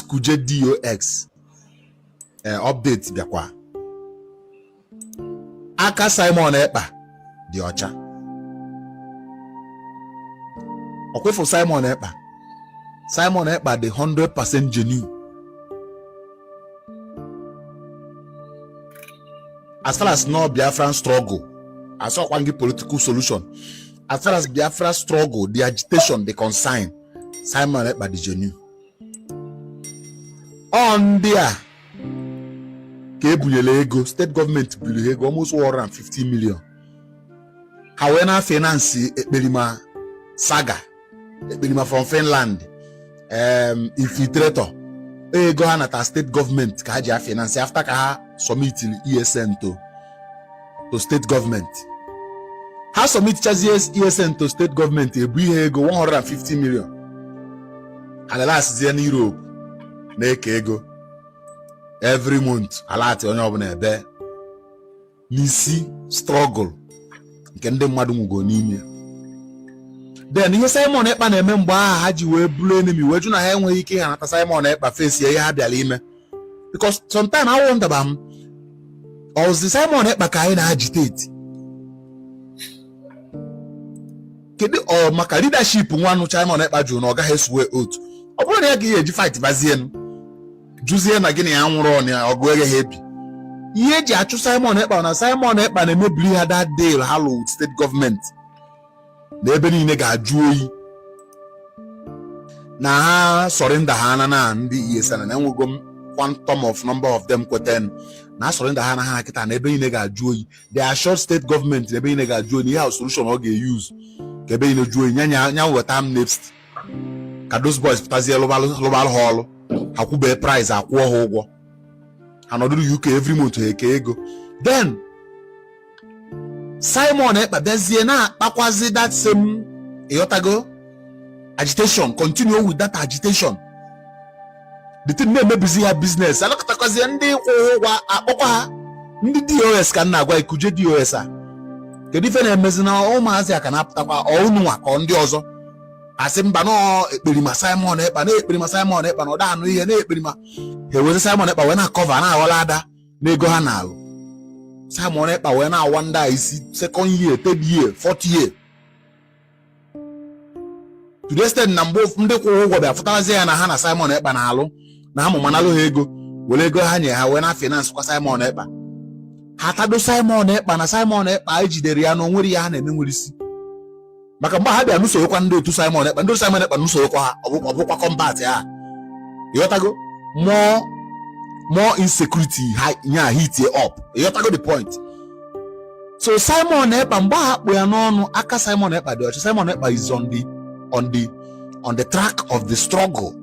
Kuje DOX update bịakwa aka Simon Ekpa dị ọcha. Okwefu Simon Ekpa dị 100% genuine. As far as no Biafran struggle, as far as political solution, as far as Biafra struggle, the agitation, the consign, Simon Ekpa the genuine. On there, ego, state government ego almost 150 million. However, finance Ekperima saga, Ekperima from Finland, infiltrator, ego hanata state government kaja finance after ka submit ESN to state government. How submit charges ESN to state government ego 150 million. And the last year in Europe, make ego every month. Alati onye obuna ebe nisi struggle nke ndị mmadụ nwugo n'ime. Then ihe Simon Ekpa na-eme mgbe aha ha ji wee bụrụ enemy wee jụ na ha enweghị ike ha nata Simon Ekpa face ya ihe ha bịara ime. Because sometimes I wonder bam or the Simon Ekpa ka anyị na-agitate. Kedu ọ maka leadership nwanụ Simon Ekpa jụ na ọ gaghị esuwe otu. Ọ bụrụ na ya ga-eji fight bazie juzie na gịnị ya nwụrụ ọnụ ya ọgụ eghe ebi. Ihe eji achụ Simon Ekpa na Simon Ekpa na-emebiri ha that deal ha lụ with state government. Na ebe niile ga-ajụ oyi na ha surrender ha na ndị ESN na enwego quantum of number of them kweten na surrender ha na ha kịta na ebe niile ga-ajụ oyi. They are short state government na ebe niile ga-ajụ oyi. Ihe solution ọ ga-use ka ebe niile jụ oyi nya weta m next ka those boys pụtazie lụbalụ ha ọlụ ha kwube price akwụọ ha ụgwọ ha nọdụrụ UK every month ha eke ego. Then Simon Ekpa bezie na akpakwazi that same yotago agitation, continue with that agitation. The thing na-emebizi ha business. Alakatakwazi ndị kwụ ụgwọ akpọkwa ha ndị DOS ka nna agwa Kuje DOS a. Kedu ife na-emezi na ụmụazị aka na-apụtakwa ọnụnwa ka ndị ọzọ asị mba nọ Ekperima Simon Ekpa na Ekperima Simon Ekpa na ọda anụ ihe na Ekperima ha wezi Simon Ekpa wee na cover na awala ada na ego ha na-alụ. Simon Ekpa wee na awanda isi second year, third year, fourth year. To the extent na mgbe ndị kwụ ụgwọ bịa fụtazi ya na ha na Simon Ekpa na-alụ na ha mụmanalụ ha ego were ego ha nye ha wee na finance kwa Simon Ekpa. Ha tado Simon Ekpa na Simon Ekpa ejidere ya na onwere ya ha na-eme nwere isi. Maka mgbe ha bịa nụsorokwa ndị otu Simon Ekpa, ndị Simon Ekpa nụsorokwa ha ọ bụkwa combat ha. Ịghọtago more insecurity nya hit up. Ịghọtago the point. So Simon Ekpa mgbe ha kpụ ya n'ọnụ aka Simon Ekpa dị ọcha. Simon Ekpa is on the track of the struggle.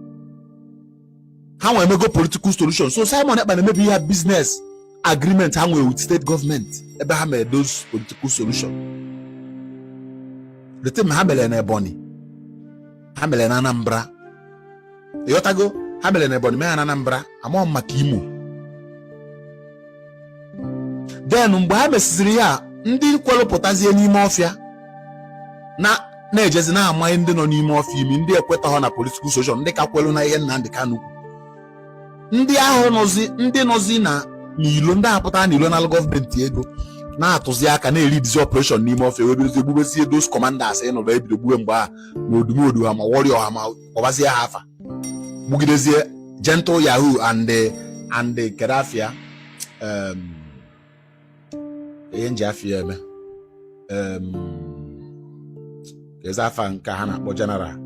Ha nwere mego political solution. So Simon Ekpa na-emebi ya business agreement ha nwere with state government ebe ha mere those political solution. The thing ha mere na Ebonyi, ha mere na Anambra. Ịghọtago ha mere na Ebonyi mee ha na Anambra amụọ maka Imo. Then mgbe ha mesiziri ya ndị kwelụpụtazie n'ime ọfịa na-ejezi na-amaghị ndị nọ n'ime ọfịa imi ndị ekwetaghọ na political solution ndị ka kwelu na ihe Nnamdi Kanu. Ndị ahụ nọzi na n'ilo ndị apụta n'ilo na gọọmenti ego na-atụzi aka na-eridizi operation n'ime ọfịa wee bidozie gbubezie those commanders ịnọdụ ebido gbue mgbe ha ma odumodu ha ma warrior ha ma ọbazie ha afa gbugidezie gentle yahoo and kedafia ihe nji afia eme keza afa nke ha na-akpọ general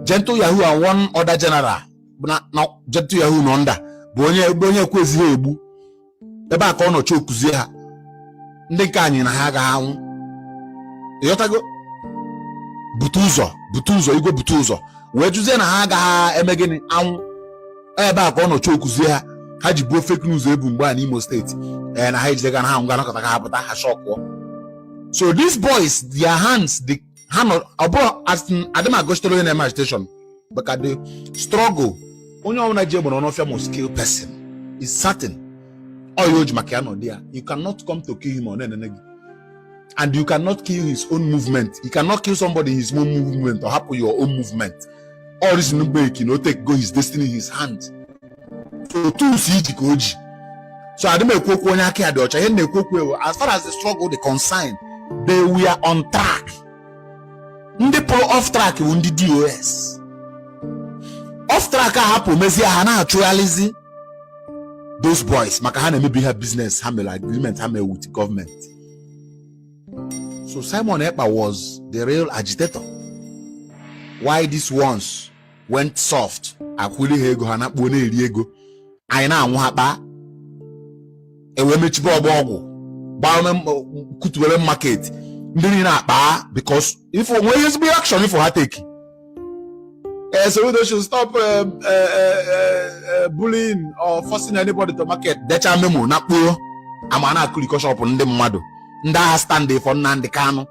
gentle yahoo and one other general na gentle yahoo nọ nda bụ onye ekwezighị egbu ebe a ka ọ nọchi okuzie ha ndị nke anyị na ha agaghị anwụ. Ịghọtago bute ụzọ igwe bute ụzọ wee jụzie na ha agaghị eme gịnị anwụ ebe a ka ọ nọchi okuzie ha ha ji buo fake news ebu mgbe a n'Imo steeti na ha ejidega na ha ngwa nakọta ka ha pụta ha shọkụọ. So these boys their hands ha nọ ọbụrụ adịmagochitere onye na-eme agitation maka the struggle onye ọbụla ji egbe n'ọnọfịa mo skill person is certain. You cannot come to kill him on any, and you cannot kill his own movement. You cannot kill somebody in his own movement or happen your own movement. all this break, take go his destiny in his hand. So two siege koji. So I don't know as far as the struggle they concern, they were on track. Ndị pull off track with the DOS. Off track happen mezi hana actualize those boys. Makahana maybe have business hamel agreement hamel with the government. So Simon Ekpa was the real agitator. Why these ones went soft? Akwili hego hana bone ego. Aina anwapa. Ewe mechibo ogo. Ba kutuwele market. Because if when you be action if I take so they should stop bullying or forcing anybody to market. That's a memo. Not poor. I'm an actual shop on the mado. That stand there for Nandi Kano.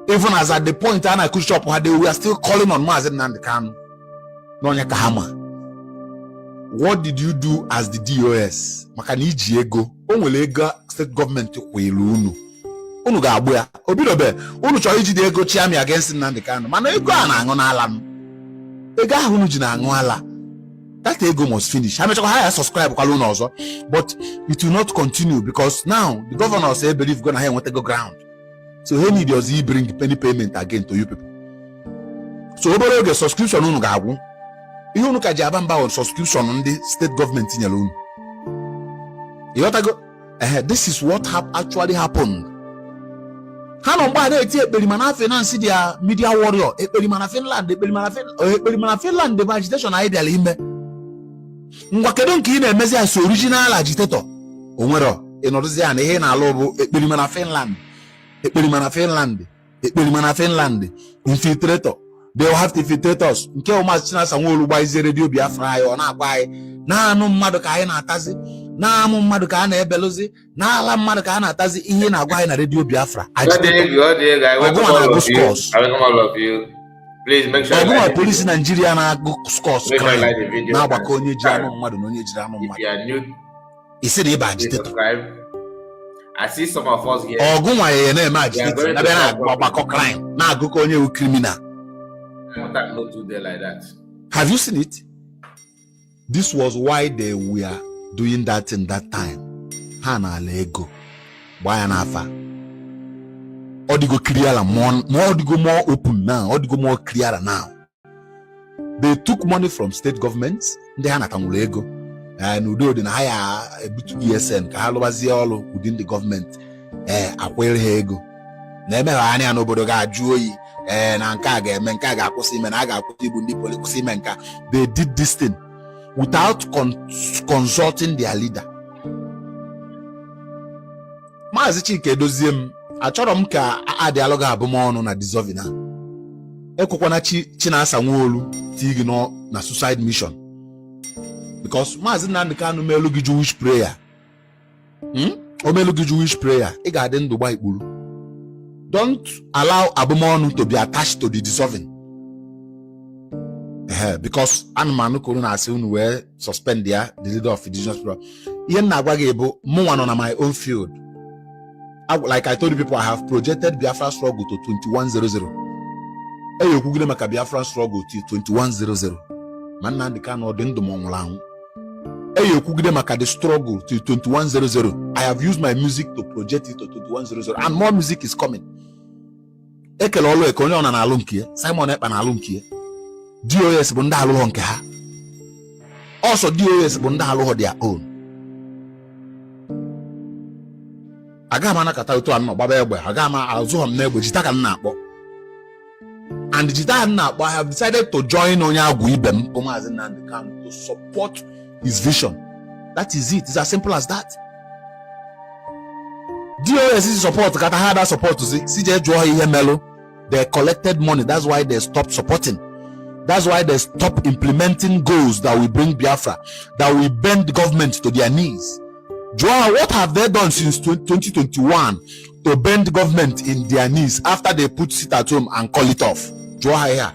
Even as at the point I could shop, we are still calling on Mazen Nandi Kano. Nonya Kahama. What did you do as the DOS? Makaniji ego. Onwelega state government to Kwelunu. Unu ga-agbu ya obidobe unu chọrọ iji ego chiami against Nnamdi Kanu mana ego a na-aṅụ n'ala m ego ahụ unu ji na-aṅụ ala that ego must finish ha mechakwa ha ya subscribe kwala unu ọzọ but it will not continue because now the governor say believe gonna ha enweta go ground so he need us bring penny payment again to you people so obere oge subscription unu ga-agwụ ihe unu ka ji aba mba on subscription ndị state government nyere unu ịghọtago this is what actually happened. Hano mbade eti ekperimana finance dia media warrior ekperimana Finland the agitation ideal ime ngwa kedu nke ị na-emezi as original agitator onwero inoduzi ya na ihe na-alụ bụ ekperimana Finland infiltrator they will have to infiltrators nke ụmụazị Chinasa Nwoolu gbaizie radio Biafra anyị ọ na-agba anyị na-anụ mmadụ ka anyị na-atazi na-amụ mmadụ ka a na-ebeluzi na-ala mmadụ ka a na-atazi ihe na-agwa anyị na radio Biafra ọgụma polisi Nigeria na-agụ scores na-agbakọ onye ji anụ mmadụ na onye jiri anụ mmadụ isi na ịba agitator ọgụnwa ya na-eme agitator na-abịa na-agbakọ crime na-agụkọ onye wu criminal. Have you seen it? This was why they were doing that in that time. Hana lego. Why nafa? Odigo clear more odigo more open now. Odigo more clear now. They took money from state governments. They hana kamulego. And udo din haya ebutu ESN ka halobazi all within the government. Akwere ego. Na eme ha ani anobodo ga aju oyi. Na nka ga-eme nka ga-akwụsị ime na a ga-akwụsị igbu ndị poli kwụsị ime nka. They did this thing without consulting their leader. Maazi Chike Edozie m achọrọ m ka adịalụ ga-abụ m ọnụ na dissolving ha. Ekwekwana Chinasa Nwoolu tigi no na suicide mission. Because Maazi Nnamdi Kanu melu gị Jewish prayer. O melu gị Jewish prayer. Ị ga-adị ndụ gba ikpuru. Don't allow abumonu to be attached to the dissolving. Because Anumanu Koruna Asun will suspend the leader of indigenous people. Yen Nagwagebo, Moano on my own field. Like I told you people, I have projected Biafra struggle to 2100. Hey, Google Maka Biafra struggle to 2100. Man, the can ordain the Monglang. Hey, Google Maka the struggle to 2100. I have used my music to project it to 2100, and more music is coming. Ekelolo ekonyo na alunkie, Simon Ekpa na alunkie. DOS bụ ndị alụghọ nke ha. Also DOS bụ ndị alụghọ their own. Aga m anakata otu anọ gbaba egbe, aga m azụghọ m n'egbe jita ka m na-akpọ. And jita m na-akpọ, I have decided to join onye agwụ ibe m bụ Maazị Nnamdi Kanu to support his vision. That is it. It's as simple as that. DOS is support. Kata had that support to see. CJ Joe here Melo. They collected money. That's why they stopped supporting. That's why they stopped implementing goals that will bring Biafra, that will bend the government to their knees. Joa, what have they done since 2021 to bend the government in their knees after they put sit at home and call it off? Joa here.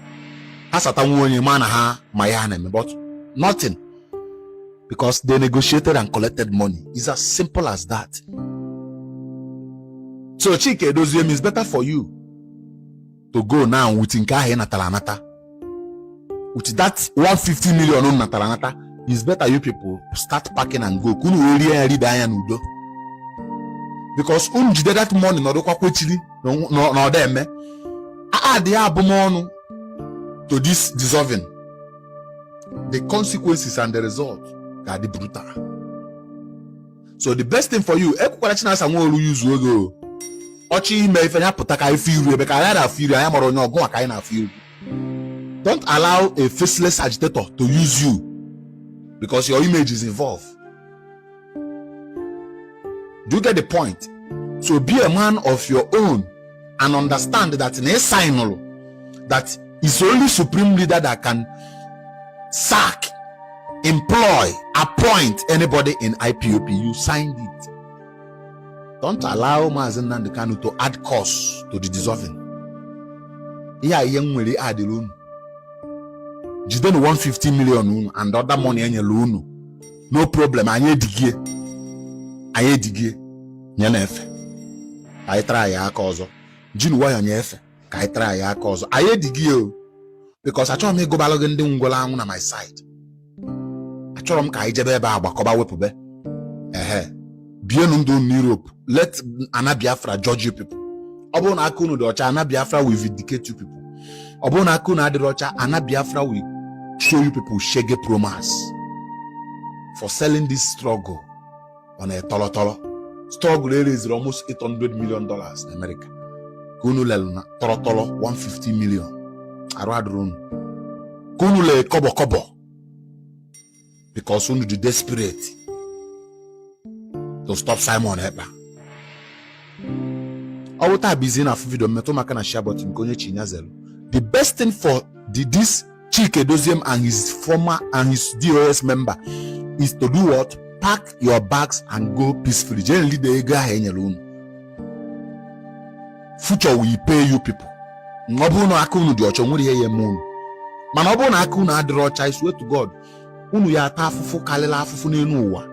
But nothing. Because they negotiated and collected money. It's as simple as that. So Chike Edozie, it's better for you to go now with Nkahe na Talanata. with that 150 million on nataranata, it's better you people start packing and go. Kunu area read n'udo. Because jide that money no dokwa kwechiri no dem add ya abumonu to this dissolving. The consequences and the result are the brutal. So the best thing for you, ekwala chinasa nwe olu use ogo. Ochi ime ife nya putaka ife iru ebe ka ya na afiru anya maro nya ogun aka na afiru. Don't allow a faceless agitator to use you because your image is involved. Do you get the point? So be a man of your own and understand that in a sign that it's only supreme leader that can sack, employ, appoint anybody in IPOP. You signed it. Don't allow Mazen Nandekanu to add costs to the dissolving. Yeah, young will add the loan. Just 150 million and other money in your loan. No problem. I need to Nyanefe. I try ya cause. Jin why on yefe. I try ya cause. I dig because I try me go balogan de ungola on my side. I try them kai jebe ba bakoba wepube. Bien in Europe. Let Ana Biafra judge you people. Obon akunu docha Ana Biafra will vindicate you people. Obon akunu adirocha Ana Biafra will show you people shege promise for selling this struggle on a tolo. Struggle is almost $800 million in America. Kunu lelna tolo 150 million. Aradrun. Kunu le kobo. Because unu the desperate to stop Simon Heba. Awota busy na video meto makana share button konye chinyazelo. The best thing for this Chike Doziem and his former and his DOS member is to do what? Pack your bags and go peacefully. Generally, the guy alone. Future will pay you people. Nobuno akunu di ocho nguri ye moon. Manobuno akunu adrocha, I swear to God. Unu ya tafufu kalela afufu n'enuwa.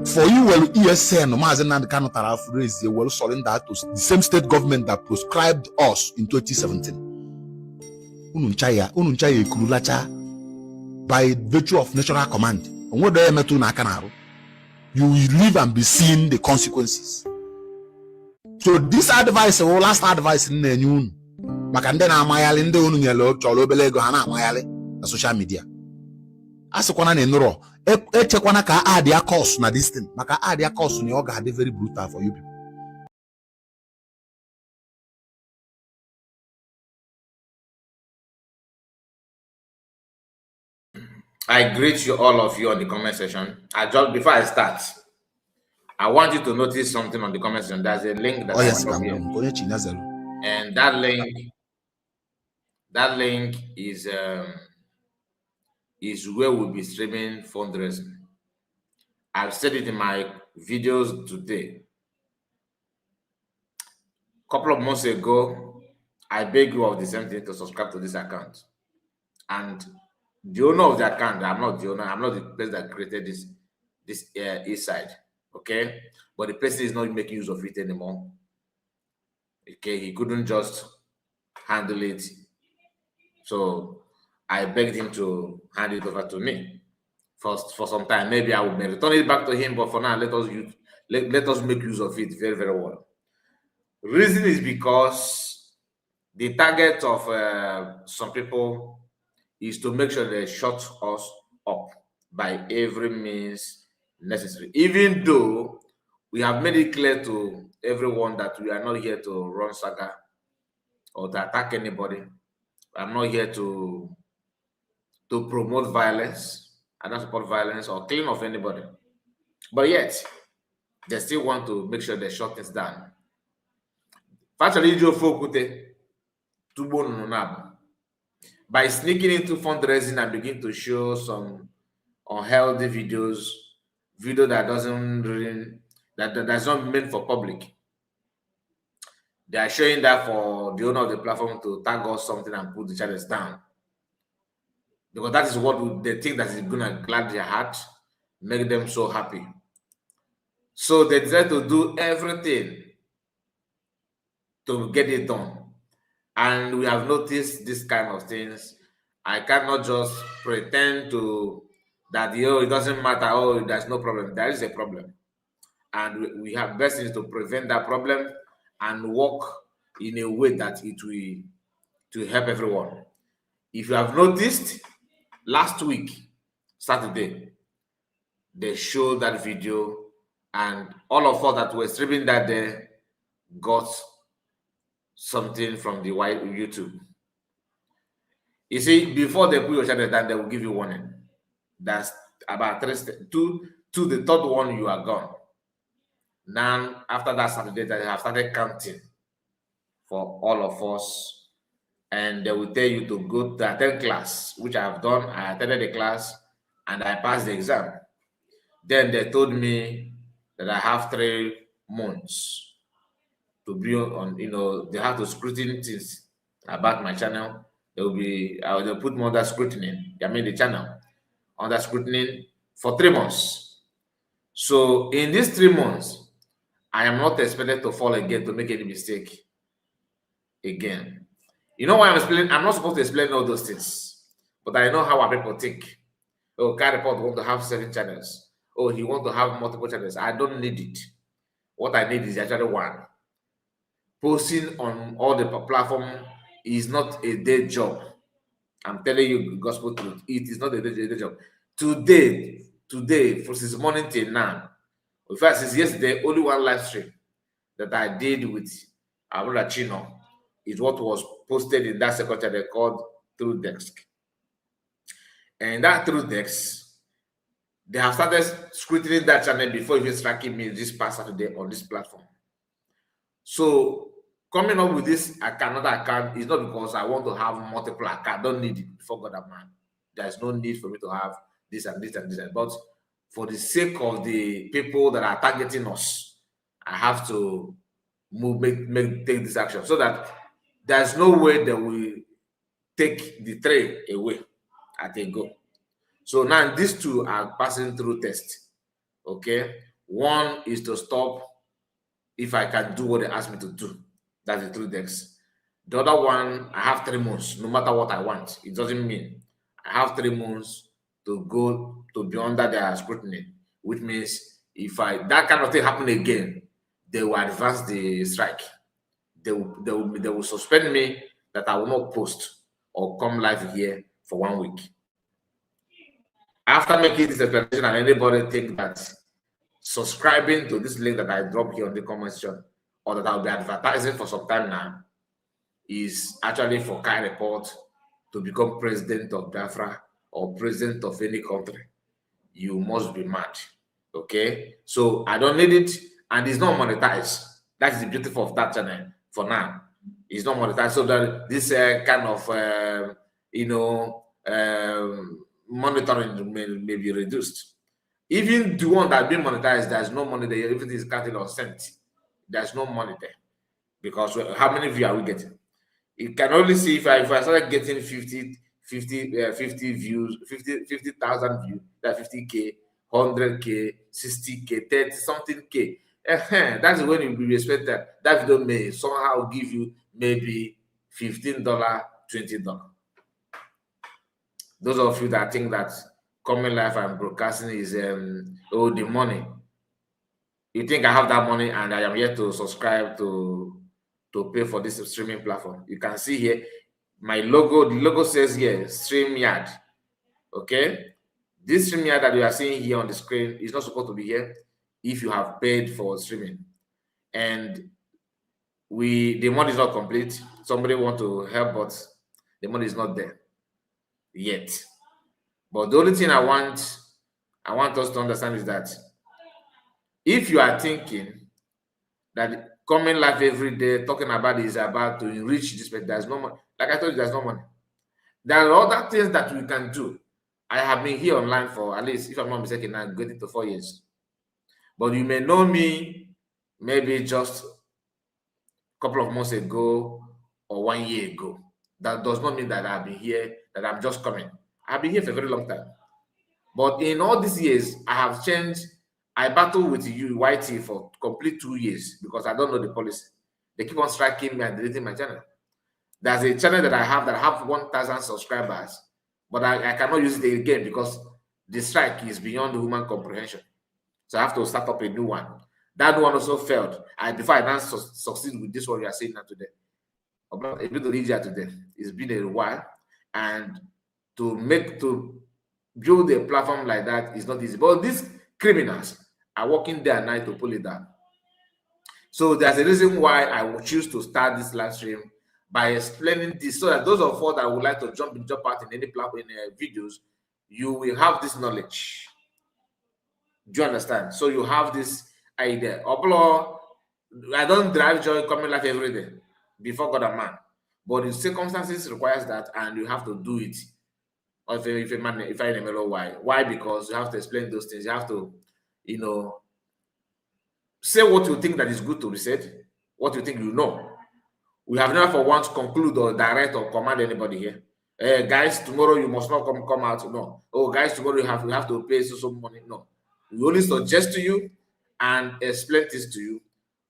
For you, well, ESN, no matter the kind of tariff raise, they will surrender to the same state government that proscribed us in 2017. Ununchaya kurulacha by virtue of national command. You will live and be seeing the consequences. So this advice, or last advice in the new Makandena Mayal in the Unuelo, Cholobelego Hana Mayale, the social media. As a Kwana Nero, Echekwanaka add their cost na this thing. Maka add their cost on your God, very brutal for you people. I greet you all of you on the comment section. Before I start, I want you to notice something on the comment section. There's a link that and that link is where we'll be streaming fundraising. I've said it in my videos today. A couple of months ago, I begged you of the same thing to subscribe to this account. And the owner of the account, I'm not the owner, I'm not the person that created this east side, okay? But the person is not making use of it anymore. Okay, he couldn't just handle it. So I begged him to hand it over to me for some time. Maybe I would return it back to him, but for now, let us make use of it very, very well. Reason is because the target of some people is to make sure they shut us up by every means necessary, even though we have made it clear to everyone that we are not here to run saga or to attack anybody. I'm not here to promote violence. I don't support violence or killing of anybody. But yet, they still want to make sure they shut things down. By sneaking into fundraising and begin to show some unhealthy videos, that doesn't really, that's not meant for public. They are showing that for the owner of the platform to tag us something and put the channels down. Because that is what they think that is going to glad their heart, make them so happy. So they decide to do everything to get it done. And we have noticed this kind of things. I cannot just pretend to that it doesn't matter. Oh, there's no problem. There is a problem, and we have best things to prevent that problem and work in a way that it will to help everyone. If you have noticed, last week Saturday they showed that video, and all of us that were streaming that day got something from the white YouTube. You see, before they put your channel down, they will give you warning. That's about two, the third one you are gone. Now, after that Saturday, they have started counting for all of us, and they will tell you to go to attend class, which I have done. I attended the class and I passed the exam. Then they told me that I have 3 months to be on, they have to scrutiny things about my channel. They'll put me under scrutiny. I mean, the channel under scrutiny for 3 months. So in these 3 months, I am not expected to fall again to make any mistake again. You know why I'm explaining? I'm not supposed to explain all those things, but I know how our people think. Oh, Car Report want to have 7 channels. Oh, he want to have multiple channels. I don't need it. What I need is actually one. Posting on all the platform is not a day job. I'm telling you gospel truth. It is not a day job. Today, since morning till now, in fact, since yesterday, only one live stream that I did with our brother Chino is what was posted in that second channel called Through Desk. And that Through Desk, they have started scrutinizing that channel before even striking me this past Saturday on this platform. So coming up with this another account is not because I want to have multiple accounts. I don't need it before God and man. There's no need for me to have this and this and this. But for the sake of the people that are targeting us, I have to take this action so that there's no way that we take the 3 away at a go. So now these 2 are passing through test. Okay, one is to stop if I can do what they ask me to do. That's the Through Desk. The other one, I have 3 months, no matter what I want. It doesn't mean I have 3 months to go to be under their scrutiny, which means if that kind of thing happen again, they will advance the strike. They will suspend me that I will not post or come live here for 1 week. After making this explanation, and anybody think that subscribing to this link that I drop here on the comment section, or that I'll be advertising for some time now, is actually for Car Report to become president of Biafra or president of any country, you must be mad. Okay, so I don't need it, and it's not monetized. That is the beauty of that channel for now. It's not monetized, so that this kind of monitoring may be reduced. Even the one that being monetized, there's no money there. Everything is counted on cent. There's no money there because how many views are we getting? It can only see if I started getting 50 views, 50,000 views, that 50K, 100K, 60K, 30 something K. That's when you will expect that video may somehow give you maybe $15, $20. Those of you that think that coming live and broadcasting is the money. You think I have that money and I am here to subscribe to pay for this streaming platform. You can see here my logo. The logo says here StreamYard. Okay, this StreamYard that you are seeing here on the screen is not supposed to be here if you have paid for streaming, and the money is not complete. Somebody want to help, but the money is not there yet. But the only thing I want us to understand is that if you are thinking that coming live every day talking about is about to enrich this, but there's no money. Like I told you, there's no money. There are other things that we can do. I have been here online for at least, if I'm not mistaken, now getting to 4 years. But you may know me maybe just a couple of months ago or 1 year ago. That does not mean that I've been here, that I'm just coming. I've been here for a very long time. But in all these years, I have changed. I battled with you, YT, for complete 2 years because I don't know the policy. They keep on striking me and deleting my channel. There's a channel that I have 1,000 subscribers, but I cannot use it again because the strike is beyond human comprehension. So I have to start up a new one. That one also failed. And before I now succeed with this one we are saying now today, a bit easier today. It's been a while, and to build a platform like that is not easy. But these criminals are working day and night to pull it down. So there's a reason why I will choose to start this live stream by explaining this, so that those of us that would like to jump out in any platform in videos, you will have this knowledge. Do you understand? So you have this idea. I don't drive joy coming life every day before God and man, but the circumstances requires that, and you have to do it. Or if a man, if I remember why, because you have to explain those things. You have to, say what you think that is good to be said, what you think you know. We have never for once conclude or direct or command anybody here. Guys, tomorrow you must not come out. No. Oh, guys, tomorrow you have to pay so money. No. We only suggest to you and explain this to you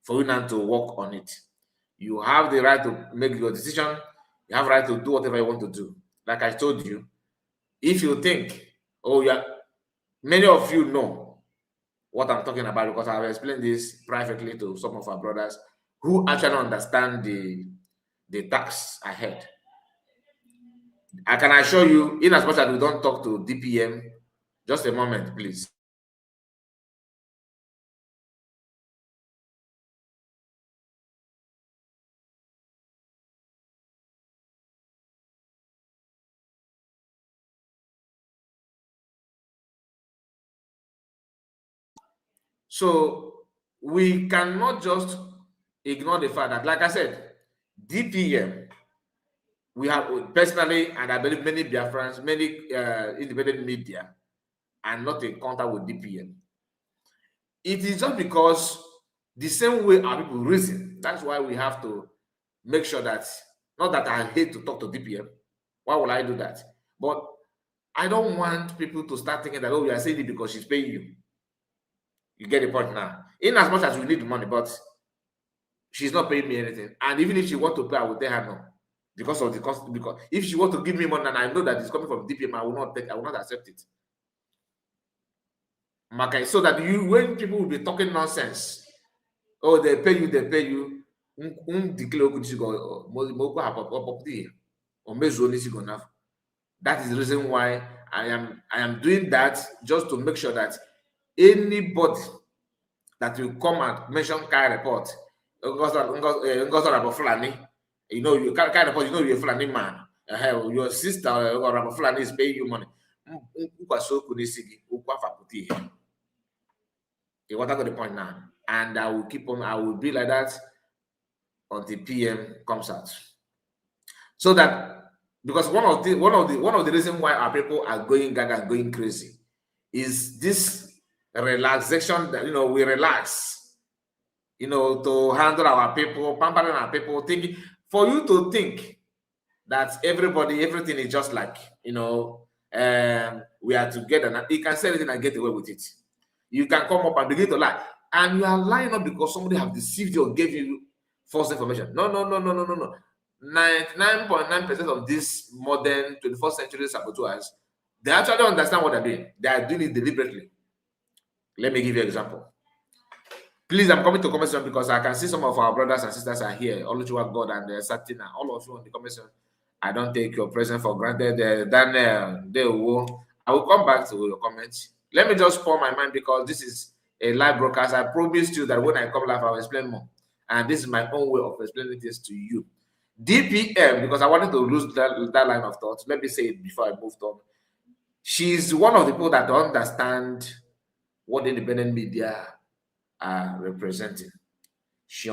for you now to work on it. You have the right to make your decision. You have the right to do whatever you want to do. Like I told you, if you think, oh yeah, many of you know what I'm talking about because I've explained this privately to some of our brothers who actually understand the tax ahead. I can assure you, in as much as we don't talk to DPM, just a moment, please. So we cannot just ignore the fact that, like I said, DPM, we have personally, and I believe many Biafrans, many independent media, are not in contact with DPM. It is just because the same way our people reason. That's why we have to make sure that, not that I hate to talk to DPM. Why would I do that? But I don't want people to start thinking that, oh, you are saying it because she's paying you. You get the point now. In as much as we need the money, but she's not paying me anything. And even if she want to pay, I will tell her no. Because of the cost, because if she want to give me money and I know that it's coming from DPM, I will not accept it. Okay, so that when people will be talking nonsense, oh, they pay you, that is the reason why I am doing that, just to make sure that anybody that will come and mention Kai report, you know, you can't report, you know, you're a Fulani man, your sister or Fulani is paying you money. You want to go the point now, and I will keep on. I will be like that until PM comes out. So that, because one of the reasons why our people are going gaga and going crazy is this relaxation that, we relax, to handle our people, pampering our people, thinking, for you to think that everything is just like, we are together. Now you can say anything and get away with it. You can come up and begin to lie, and you are lying not because somebody have deceived you or gave you false information. No. 99.9% of these modern 21st century saboteurs, they actually understand what they're doing. They are doing it deliberately. Let me give you an example. Please, I'm coming to comment section because I can see some of our brothers and sisters are here. Oluchiwa God and Satina, all of you on the comment section. I don't take your presence for granted. Daniel, I will come back to your comments. Let me just pour my mind, because this is a live broadcast. I promised you that when I come live, I will explain more. And this is my own way of explaining this to you. DPM, because I wanted to lose that line of thought. Let me say it before I moved on. She's one of the people that don't understand what the independent media are representing. She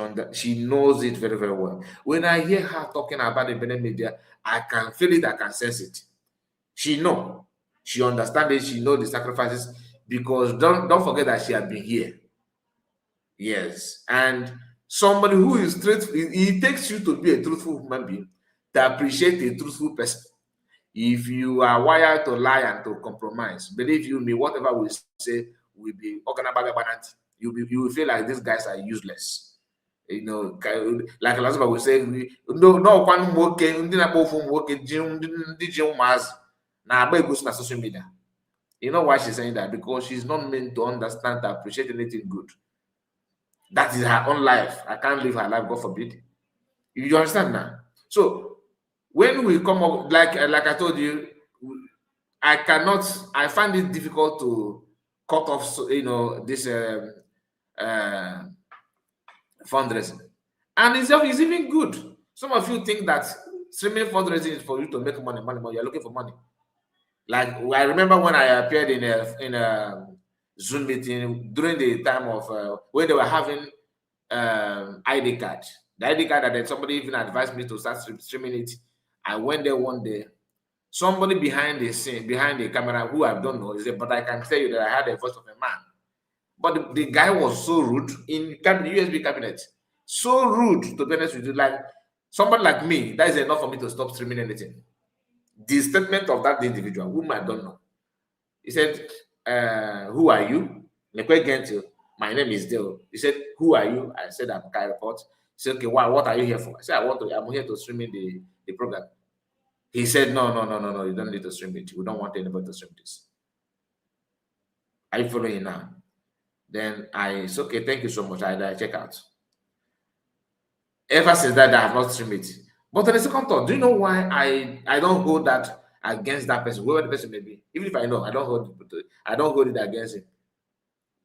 knows it very, very well. When I hear her talking about independent media, I can feel it, I can sense it. She know. She understands it, she knows the sacrifices, because don't forget that she has been here. Yes. And somebody who is truthful, it takes you to be a truthful human being to appreciate a truthful person. If you are wired to lie and to compromise, believe you me, whatever we say will be organized. You will feel like these guys are useless. Like Elizabeth will say, no one working, Now, na social media. You know why she's saying that? Because she's not meant to understand, to appreciate anything good. That is her own life. I can't live her life, God forbid. You understand now? So when we come up, like I told you, I find it difficult to cut off, this uh, fundraising. And it's even good. Some of you think that streaming fundraising is for you to make money, you're looking for money. Like, I remember when I appeared in a Zoom meeting during the time of when they were having ID card. The ID card that somebody even advised me to start streaming it. I went there one day. Somebody behind the camera who I don't know, but I can tell you that I had the voice of a man. But the guy was so rude in USB cabinet. So rude, to be honest with you. Like, somebody like me, that is enough for me to stop streaming anything. The statement of that individual, whom I don't know, he said, who are you? My name is Dale. He said, who are you? I said, I'm Kai Report. He said, okay, what are you here for? I said, I'm here to stream in the program. He said, no, you don't need to stream it. We don't want anybody to stream this. Are you following now? Then I said, okay, thank you so much. I check out. Ever since that, I have not streamed it. But on the second thought, do you know why I don't hold that against that person, whoever the person may be? Even if I know, I don't hold it against him.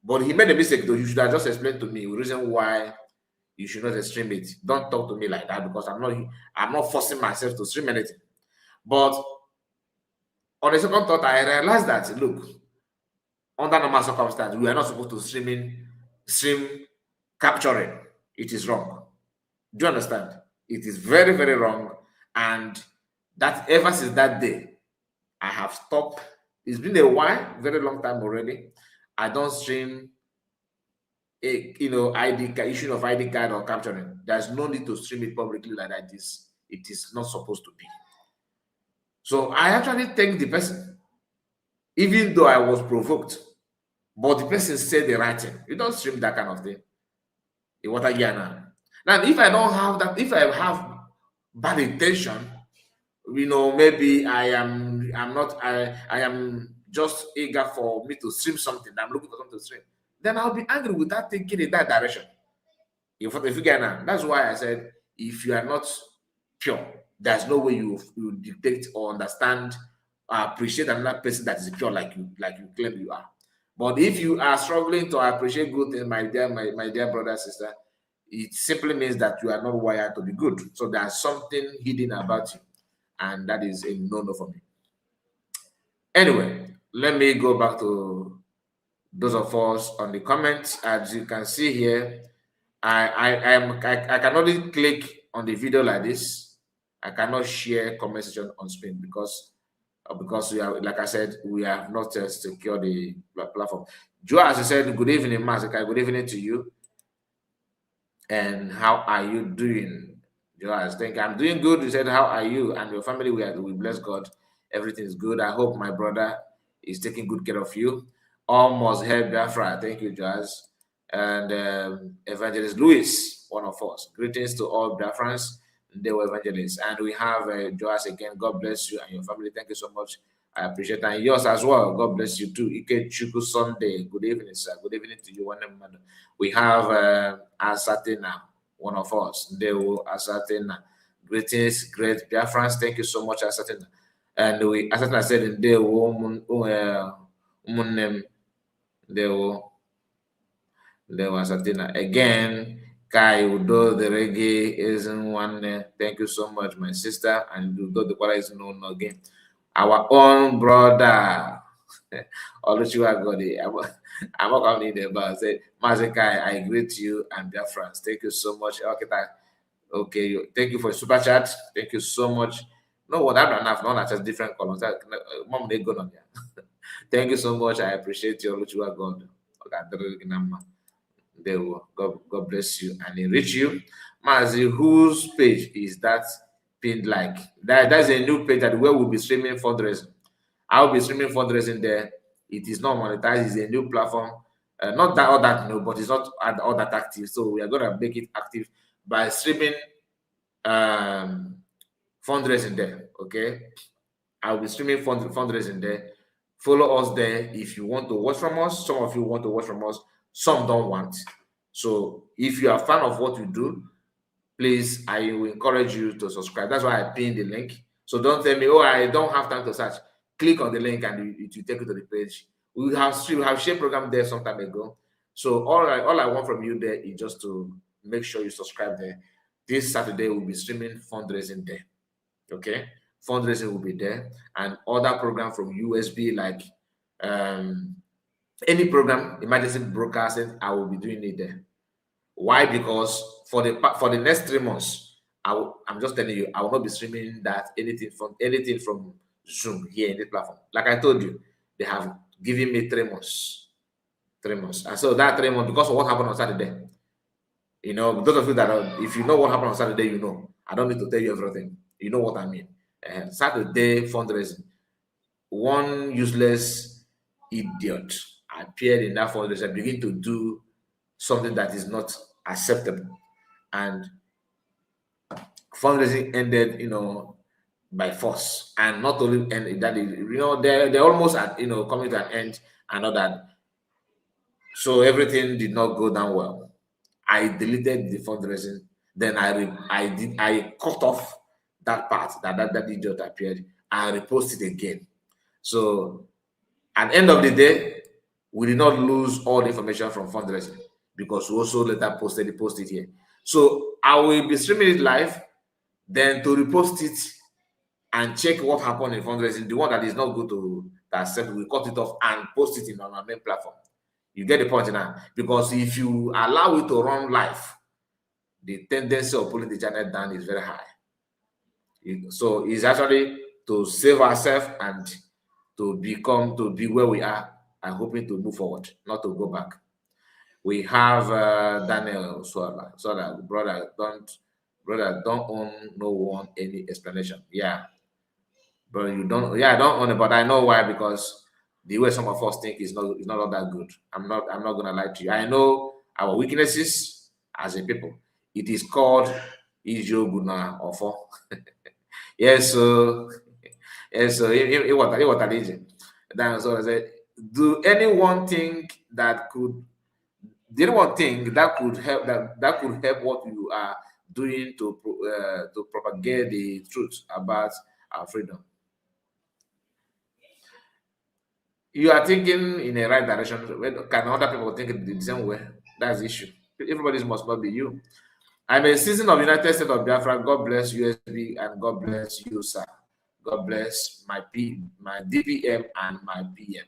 But he made a mistake, though. You should have just explained to me the reason why you should not stream it. Don't talk to me like that, because I'm not forcing myself to stream anything. But on the second thought, I realized that, look, under normal circumstances, we are not supposed to stream capturing. It is wrong. Do you understand? It is very, very wrong. And that ever since that day, I have stopped. It's been a while, very long time already. I don't stream ID card, issue of ID card or capturing. There's no need to stream it publicly like that. It is not supposed to be. So I actually thank the person, even though I was provoked. But the person said the right thing. You don't stream that kind of thing. What I get now. Now, if I don't have that, if I have bad intention, maybe I am just eager for me to stream something. I'm looking for something to stream. Then I'll be angry without thinking in that direction. If you get now, that's why I said, if you are not pure, there's no way you dictate or understand or appreciate another person that is pure like you claim you are. But if you are struggling to appreciate good things, my dear brother, sister, it simply means that you are not wired to be good. So there's something hidden about you, and that is a no-no for me. Anyway, let me go back to those of us on the comments. As you can see here, I can only click on the video like this. I cannot share comment section on screen because we are, like I said, we have not secured the platform. Joe, as I said, good evening, Mazika. Good evening to you. And how are you doing? Joe, I think I'm doing good. You said, how are you and your family? We bless God. Everything is good. I hope my brother is taking good care of you. Almost help Biafra. Thank you, Joaz. And Evangelist Louis, one of us. Greetings to all Biafrans. They were evangelists. And we have Joaz again. God bless you and your family. Thank you so much. I appreciate it. And yours as well. God bless you too. Ike Chuku Sunday. Good evening, sir. Good evening to you. We have Asatina, one of us. They will Asatina. Greetings, great Biafrans. Thank you so much, Asatina. And Asatina said, they will there was Asatina again. Kai Udo, the reggae isn't one. Thank you so much, my sister. And Udo, the Kwara is known again. Our own brother. Oluchiwa Godi. I'm not coming in there, but I said, Mazekai, I greet you and dear friends. Thank you so much. Okay, thank you for super chat. Thank you so much. No, what I've done, I've not just different columns. Mom, they go on there. Thank you so much. I appreciate you, Oluchiwa God. God bless you and enrich you. Mazi, whose page is that pinned like? That's a new page that where we'll be streaming fundraising. I'll be streaming fundraising there. It is not monetized. It's a new platform. Not that all that new, but it's not all that active. So we are going to make it active by streaming fundraising there. Okay. I'll be streaming fundraising there. Follow us there if you want to watch from us. Some of you want to watch from us, some don't want. So if you are a fan of what we do, please, I will encourage you to subscribe. That's why I pinned the link. So don't tell me, oh, I don't have time to search. Click on the link and it will take you to the page. We have shared program there some time ago. So all I want from you there is just to make sure you subscribe there. This Saturday we'll be streaming fundraising there. Okay, fundraising will be there, and other program from USB like any program, emergency broadcasting, I will be doing it there. Why? Because for the next 3 months, I'm just telling you, I will not be streaming anything from Zoom here in this platform. Like I told you, they have given me 3 months. 3 months. And so that 3 months, because of what happened on Saturday, you know, those of you that are, if you know what happened on Saturday, you know. I don't need to tell you everything. You know what I mean. Saturday fundraising. One useless idiot appeared in that fundraiser, begin to do something that is not acceptable. And fundraising ended, you know, by force. And not only and that, you know, they're almost at, you know, coming to an end and all that. So everything did not go down well. I deleted the fundraising. Then I cut off that part that idiot appeared. I reposted again. So at the end of the day, we did not lose all the information from fundraising because we also later posted it here. So I will be streaming it live, then to repost it and check what happened in fundraising. The one that is not good to accept, we cut it off and post it on our main platform. You get the point now? Because if you allow it to run live, the tendency of pulling the channel down is very high. So it's actually to save ourselves and to be where we are and hoping to move forward, not to go back. We have Daniel Swala. Brother, don't own no one any explanation. Yeah, but you don't. Yeah, I don't own it, but I know why, because the way some of us think is not all that good. I'm not gonna lie to you. I know our weaknesses as a people. It is called Ijo Guna Ofo. Yes, so what I did. Then so I said, do anyone think that could help that could help what you are doing to propagate the truth about our freedom? You are thinking in the right direction. Can other people think in the same way? That's the issue. Everybody must not be you. I'm a citizen of United States of Biafra. God bless USB and God bless you, sir. God bless my DPM and my PM.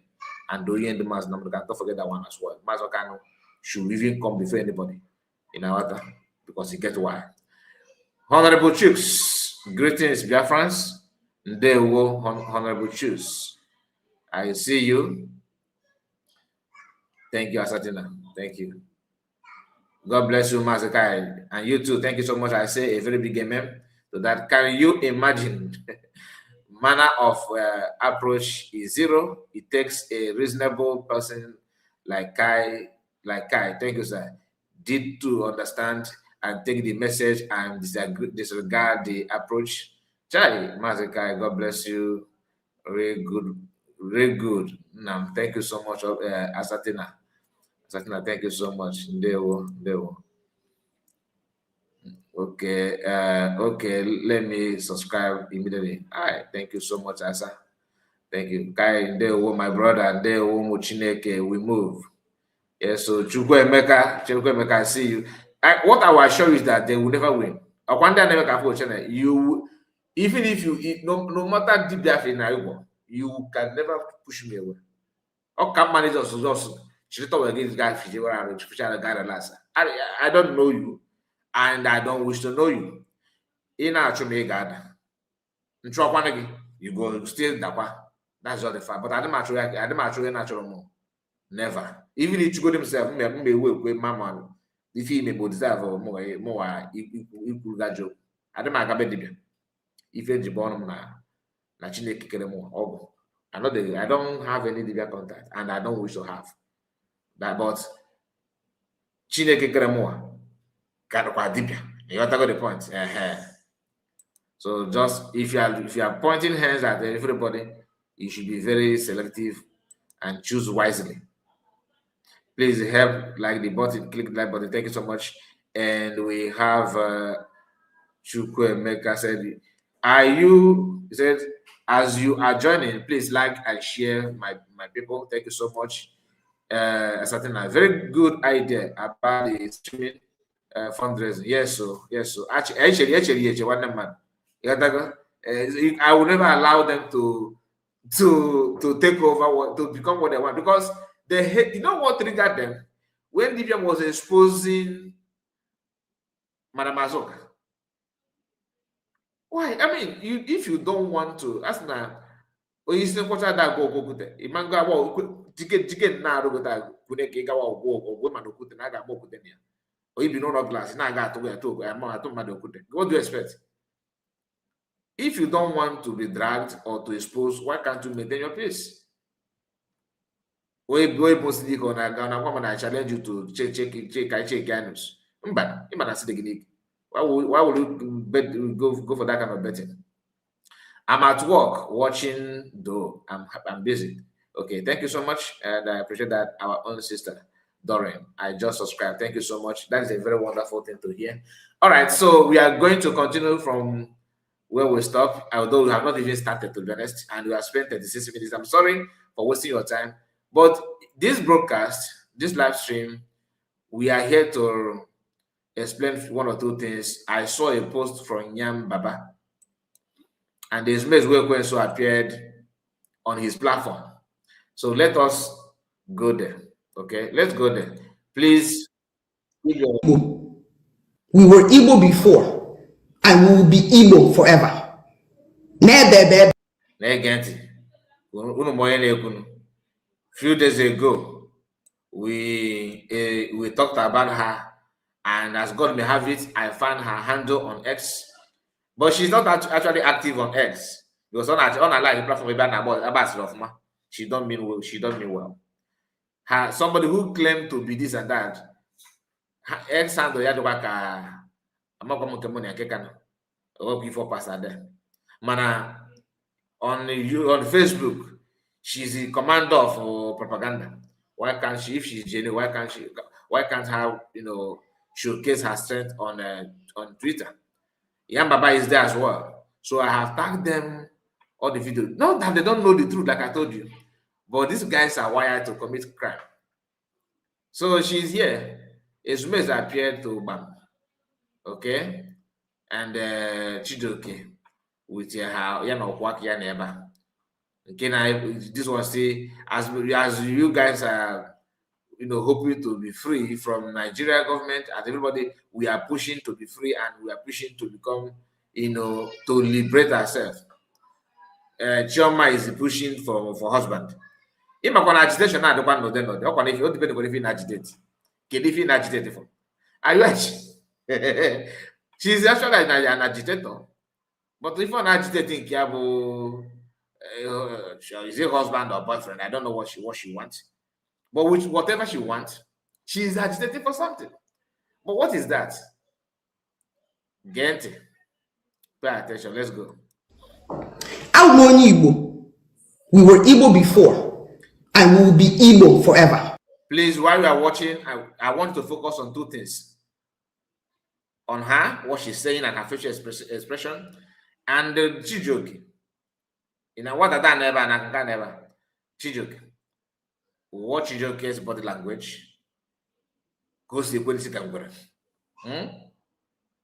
And Doyen the Mas number. Don't forget that one as well. Mazokano should even come before anybody in our time because he gets why. Honorable Chiefs, greetings, Biafrans. There will Honorable Chiefs. I see you. Thank you, Asatina. Thank you. God bless you, Mazakai. And you too. Thank you so much. I say a very big amen to that. Can you imagine? Manner of approach is zero. It takes a reasonable person like Kai. Thank you, sir. Did to understand and take the message and disregard the approach. Chai, Mazakai, God bless you. Very good. Very good. Thank you so much, Asatina. Asatina, thank you so much. Ndewo. Okay, okay, let me subscribe immediately. All right, thank you so much, Asa. Thank you. Kai, Ndewo, my brother, Ndewo, Mochineke, we move. Yes, so Chukwemeka, I see you. What I will assure you is that they will never win. You, even if you, no matter deep dive in Iowa, you can never push me away. How come managers also against guy I don't know you, and I don't wish to know you. In our Chumegada, you go still dakwa. That's all the fact. But I don't actually natural more. Never. Even if you go themselves, may work with mama. If he may deserve more equal that job. I don't make a bed. If you're born na Chineke kere more. I don't have any divya contact, and I don't wish to have that. But Chineke kere more. You got the point. So just if you are pointing hands at everybody, you should be very selective and choose wisely. Please help like the button, click the like button. Thank you so much. And we have Chukwemeka said, are you, he said, as you are joining, please like and share my people. Thank you so much. A very good idea about the streaming fundraising. Yes, so actually, one man. I will never allow them to take over to become what they want, because they hate. You know what triggered them when Libya was exposing Madam Azoka. Why? I mean, if you don't want to, that's not. O yi sin kwata da go okute. Imanga wa ticket na ro ta kune ke ga wa go man okute na ga mo okute ni. O ibi no glass na ga to ma to ma okute. What do you expect? If you don't want to be dragged or to expose, why can't you maintain your peace? We mostly gonna challenge you to check anus. Why would you go for that kind of betting? I'm at work watching though. I'm busy. Okay, thank you so much. And I appreciate that. Our own sister, Doreen. I just subscribed. Thank you so much. That is a very wonderful thing to hear. All right, so we are going to continue from where we stop, although we have not even started, to be honest, and we have spent 36 minutes. I'm sorry for wasting your time, but this broadcast, this live stream, we are here to explain one or two things. I saw a post from Nyam Baba, and the Ismail also appeared on his platform. So let us go there. Okay, let's go there. Please. We were Igbo before, and we will be Igbo forever. Few days ago, we talked about her, and as God may have it, I found her handle on X, but she's not actually active on X. Because on a live platform, she don't mean well. She don't mean well. Somebody who claimed to be this and that. X handle ya doka amako mukemoni akekana. Ogo before pastor there. Mana on Facebook, she's the commander for propaganda. Why can't she, if she's genuine, why can't her, showcase her strength on Twitter? Yambaba is there as well. So I have tagged them all the videos. Not that they don't know the truth, like I told you, but these guys are wired to commit crime. So she's here. Ezume appeared to Bam. Okay? And Chidoke with her, work neighbor. Okay, this one say, as you guys are, hoping to be free from Nigeria government, and everybody, we are pushing to be free, and we are pushing to become, to liberate ourselves. Chioma is pushing for husband. If I'm agitation, I don't know them. If you depend on if you agitate, if you agitate for, are you actually? She's actually an agitator, but if you're agitating, is it husband or boyfriend? I don't know what she wants. But with whatever she wants, she's agitating for something. But what is that? Gente, pay attention. Let's go. We were Igbo before, and we will be Igbo forever. Please, while you are watching, I want to focus on two things. On her, what she's saying, and her facial expression, and Chijoke. What I never and I can never. Chijoke. What Chijoke's body language goes to the policy can go.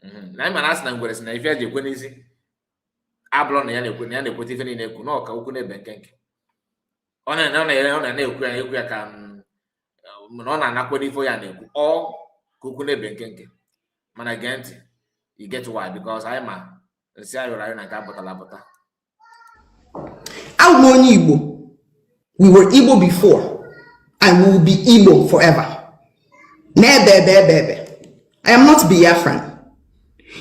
I'm an ass language, and if you have the Quincy, Ablon and put even in a Kunoka, Ukune Benkenke. On an Equia can non an aquadi for Yaneku or Kukune Benkenke. Man again, you get why, because I'm a Labota. We were Igbo before, and we will be Igbo forever. I am not Biafran.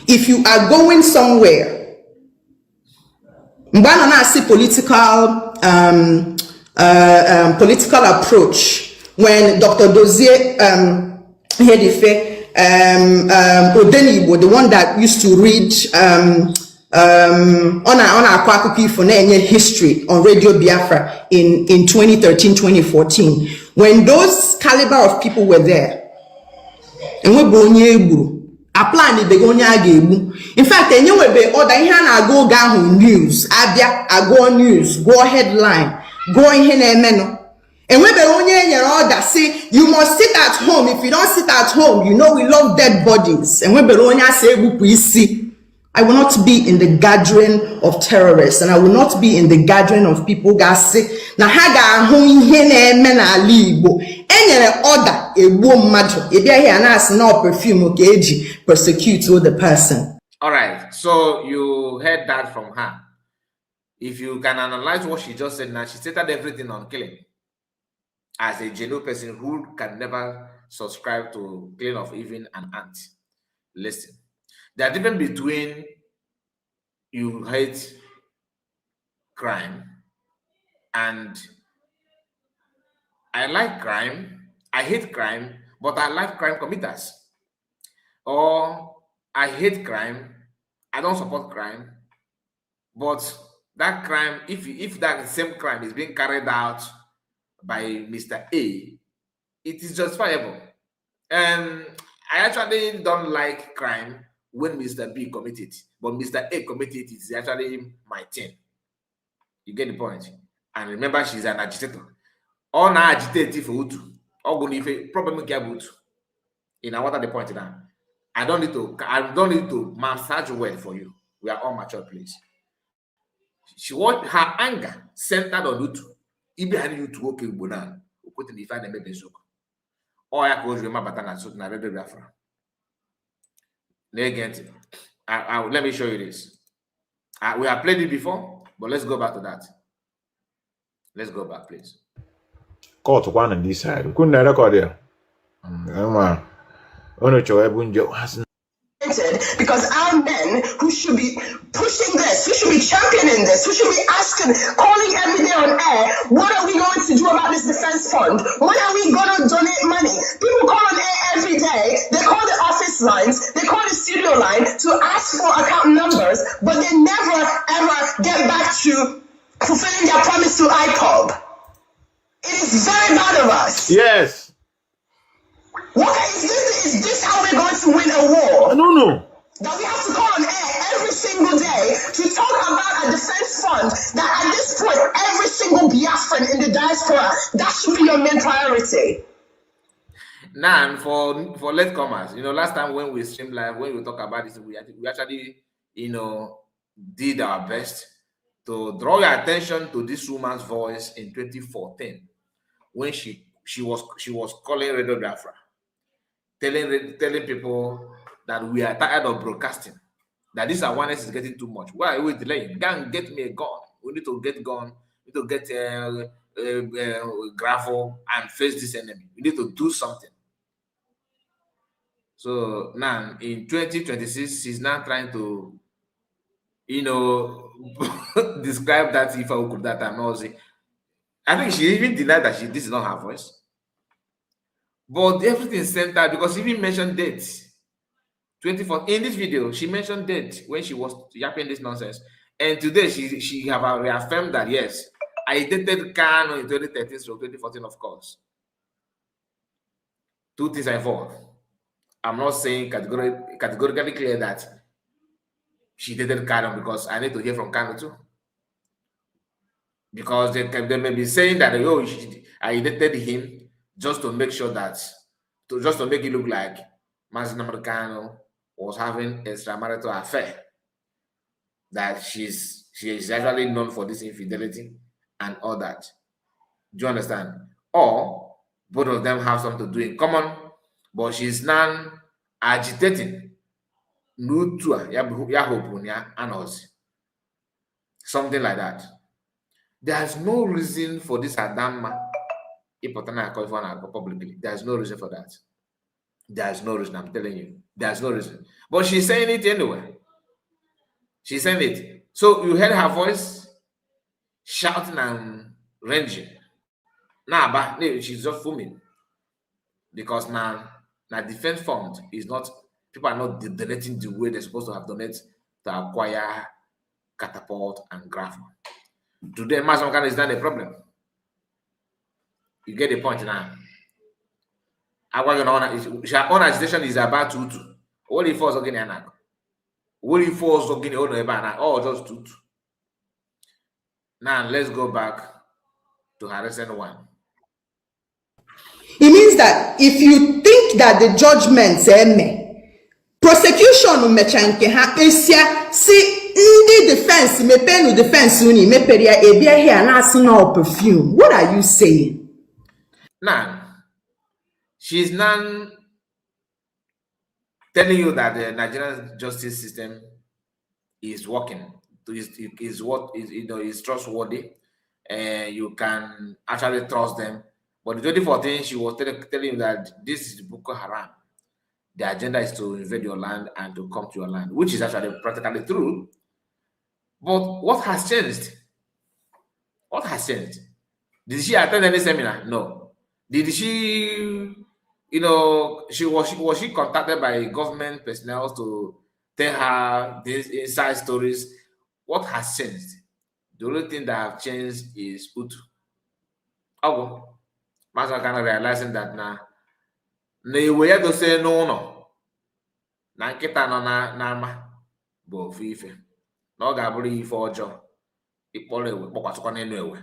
If you are going somewhere, Mbana see political approach when Dr. Dozier Hedife Odenibo, the one that used to read on a akụkọ ifo na-enye history on Radio Biafra in 2013, 2014. When those caliber of people were there, enwebe onye egburu, a plan ibege onye a ga-egbu. In fact, enwebe order ihe a na-agụ oge ahụ news, abịa agụọ news, gụọ headline, gụọ ihe na-emenụ. Enwebe onye enyere order say you must sit at home. If you don't sit at home, you know we love dead bodies. Enwebe onye asa egbupụ isi. I will not be in the gathering of terrorists, and I will not be in the gathering of people who say, na ha ga-ahụ ihe na-eme n'ala Igbo. Enyere order egbuo mmadụ. Ebia here na asị na perfume ka eji persecute the person. All right, so you heard that from her. If you can analyze what she just said now, she stated everything on killing. As a genuine person who can never subscribe to killing of even an ant. Listen. The difference between you hate crime and I like crime, I hate crime, but I like crime committers. Or I hate crime, I don't support crime, but that crime, if that same crime is being carried out by Mr. A, it is justifiable. And I actually don't like crime when Mr. B committed, but Mr. A committed it is actually my thing. You get the point? And remember, she's an agitator. All na agitate for Utu. All going to problem with Utu. You know what are the point now? I don't need to massage a word for you. We are all mature, please. She want her anger centered on Utu. Ibi hani Utu okay bonan. Ukote ni fa neme bezuko. Or ya ko remember batanga so na Radio Biafra. Let me show you this. We have played it before, but let's go back to that. Let's go back, please. Court one on this side. We couldn't record here. Because our men who should be pushing this, who should be championing this, who should be asking, calling every day on air, what are we going to do about this defense fund? When are we going to donate money? People call on air every day. They call the office lines, they call the studio line to ask for account numbers, but they never ever get back to fulfilling their promise to IPOB. It is very bad of us. Yes. Is this how we're going to win a war? No. That we have to call on air every single day to talk about a defense fund that at this point, every single Biafran in the diaspora, that should be your main priority. Now, for latecomers, last time when we streamed live, when we talk about this, we actually, did our best to draw your attention to this woman's voice in 2014 when she was calling Radio Biafra, telling people that we are tired of broadcasting, that this awareness is getting too much. Why are we delaying? Go and get me a gun. We need to get gun. We need to get gravel and face this enemy. We need to do something. So now in 2026, she's now trying to, describe that if I could that I'm not saying. I think she even denied that this is not her voice. But everything is centered because she even mentioned dates. 24 in this video, she mentioned date when she was yapping this nonsense. And today she have reaffirmed that yes, I dated Kano in 2013 so 2014, of course. Two things are involved. I'm not saying categorically clear that she dated Kano because I need to hear from Kano too. Because they may be saying that I dated him just to make sure that, just to make it look like Mazin Americano was having extramarital affair. That she is actually known for this infidelity and all that. Do you understand? Or both of them have something to do in common, but she's now agitating. Something like that. There's no reason for this Adama publicly. There's no reason for that. There's no reason, I'm telling you. There's no reason. But she's saying it anyway. She's saying it. So you heard her voice shouting and ranging. Nah, but she's just fuming. Because now defense fund is not, people are not donating the way they're supposed to have donated to acquire catapult, and grapple. Today, mass is not a problem. You get the point now. Her own agitation is about tutu. What if also getting an What if also getting all just tutu? Now let's go back to her recent one. It means that if you think that the judgments prosecution mechanke ha esia si ndị defense mepenu defense uni meperia ebia here na asị perfume. What are you saying? Now, she's now telling you that the Nigerian justice system is working, is trustworthy, and you can actually trust them. But in 2014, she was telling you that this is Boko Haram. The agenda is to invade your land and to come to your land, which is actually practically true. But what has changed? What has changed? Did she attend any seminar? No. Did she, was she contacted by government personnel to tell her these inside stories? What has changed? The only thing that have changed is Utu. Oh, Master kind of realizing that now. Na way to say no. Na nkịta nọ n'ama bụ ofu ife. Na ọ ga-abụrụ ife ọjọọ. Ịkpọrọ ewe kpọkwasịkwa n'elu ewe.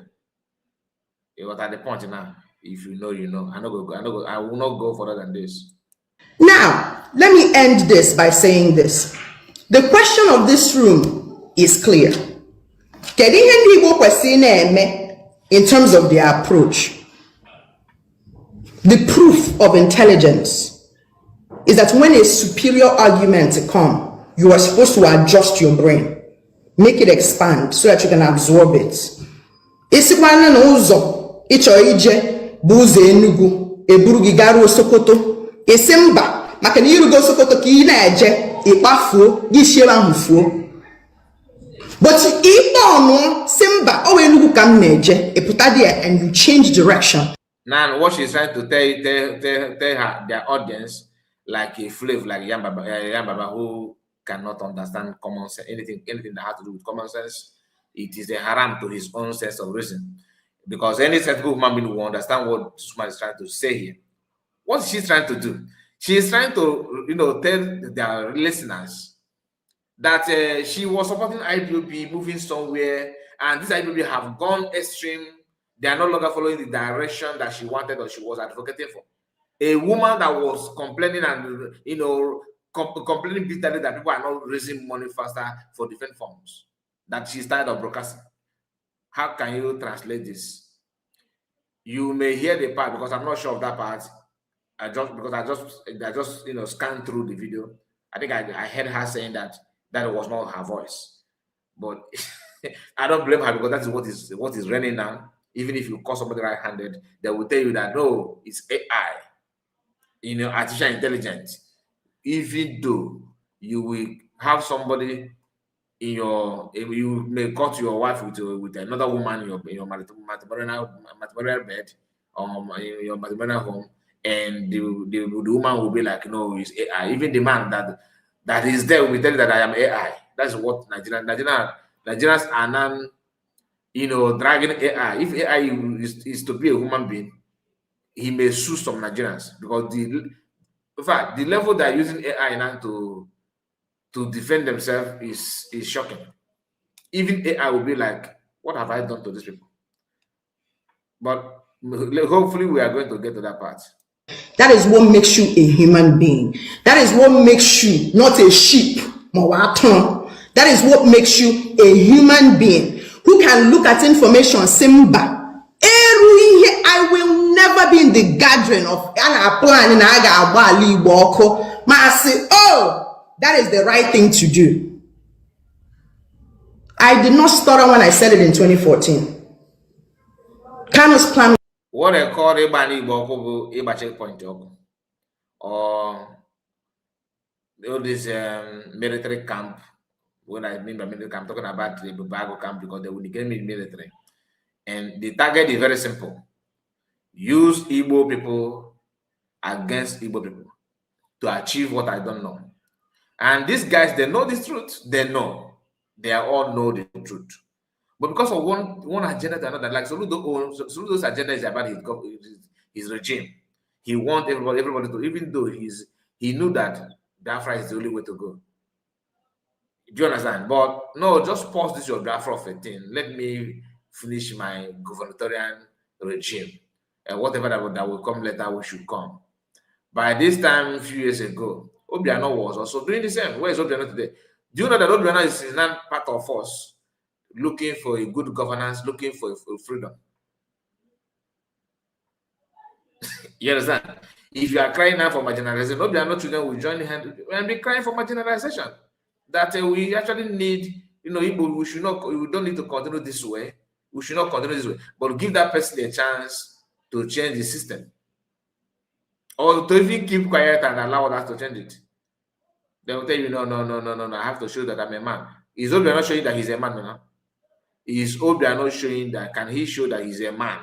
You got at the point now. If you know, you know. I will not go further than this. Now, let me end this by saying this. The question of this room is clear. In terms of their approach, the proof of intelligence is that when a superior argument comes, you are supposed to adjust your brain, make it expand so that you can absorb it. Isikwana n'ụzọ ịchọ ije bụ ụzọ Enugu eburu gị garuo Sokoto isi mba maka na irugo Sokoto ka ị na-eje ịkpafuo gị siebe ahụ fuo. But ikpe ọnụ si mba o Enugu ka m na-eje ịpụta there and you change direction. Now what she's trying to tell her their audience, like a flave like Yambaba who cannot understand common sense, anything that has to do with common sense, it is a haram to his own sense of reason. Because any sensible human being will understand what this woman is trying to say here. What is she trying to do? She is trying to, tell their listeners that she was supporting IPOB moving somewhere, and this IPOB have gone extreme. They are no longer following the direction that she wanted or she was advocating for. A woman that was complaining and, complaining bitterly that people are not raising money faster for different forms, that she's tired of broadcasting. How can you translate this? You may hear the part, because I'm not sure of that part. I just scanned through the video. I think I heard her saying that was not her voice. But I don't blame her, because that's what is running now. Even if you call somebody right-handed, they will tell you that no, it's AI, artificial intelligence. Even though you will have somebody you may cut your wife with another woman in your matrimonial bed, in your matrimonial home, and the woman will be like, no, it's AI. Even the man that is there will tell you that I am AI. That's what Nigerians are now, dragging AI. If AI is to be a human being, he may sue some Nigerians, because in fact the level they're using AI now to defend themselves is shocking. Even AI will be like, what have I done to these people? But hopefully we are going to get to that part. That is what makes you a human being. That is what makes you not a sheep. That is what makes you a human being who can look at information. Simba, I will never be in the gathering of an plan in Aga Walko. Say, oh, that is the right thing to do. I did not stutter when I said it in 2014. Kano's plan. What they call Ibani Boko Iba checkpoint or all this military camp. When I mean by military camp, I'm talking about the Bago camp, because they will get me military. And the target is very simple. Use Igbo people against Igbo people to achieve what I don't know. And these guys, they know this truth. They know. they all know the truth. But because of one agenda to another, like Soludo's agenda is about his regime. He wants everybody to, even though he knew that Biafra is the only way to go. Do you understand? But no, just pause this your Biafra of a thing. Let me finish my gubernatorial regime. And whatever that will come later, we should come. By this time, a few years ago, Obiano was also doing the same. Where is Obiano today? Do you know that Obiano is not part of us, looking for a good governance, looking for freedom? You understand? If you are crying now for marginalization, Obiano children will join hand and be crying for marginalization. That we actually need, we don't need to continue this way. We should not continue this way, but give that person a chance to change the system. Or to even keep quiet and allow us to change it. They will tell you, no, I have to show that I'm a man. Is Obiano showing that he's a man now? Is Obiano showing that, can he show that he's a man?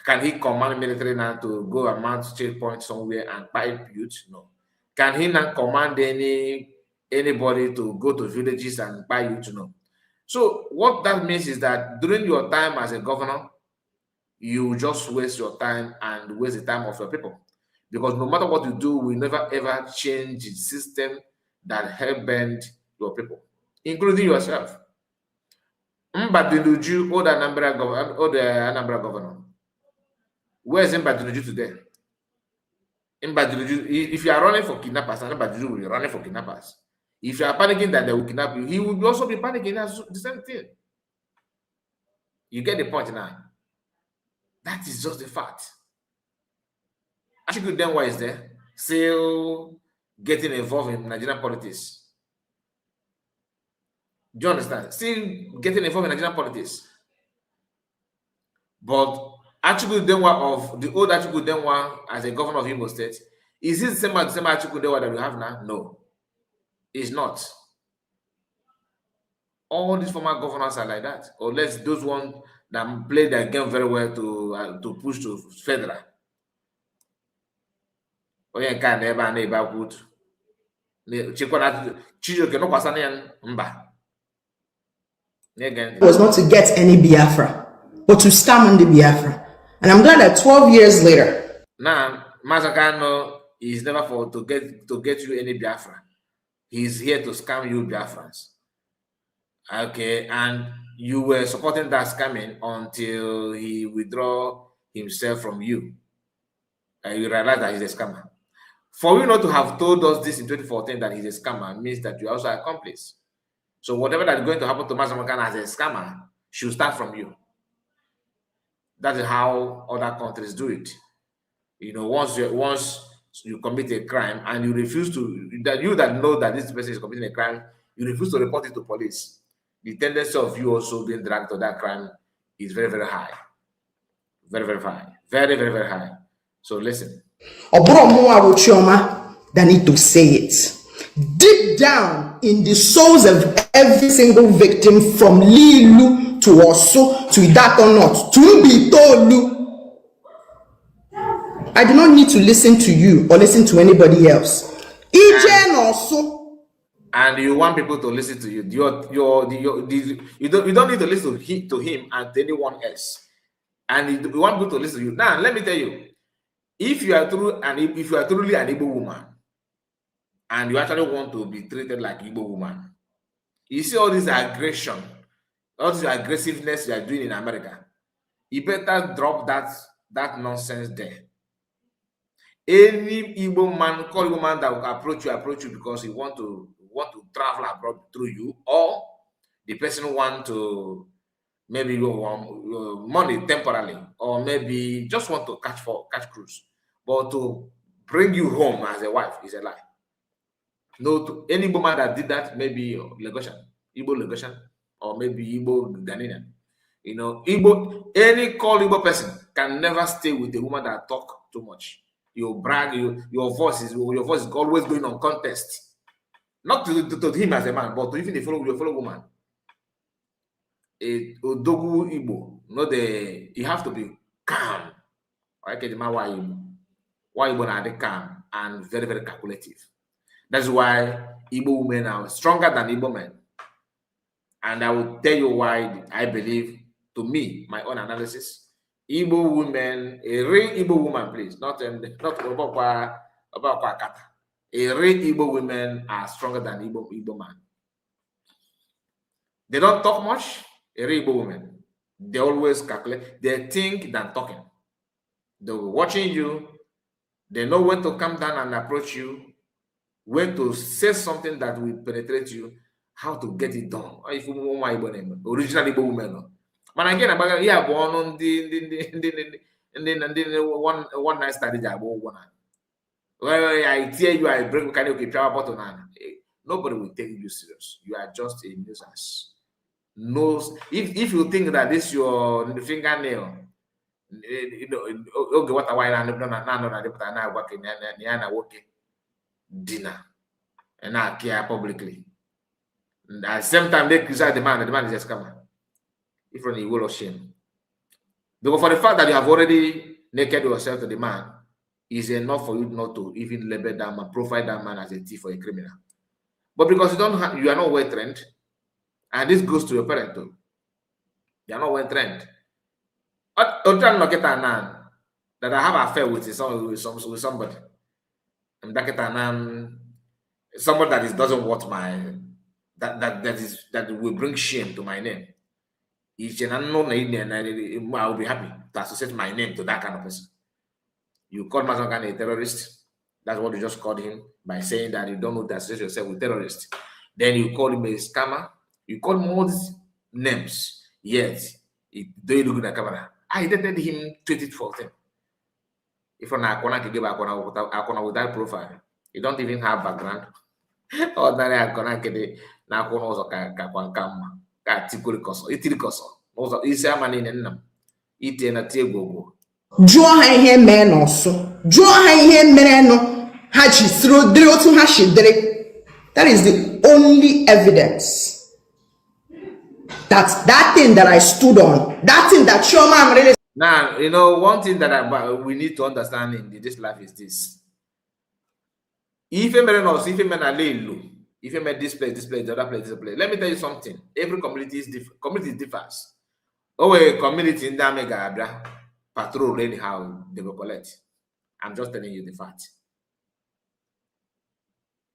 Can he command military now to go and mount checkpoint somewhere and pipe youth? No. Can he not command anybody to go to villages and buy youth? No. So what that means is that during your time as a governor, you just waste your time and waste the time of your people. Because no matter what you do, we never ever change the system that help bend your people, including yourself. Mbadinuju, or the Anambra governor. Where is Mbadinuju today? Mbadinuju, if you are running for kidnappers, Mbadinuju will be running for kidnappers. If you are panicking that they will kidnap you, he will also be panicking. That's the same thing. You get the point now. That is just the fact. Atiku Denwa is there, still getting involved in Nigerian politics. Do you understand? Still getting involved in Nigerian politics. But Atiku Denwa of the old Atiku Denwa as a governor of Imo State, is it the same Atiku Denwa that we have now? No, it's not. All these former governors are like that, unless those ones that play their game very well to push to federal. Was not to get any Biafra, but to stand on the Biafra. And I'm glad that 12 years later. Now, Mazakano is never for to get you any Biafra. He's here to scam you Biafrans. Okay, and you were supporting that scamming until he withdraw himself from you. And you realize that he's a scammer. For you not to have told us this in 2014 that he's a scammer means that you are also accomplice. So whatever that is going to happen to Mazamakan as a scammer should start from you. That is how other countries do it. Once you commit a crime and you refuse to, that know that this person is committing a crime, you refuse to report it to police. The tendency of you also being dragged to that crime is very, very high. Very, very high. Very, very, very high. So listen. Than need to say it. Deep down in the souls of every single victim, from Lilu to Oso to Idatonot to Bitolu, I do not need to listen to you or listen to anybody else. And you want people to listen to you. You don't need to listen to him and to anyone else. And you want people to listen to you. Now, let me tell you, if you are truly an Igbo woman, and you actually want to be treated like Igbo woman, you see all this aggression, all this aggressiveness you are doing in America, you better drop that nonsense there. Any Igbo man, call Igbo man that will approach you because he want to travel abroad through you, or the person want to maybe money temporarily, or maybe just want to catch cruise, but to bring you home as a wife is a lie. No, to any woman that did that, maybe Igbo Legation, or maybe Igbo Ghanaian. Any called Igbo person can never stay with a woman that talk too much. You brag, your voice is always going on contest. Not to him as a man, but to even your fellow woman. A Odogu Igbo, you have to be calm. Why Igbo are they calm and very, very calculative. That's why Igbo women are stronger than Igbo men. And I will tell you why I believe, to me, my own analysis, Igbo women, a real Igbo woman, please, not about Kata. A real Igbo women are stronger than Igbo man. They don't talk much. A real Igbo woman, they always calculate. They think than talking. They'll be watching you. They know when to come down and approach you, when to say something that will penetrate you, how to get it done. If you want my Igbo name, original Igbo woman. But again, about yeah, born on the one night study job. Well, I tell you, I bring kind of power button and nobody will take you serious. You are just a nuisance. No, if you think that this your fingernail, you know, okay, what a while and working dinner and I care publicly. And at the same time, they criticize the man is a scammer. If you're in will of shame. Because for the fact that you have already naked yourself to the man is enough for you not to even label that man, profile that man as a thief or a criminal. But because you are not well trained, and this goes to your parent too. You are not well trained. I'm trying to get a man that I have an affair with somebody. I'm somebody that doesn't want my that will bring shame to my name. If you don't know, I will be happy to associate my name to that kind of person. You call Mazangan a terrorist. That's what you just called him by saying that you don't know to associate yourself with terrorists. Then you call him a scammer. You call him all these names. Yet, do you look at the camera? I dated him 2014. If you're not going to give a with that profile, you don't even have background. Ordinary akona kede na akwụ n'ụzọ ka kwa nka mma ka itiri kọsọ n'ụzọ isi ama niile nna m ite na tie gwogwo jụọ ha ihe mee n'ọsụ jụọ ha ihe mere nụ ha ji dịrị otu ha si dịrị. That is the only evidence that thing that I stood on, that thing that Chioma really. Now, you know, one thing that we need to understand in this life is this. If a man knows, if a man if a man this place, the other place, this place. Let me tell you something. Every community is different. Community differs. Oh, a community in Damega patrol anyhow they will collect. I'm just telling you the fact.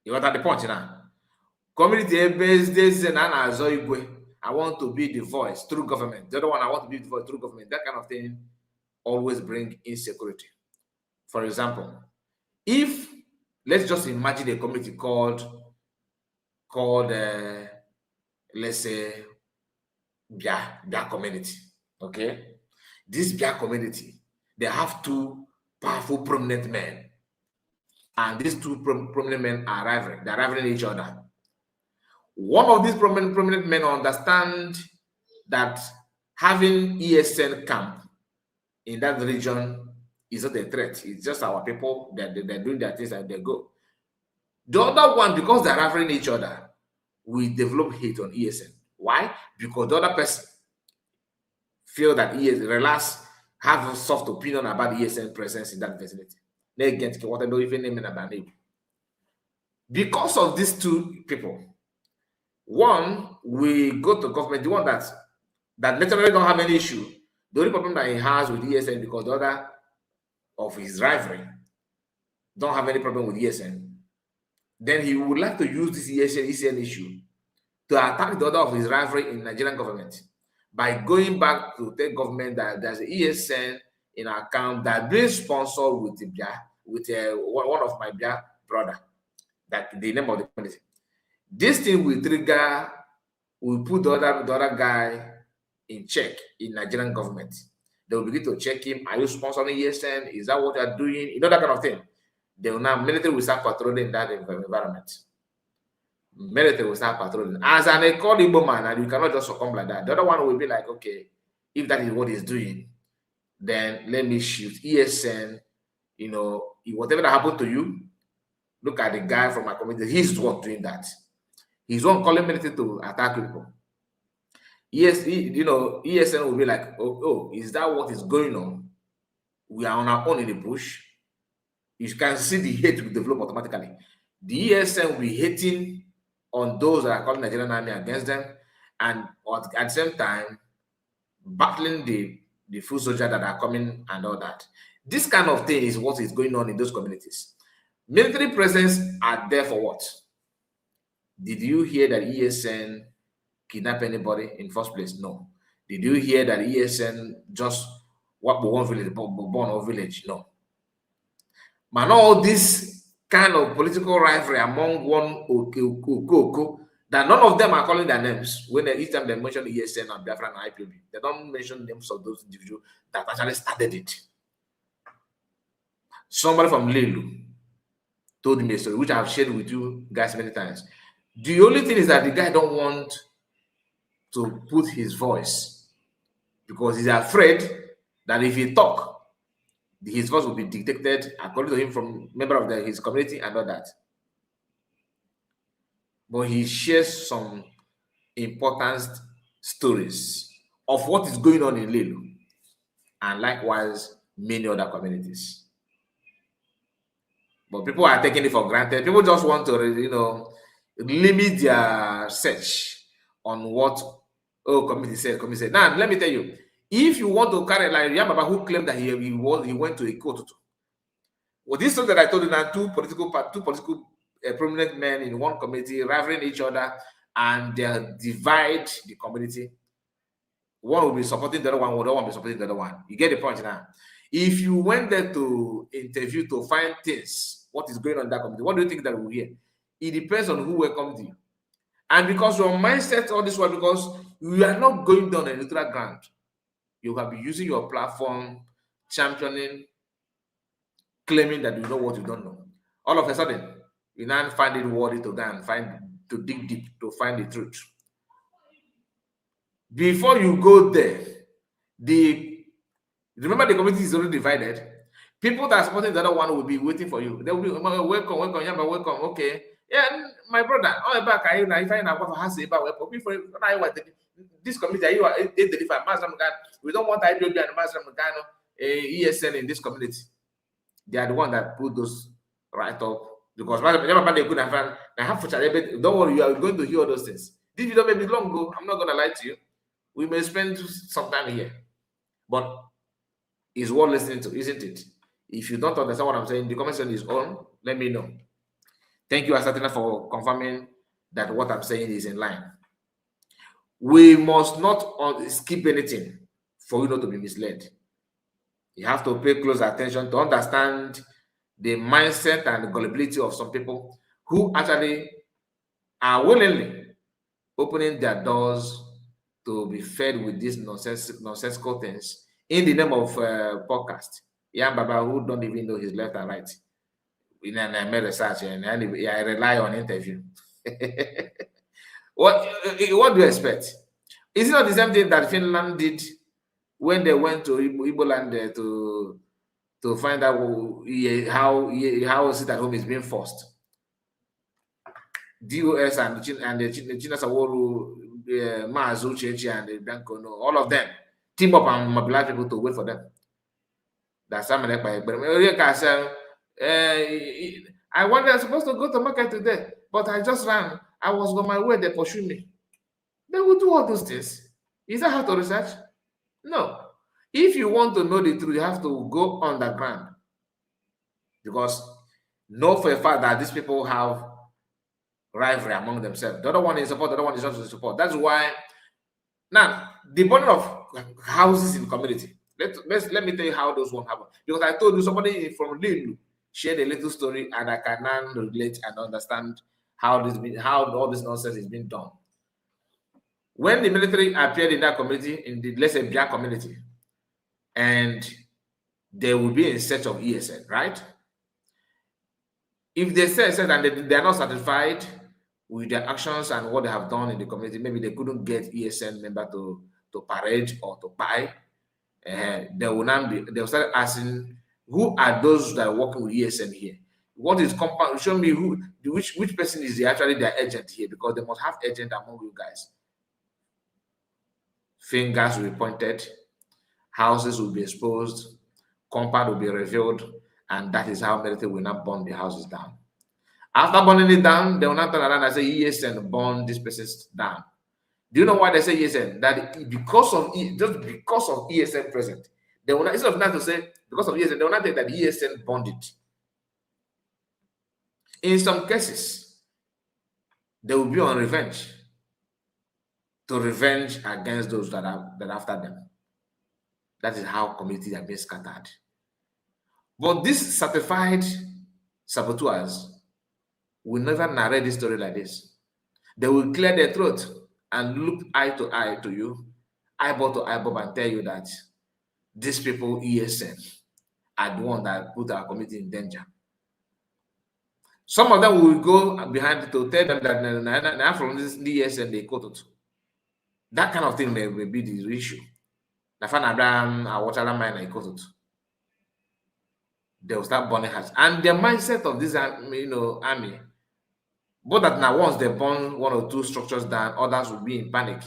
You got at the point now. Community based this and I want to be the voice through government. The other one, I want to be the voice through government. That kind of thing always bring insecurity. For example, if let's just imagine a community called let's say Bia community. Okay, this Bia community, they have two powerful prominent men, and these two prominent men are rivaling. They're rivaling each other. One of these prominent men understand that having ESN camp in that region is not a threat. It's just our people that they're doing their things and they go. The other one, because they're rivaling each other, we develop hate on ESN. Why? Because the other person feel that ESN, relax, have a soft opinion about ESN presence in that vicinity. They get what I don't even name about it. Because of these two people, one, we go to government, the one that literally don't have any issue. The only problem that he has with ESN because the other of his rivalry don't have any problem with ESN. Then he would like to use this ESN issue to attack the other of his rivalry in Nigerian government by going back to the government that there's an ESN in our account that being sponsored with one of my brother, that the name of the community. This thing will trigger, will put the other guy in check in Nigerian government. They will begin to check him. Are you sponsoring ESN? Is that what you are doing? You know, that kind of thing. They will now, military will start patrolling that environment. Military will start patrolling. As an Igbo man, and you cannot just succumb like that. The other one will be like, okay, if that is what he's doing, then let me shoot ESN. You know, whatever that happened to you, look at the guy from my community. He's the one doing that. He's one calling military to attack people. Yes, you know, ESN will be like, oh, is that what is going on? We are on our own in the bush. You can see the hate will develop automatically. The ESN will be hating on those that are calling Nigerian army against them. and at the same time battling the foot soldiers that are coming and all that. This kind of thing is what is going on in those communities. Military presence are there for what? Did you hear that ESN kidnap anybody in first place? No. Did you hear that ESN just what one village, born or village? No. Man, all this kind of political rivalry among one Okoko, that none of them are calling their names when each time they mention ESN and Biafra and IPOB, they don't mention names of those individuals that actually started it. Somebody from Lilu told me a story, which I've shared with you guys many times. The only thing is that the guy don't want to put his voice because he's afraid that if he talk, his voice will be dictated according to him from member of his community and all that. But he shares some important stories of what is going on in Lilu and likewise many other communities. But people are taking it for granted. People just want to, limit their search on what community said. Now, let me tell you, if you want to carry like Yamaba, who claimed that he went to a court. Well, this story that I told you now, two political prominent men in one community rivaling each other, and they divide the community. One will be supporting the other one, the other one will be supporting the other one. You get the point now. If you went there to interview to find things, what is going on in that community, what do you think that we'll hear? It depends on who welcomed you. And because your mindset all this while, because you are not going down a neutral ground, you have been using your platform, championing, claiming that you know what you don't know. All of a sudden, you now find it worthy to go and to dig deep to find the truth. Before you go there, remember the community is already divided. People that are supporting the other one will be waiting for you. They will be welcome, yeah, welcome. Okay, yeah, my brother. Oh, back I if I now has a welcome. This community, we don't want IPOB and Muslim ESN in this community. They are the one that put those right up because they could have don't worry, you are going to hear all those things. This video may be long ago. I'm not gonna lie to you. We may spend some time here, but it's worth listening to, isn't it? If you don't understand what I'm saying, the comment section is on. Let me know. Thank you, Asatina, for confirming that what I'm saying is in line. We must not skip anything for you not to be misled. You have to pay close attention to understand the mindset and the gullibility of some people who actually are willingly opening their doors to be fed with these nonsensical things in the name of podcast. Yam Baba, who don't even know his left and right. I made research and I rely on interview. What do you expect? Is it not the same thing that Finland did when they went to Igbo land to find out how is it at home is being forced? DOS and the China Saworu, Mazu Chechi and the Branco, all of them team up and mobilize people to wait for them. That's something like I wanted supposed to go to market today, but I just ran. I was on my way, they pursued me. They will do all those things. Is that how to research? No. If you want to know the truth, you have to go underground. Because know for a fact that these people have rivalry among themselves. The other one is support, the other one is not to support. That's why now the burning of houses in the community. Let me tell you how those won't happen. Because I told you somebody from Lilu shared a little story, and I can now relate and understand how all this nonsense is being done. When the military appeared in that community, in the let's say Bia community, and they will be in search of ESN, right? If they say and they are not satisfied with their actions and what they have done in the community, maybe they couldn't get ESN member to parade or to buy. They will start asking, who are those that are working with ESN here? What is compound? Show me which person is actually their agent here, because they must have agent among you guys. Fingers will be pointed, houses will be exposed, compound will be revealed, and that is how military will not burn the houses down. After burning it down, they will not turn around and say, ESN burn this person down. Do you know why they say ESN? That because of just because of ESN present, they will not, instead of not to say because of ESN, they will not take that ESN bonded. In some cases, they will be on revenge to revenge against those that are after them. That is how communities are being scattered. But these certified saboteurs will never narrate this story like this. They will clear their throat and look eye to eye to you, eyeball to eyeball, and tell you that these people, ESN, are the one that put our community in danger. Some of them will go behind to tell them that now from this ESN they quoted. That kind of thing may be the issue. Nafan Abraham, Awatala mine, I quoted. They will start burning hearts. And the mindset of this army, but that now once they burn one or two structures down, others will be in panic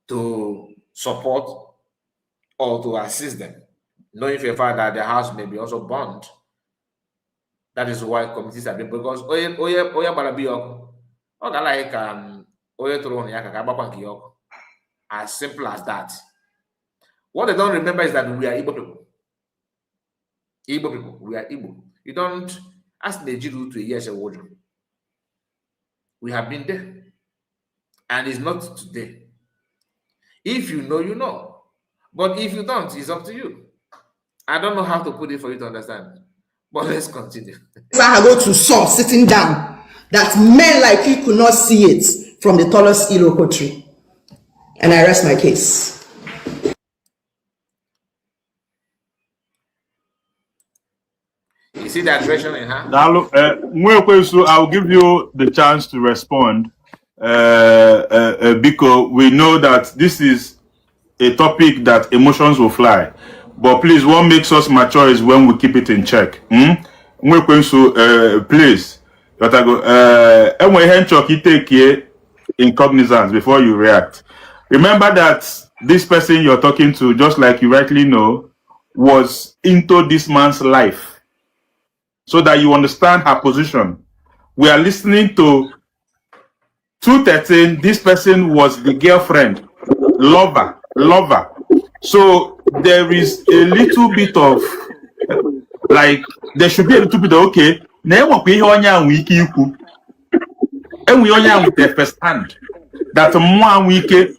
to support or to assist them, knowing for a fact that their house may be also burned. That is why committees have been, because as simple as that. What they don't remember is that we are Igbo people. Igbo people, we are Igbo. You don't ask Nigeria to a year's wardrobe. We have been there. And it's not today. If you know, you know. But if you don't, it's up to you. I don't know how to put it for you to understand. But let's continue. I go to Saul sitting down, that men like you could not see it from the tallest Iroko tree. And I rest my case. You see that version in her? Now, I'll give you the chance to respond because we know that this is a topic that emotions will fly. But please, what makes us mature is when we keep it in check. Please, take in cognizance before you react. Remember that this person you're talking to, just like you rightly know, was into this man's life. So that you understand her position. We are listening to 213. This person was the girlfriend, lover. So there is a little bit of like, there should be a little bit of okay. And we only with the first hand that more we can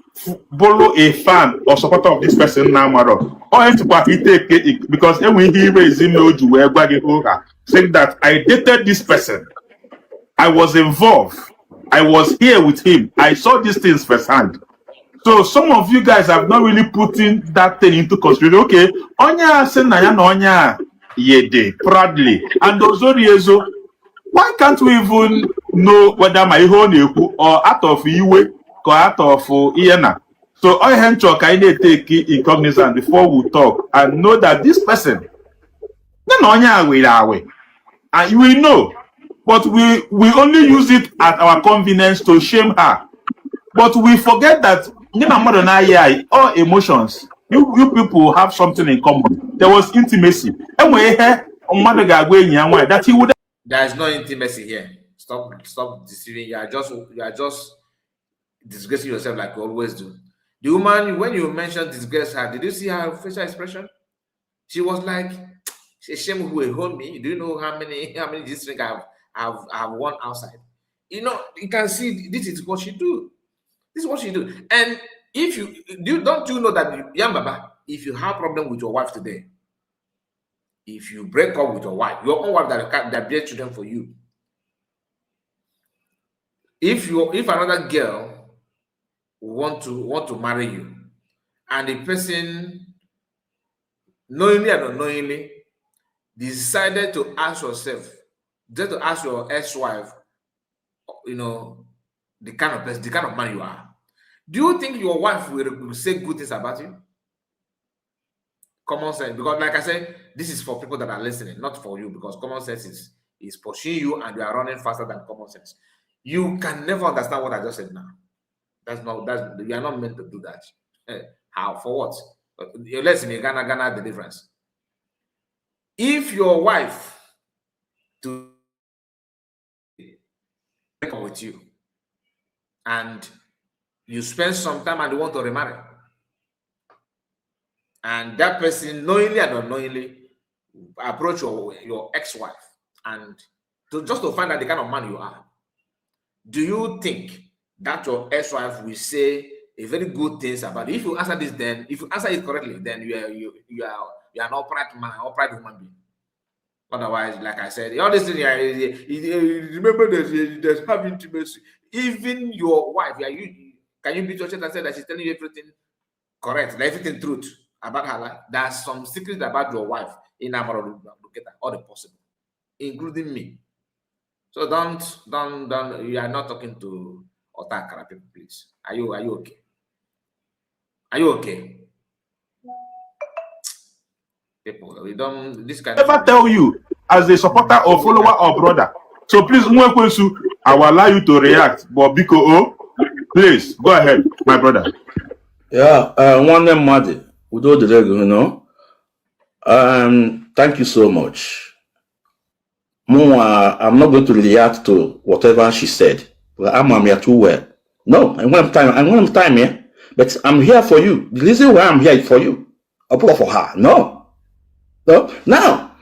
borrow a fan or supporter of this person now, or to take it because when he raised him, saying that I dated this person, I was involved, I was here with him, I saw these things firsthand. So some of you guys have not really put in that thing into consideration. Okay, onya senaya no onya yede proudly, and those why can't we even know whether my own or out of Iwe or out of Iena? So I have to kind of take in cognizance before we talk and know that this person, and we know, but we only use it at our convenience to shame her. But we forget that all emotions, you people have something in common. There was intimacy. And that he would. There is no intimacy here. Stop deceiving. You are just disgracing yourself like you always do. The woman, when you mentioned disgrace her, did you see her facial expression? She was like, "Shame who will hold me." Do you know how many this thing I've won outside? You know, you can see this is what she do. This is what she do. And if don't you know that Yambaba, if you have problem with your wife today, if you break up with your wife, your own wife that bears children for you, if another girl want to marry you, and the person knowingly or unknowingly decided to ask yourself, just to ask your ex-wife, the kind of man you are, do you think your wife will say good things about you? Common sense, because like I said, this is for people that are listening, not for you, because common sense is pursuing you and you are running faster than common sense. You can never understand what I just said now. You are not meant to do that. How? For what? Let's make Ghana the difference. If your wife to break up with you and you spend some time and you want to remarry. And that person, knowingly and unknowingly, approach your ex-wife and just to find out the kind of man you are. Do you think that your ex-wife will say a very good things about it? If you answer this, then if you answer it correctly, then you are an upright man, upright woman being. Otherwise, like I said, all this thing, remember there's have intimacy. Even your wife, can you beat your chest and say that she's telling you everything correct, everything truth about her life? There's some secrets about your wife in Amaro all the possible, including me. So don't you are not talking to Otakara people, please. Are you okay? Are you okay? People, we don't this kind Never of tell you as a supporter or follower or brother. So please, I will allow you to react. But Biko, please go ahead, my brother. Yeah, one name Madi. Udo Dirego, you know. Thank you so much. I'm not going to react to whatever she said. Well, I'm here too well. No, I want time here. But I'm here for you. The reason why I'm here is for you. Or for her. No. Now,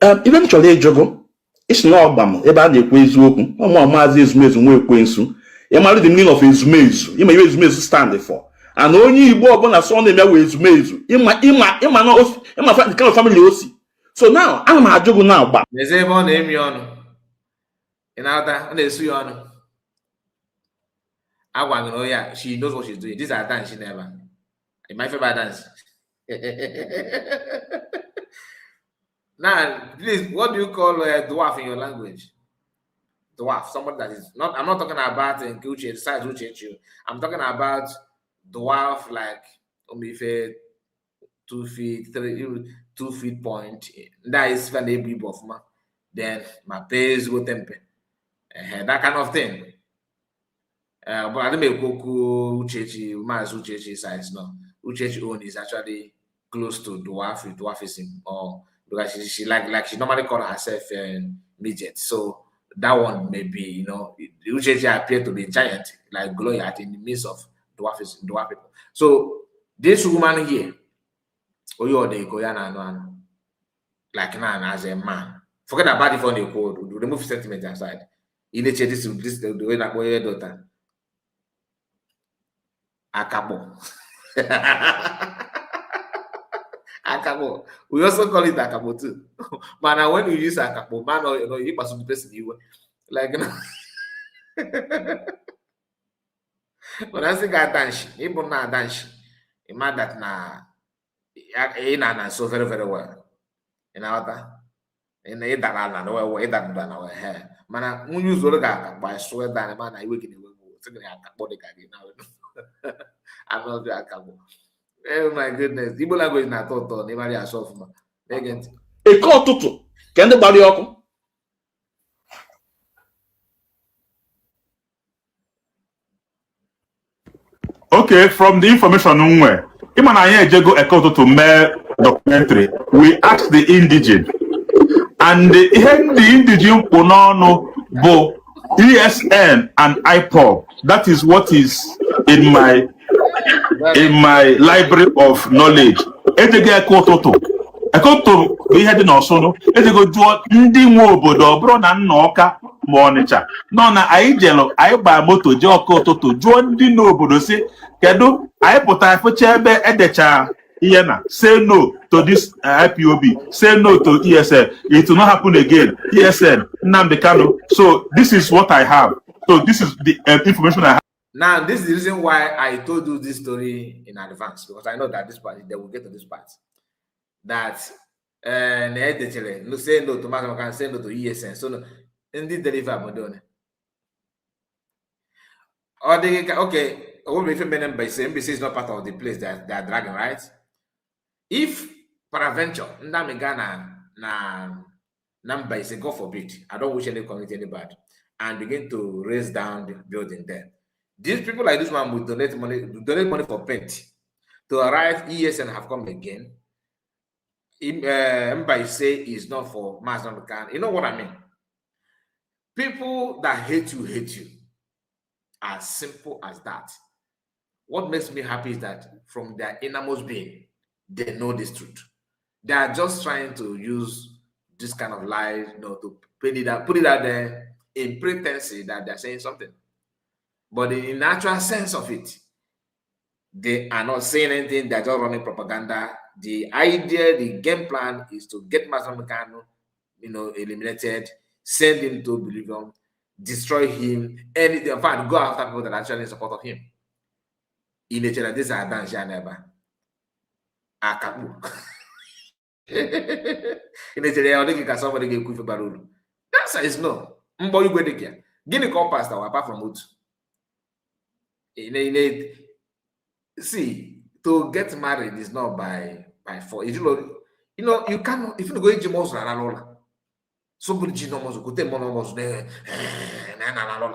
eventually, Jogo, it's not Obama. About the quiz open. Mazi ezumezu nwe ekwensu. You marry the meaning of ezumezu. You may ezumezu stand for. And only you go upon a son name with ezumezu. You might find the kind of family osi. So now I'm a Jogo now, but there's a one name you on. In other, there's you on. I want to know, yeah, she knows what she's doing. This is her dance, she never. In my favorite dance. Now, please, what do you call a dwarf in your language? Dwarf, somebody that is not. I'm not talking about Uche, size Uche. I'm talking about dwarf like Omife 2 feet, 2 feet point. That is when they be buff man. Then my pays go tempe. That kind of thing. But I don't make Uchechi, Mas Uchechi size. No, Uchechi own is actually close to dwarfism, or because she like she normally call herself midget. So that one may be, you know, Uchechi appear to be giant, like Goliath in the midst of dwarf people. So this woman here, like now as a man, forget about it on the code, remove sentiment aside. Initiate this the way that boy daughter. Akabo. Akabo. We also call it Akabo too. Man, when you use Akabo, man, you know, you pass the person you like, you know. But I think I dance. Even now dance. Imagine that na so very very well. You know that. In the that no way that na hair. Man, when you use Akabo, I swear that man, I wake in the way. Akabo the guy now. I'm not the Akabo. Oh my goodness. Igbo language na toto never yourself man. Again. a call tutu. Can the body up? Okay, from the information nowhere, even I go a call to mail documentary. We asked the indigene, and the indigene ponono bo ESN and IPOB. That is what is in my library of knowledge. Ekoto ihe dị n'Ọsụnụ ejego jụọ ndị nwe obodo ọ bụrụ na nna Ọka ma Ọnịcha nọ na anyị jelu anyị gbaa moto jee Ọka ụtụtụ jụọ ndị n'obodo si kedu anyị pụtara fụcha ebe edecha ihe na say no to this IPOB, say no to ESN, it will not happen again. ESN, Nnamdi Kanu. So this is what I have. So this is the information I have. Now, this is the reason why I told you this story in advance, because I know that this part, they will get to this part. That no say no to Master can say no to ESN. So no, indeed deliver Modone. Or they okay, what if NBC is not part of the place that they are dragging, right? If peradventure Ndamigana na number is a God forbid, I don't wish any community any bad, and begin to raise down the building there. These people like this one will donate money for paint to arrive. ESN have come again. Everybody say is not for mass number can. You know what I mean? People that hate you. As simple as that. what makes me happy is that from their innermost being, they know this truth. They are just trying to use this kind of lies, to put it out there in pretense that they're saying something. But in natural sense of it, they are not saying anything, they're just running propaganda. The idea, the game plan is to get Mazamukano, eliminated, send him to Bolivian, destroy him, and in fact, go after people that are actually in support of him. In nature, this is a dance, never. Akapu. In nature, I think somebody get quick for The answer is no. Mboy go de kia. Guinea call pastor apart from Utu. See, to get married is not by force. You cannot, if you go into most lola. Somebody go take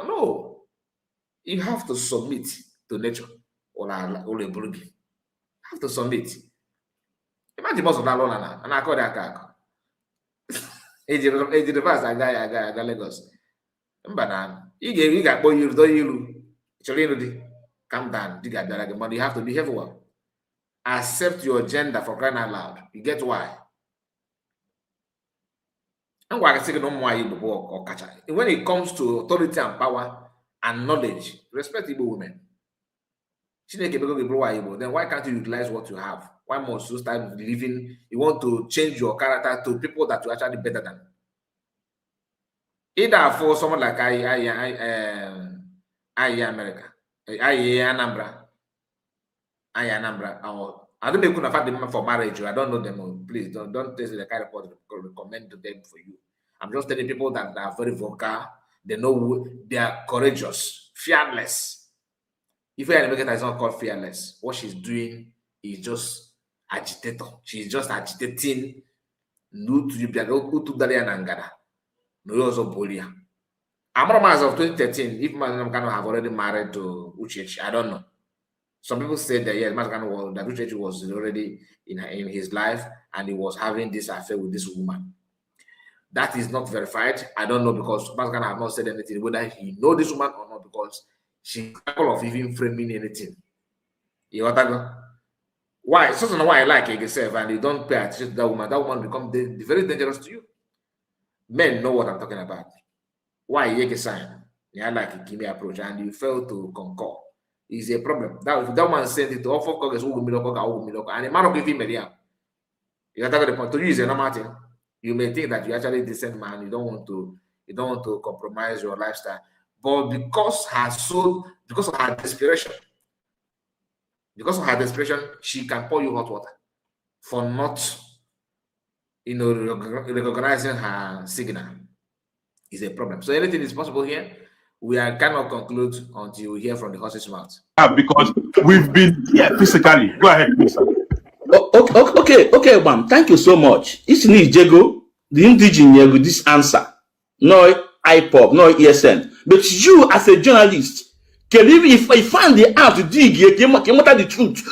no. You have to submit to nature or a bully. You have to submit. Imagine most of that lola now, and I call that car. Age the past, I got Lagos. But you got boy, you do calm down, but you have to behave well. Accept your gender for crying out loud. You get why? And when it comes to authority and power and knowledge, respect Igbo women. Then why can't you utilize what you have? Why must you start living? You want to change your character to people that you're actually better than. Either for someone like America, Anambra, or I don't know if you can find them for marriage. I don't know them. Please don't test the kind of report recommend to them for you. I'm just telling people that are very vocal. They know they are courageous, fearless. If America is not called fearless, what she's doing is just agitator. She's just agitating. I'm as of 2013. If Mazamukano have already married to Uchechi, I don't know. Some people said that yes, Mazamukano that Uchechi was already in his life and he was having this affair with this woman. That is not verified. I don't know because Mazamukano have not said anything whether he know this woman or not because she's capable of even framing anything. You know what? Why? It's not why I like yourself and you don't pay attention to that woman. That woman becomes very dangerous to you. Men know what I'm talking about. Why you sign? Yeah, like give me approach and you fail to concur. Is a problem. That if that man sent it to offer caucus and the man of giving media. You got the point to use a normal thing. You may think that you actually decent man, you don't want to compromise your lifestyle. But because of her desperation, she can pour you hot water for not recognizing her signal. Is a problem. So anything is possible here. We cannot conclude until we hear from the horse's mouth. Because we've been here physically. Go ahead, please. Okay, ma'am. Thank you so much. It's me, Jego, the indigenous with this answer. No IPOP, no ESN. But you, as a journalist, can if I find the out to dig here, the truth,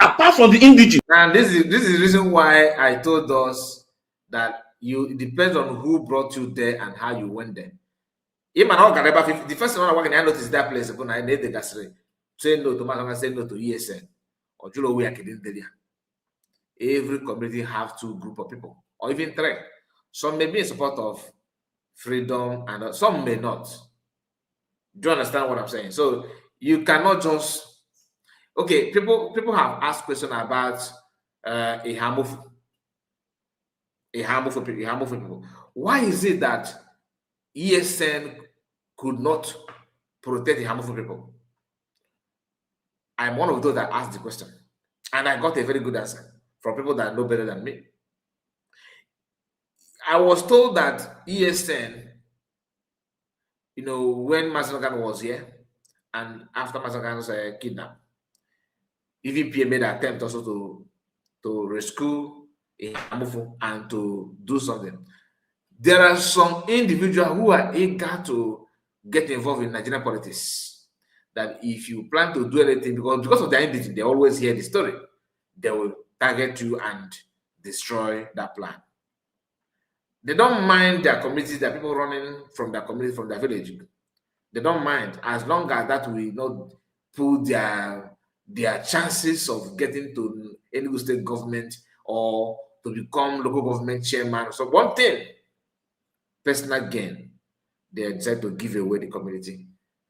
apart from the indigenous. And this is the reason why I told us that it depends on who brought you there and how you went there. The first one I noticed that place, I need the gas say no to Mazamukano, say no to ESN, or Julo we are kidding. Every community have 2 groups of people, or even 3. Some may be in support of freedom, and some may not. Do you understand what I'm saying? So you cannot just people have asked questions about a harmful people. Why is it that ESN could not protect the harmful people? I'm one of those that asked the question, and I got a very good answer from people that know better than me. I was told that ESN, when Mazamukano was here, and after Mazamukano's kidnap, EVP made an attempt also to rescue a harmful and to do something. There are some individuals who are eager to get involved in Nigerian politics. That if you plan to do anything, because of their indigenous, they always hear the story, they will target you and destroy that plan. They don't mind their communities, there are people running from their community, from their village. They don't mind as long as that will not put their chances of getting to Enugu state government or to become local government chairman. So one thing, personal gain, they decide to give away the community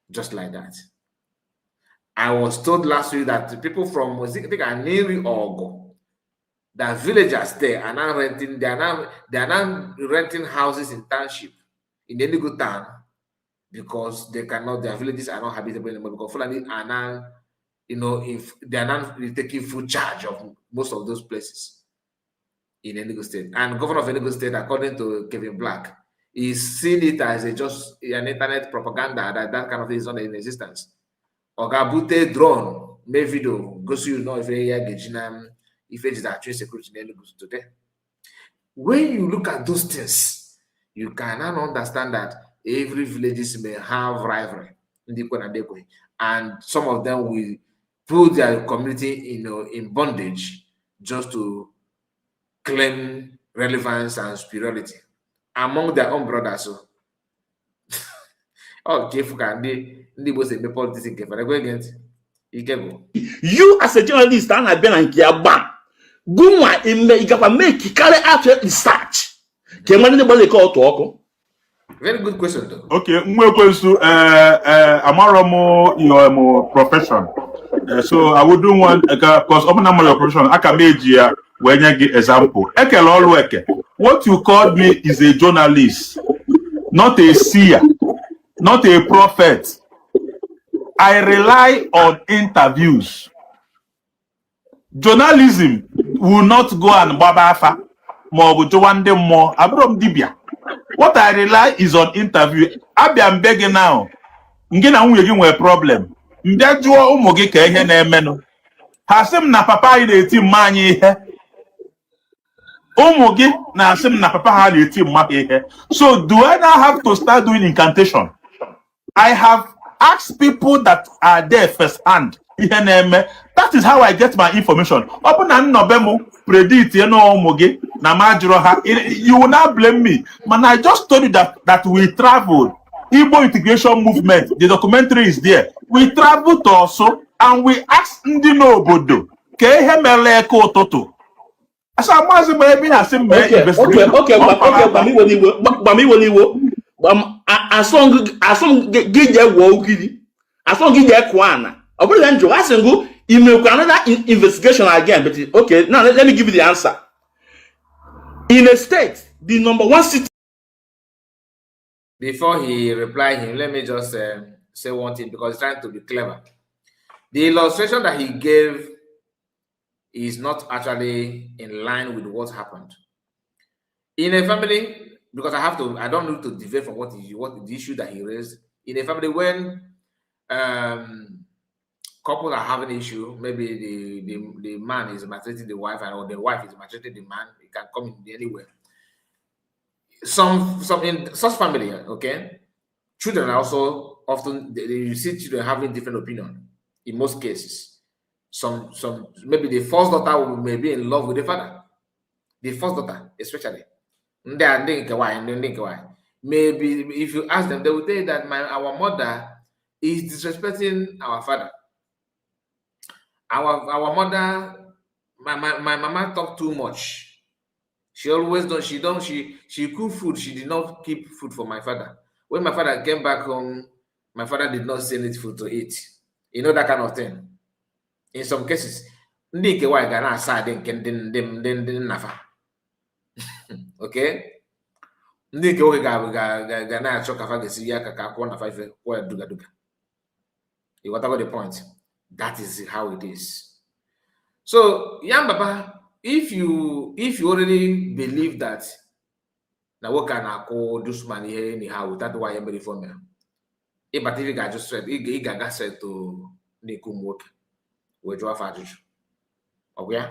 just like that. I was told last week that people from Aniri Ogo, that villagers there are now renting, they are now renting houses in township in Enugu town because they cannot, their villages are not habitable anymore because Fulani are now, if they are now taking full charge of most of those places in Enugu State. And governor of Enugu State, according to Kevin Black, is seeing it as just an internet propaganda that kind of thing is not in existence. Ogabute drone, may video, goes you know if it is actually security in Enugu today. When you look at those things, you cannot understand that every villages may have rivalry and some of them will put their community in bondage just to claim relevance and superiority among their own brothers. So, You as a journalist, and I've been and Kiaba, go and make carry out research. Can anybody call talk? Very good question, though. Okay, Mwekwesу, Amaromo, your profession. So I would do one because open your profession. I can make you when you give example. What you called me is a journalist, not a seer, not a prophet. I rely on interviews. Journalism will not go and babafa more more abrom dibia. What I rely is on interview. I'm begging now. Ngina unwe a problem. Mbiajuo umogi ka ihe na-emenu. Hasim na papa anyị na-eti mmanya ihe. Umogi na hasim na papa ha na-eti mmanya ihe. So do I now have to start doing incantation? I have asked people that are there first hand. That is how I get my information. Open and nobemo predict umogi na majuro ha. You will not blame me. Man, I just told you that we traveled. Igbo integration movement, the documentary is there. We traveled also and we asked Ndi Nobodo, Kehemele Toto. As I was maybe has some investigation. Okay, as long get wogidi, as long get kwana. Obu then jo asengu another investigation again, but okay, now let me give you the answer. In a state, the number one city. Before he replied him, let me just say one thing because he's trying to be clever. The illustration that he gave is not actually in line with what happened. In a family, because I don't need to deviate from what the issue that he raised. In a family, when couples are having an issue, maybe the man is maltreating the wife or the wife is maltreating the man, it can come in anywhere. Some in such family, okay, children are also often you see children having different opinion in most cases. Some maybe the first daughter may be in love with the father. The first daughter, especially. Maybe if you ask them, they will tell you that our mother is disrespecting our father. Our mother, my mama talk too much. She always does. She cook food. She did not keep food for my father. When my father came back home, my father did not send it food to eat. You know, that kind of thing. In some cases, okay. You got the point. That is how it is. So, Yambaba, if you already believe that now what can I call this man here anyhow without why I'm for me? If but if you got just said he got said to Nikum work with your father. Okay.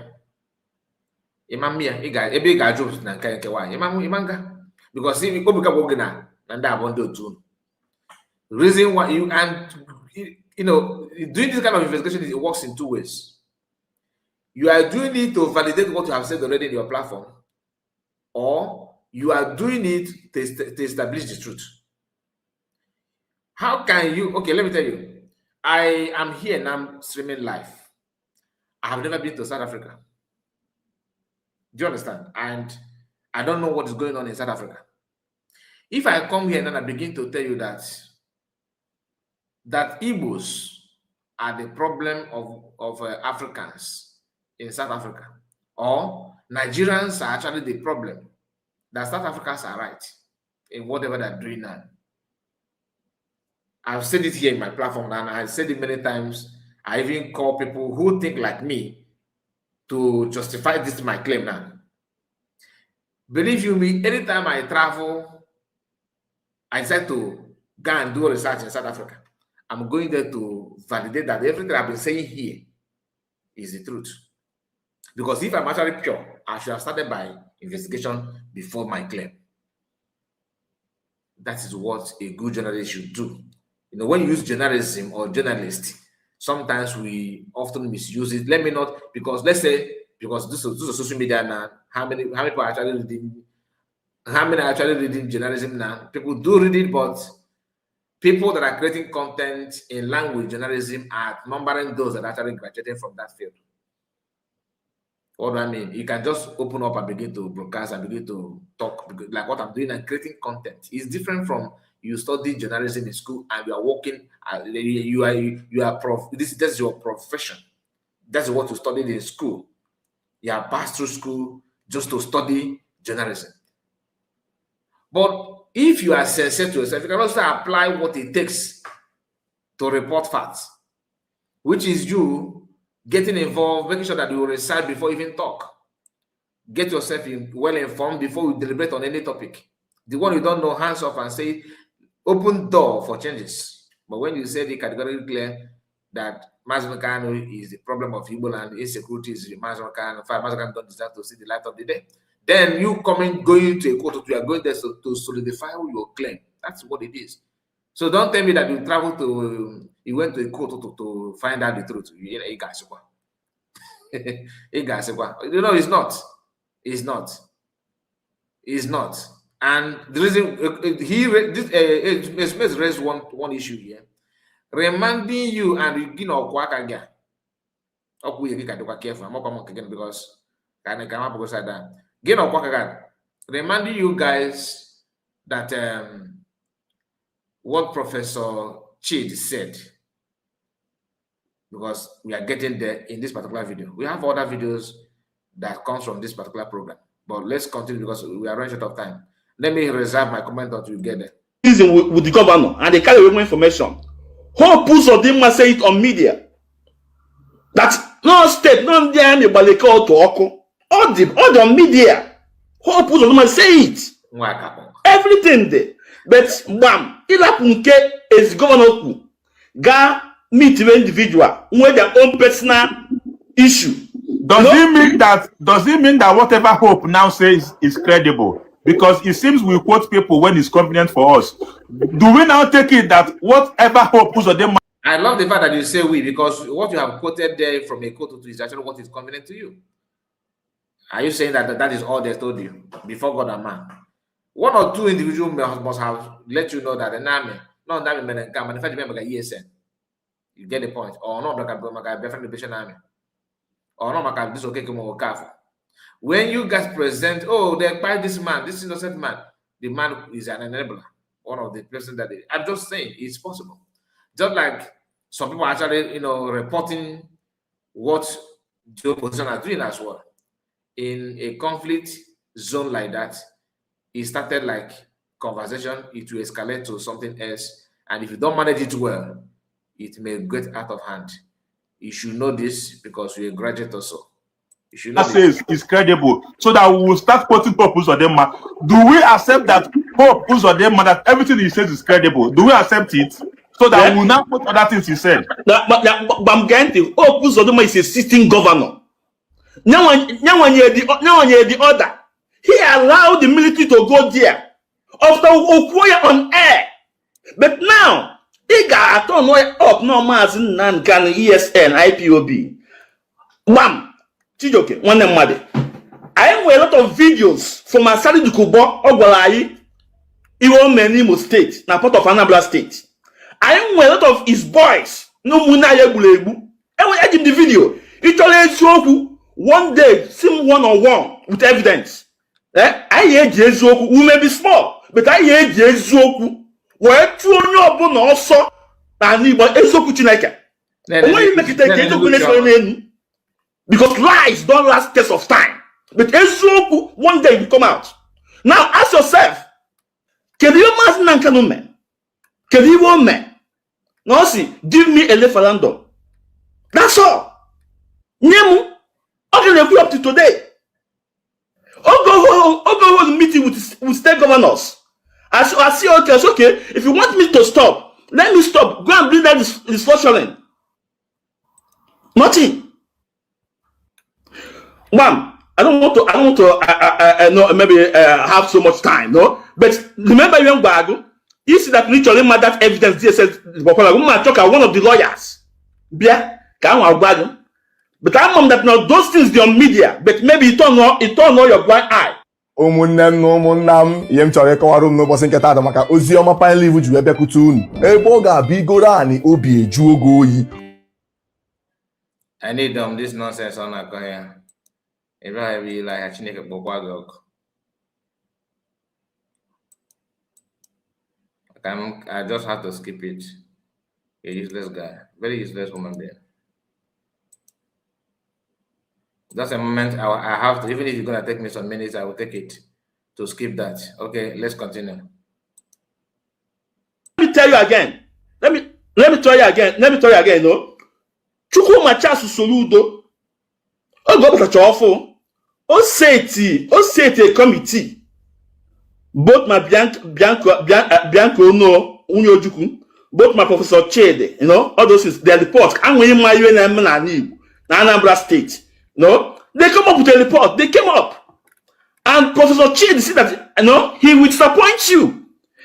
Imamia, he got a big jobs than can imanga. Because if you go become working now, and that won't do too. Reason why you doing this kind of investigation, it works in two ways. You are doing it to validate what you have said already in your platform, or you are doing it to establish the truth. How can you? Okay, let me tell you. I am here now streaming live. I have never been to South Africa. Do you understand? And I don't know what is going on in South Africa. If I come here and I begin to tell you that Igbos are the problem of Africans in South Africa, or Nigerians are actually the problem, that South Africans are right in whatever they're doing now. I've said it here in my platform and I've said it many times. I even call people who think like me to justify this my claim now. Believe you me, anytime I travel, I decide to go and do research in South Africa. I'm going there to validate that everything I've been saying here is the truth. Because if I'm actually pure, I should have started by investigation before my claim. That is what a good journalist should do. You know, when you use journalism or journalist, sometimes we often misuse it. Let me not, because let's say, because this is social media now, how many people are actually reading, how many are actually reading journalism now? People do read it, but people that are creating content in language journalism are numbering those that are actually graduating from that field. What do I mean? You can just open up and begin to broadcast and begin to talk, like what I'm doing, and creating content. It's different from you study journalism in school and you are working. You are that's your profession. That's what you studied in school. You have passed through school just to study journalism. But if you are sincere to yourself, you can also apply what it takes to report facts, which is you getting involved, making sure that you research before you even talk. Get yourself well informed before you deliberate on any topic. The one you don't know, hands off and say, open door for changes. But when you say the categorically clear that Mazi Kanu is the problem of Igbo and insecurity is Mazi Kanu, Mazi Kanu don't deserve to see the light of the day, then you going to a court, you are going there to solidify your claim. That's what it is. So don't tell me that you traveled to, you went to a court to find out the truth. You know, it's not. It's not. It's not. And the reason he raised one issue here, reminding you and you know careful. I'm not coming again because reminding you guys that what Professor Chid said, because we are getting there in this particular video. We have other videos that comes from this particular program, but let's continue because we are running short of time. Let me reserve my comment until we get there. With the governor and they carry away information. Who puts of them must say it on media? That no state, no damn baleko to oko. All the media. Who puts of them must say it? Everything there. But bam, ilapunke is governor ku ga meet the individual with their own personal issue. Does it mean that whatever Hope now says is credible? Because it seems we quote people when it's convenient for us. Do we now take it that whatever Hope puts on them? I love the fact that you say we, because what you have quoted there from a quote to is actually what is convenient to you. Are you saying that is all they told you before God and man? One or two individuals must have let you know that an army, not that men can manufacture member ESN. You get the point. Or not like a Biafra army. Or not like this okay come careful. When you guys present, oh, they buy this man, this innocent man, the man is an enabler. One of the person that I'm just saying it's possible. Just like some people are actually, reporting what the opposition are doing as well. In a conflict zone like that, it started like conversation, it will escalate to something else. And if you don't manage it well, it may get out of hand. You should know this because you're a graduate also. You should know Says is credible. So that we will start quoting Hope on them. Do we accept that Hope on them that everything he says is credible? Do we accept it? So that we will now put other things he said. But I'm getting to Hope Uzodinma is a sitting governor. No one hear the order. He allowed the military to go there after Okoye on air. But now, he got on way up no mass in Nankan, ESN, IPOB. Bam! Chijoke, one mother. I have a lot of videos from Asari Dukubo, Ogwalai, Iwo Menimo State, now part of Anambra State. I have a lot of his boys No muna ye bulebu. And when I give the video, it always show one day, sim one-on-one with evidence. I hear Jezoku, who may be small, but I hear Jezoku. Where two on your bone also, and you but Ezoku Chineke. When you make it a Jezoku, because lies don't last test of time. But Ezoku, one day will come out. Now ask yourself, can you imagine Nankanume? Can you want me? No, see, give me a referendum. That's all. Nemu, okay, they up to today. I'll go hold a meeting with state governors. I see, okay, it's okay. If you want me to stop, let me stop. Go and bring that discussion. Nothing. Ma'am, I don't want to no, maybe have so much time, no? But remember, young Bago, you see that literally that evidence says, one of the lawyers. Bia, but I'm that now those things they're on media, but maybe it don't know your blind eye. ụmụnne m na ụmụnna m ihe m chọrọ ịkọwara m n'ụbọchị nke taata maka ozi ọma Pine Leaf ji wee bịakwute unu ebe ọ ga-abụ igoro anị obi eju oge oyi. I need this nonsense on that here. If I be like a chineke bokwagok. I just have to skip it. A useless guy, very useless woman being. That's a moment I have to, even if you're gonna take me some minutes, I will take it to skip that. Okay, let's continue. Let me tell you again. Let me tell you again. No, Chukwu machasu soludo. Oh, go to chofo. Oh, say a committee. Both my Bianco no Unyojuku, both my Professor Chede, you know, all those things, their reports. I'm winning my UNM Anambra State. No, they come up with a report. They came up, and Professor Chede said that he will disappoint you.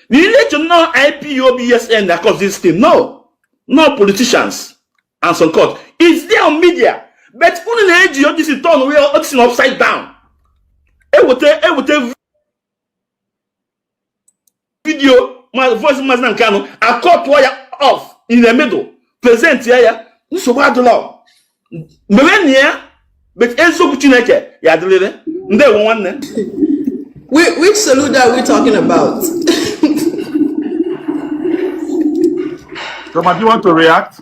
You need to know IPOBSN that caused this thing. No politicians and some court. It's there on media, but only this is done. We are upside down. It would video my voice master Kano a cut wire off in the middle. Present here. So bad law. Millennia. But Enzo Kuchineke, yeah, the one. Which Saluda are we talking about? So, do you want to react?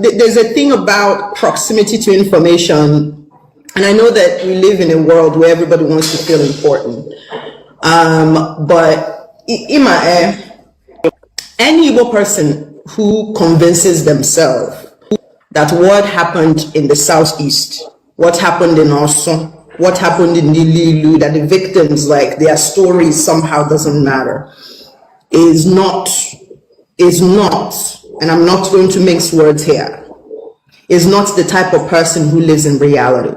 There's a thing about proximity to information, and I know that we live in a world where everybody wants to feel important. But any Igbo person who convinces themselves that what happened in the southeast, what happened in Osun, what happened in Nililu, that the victims, like their stories somehow doesn't matter, is not, and I'm not going to mix words here, is not the type of person who lives in reality.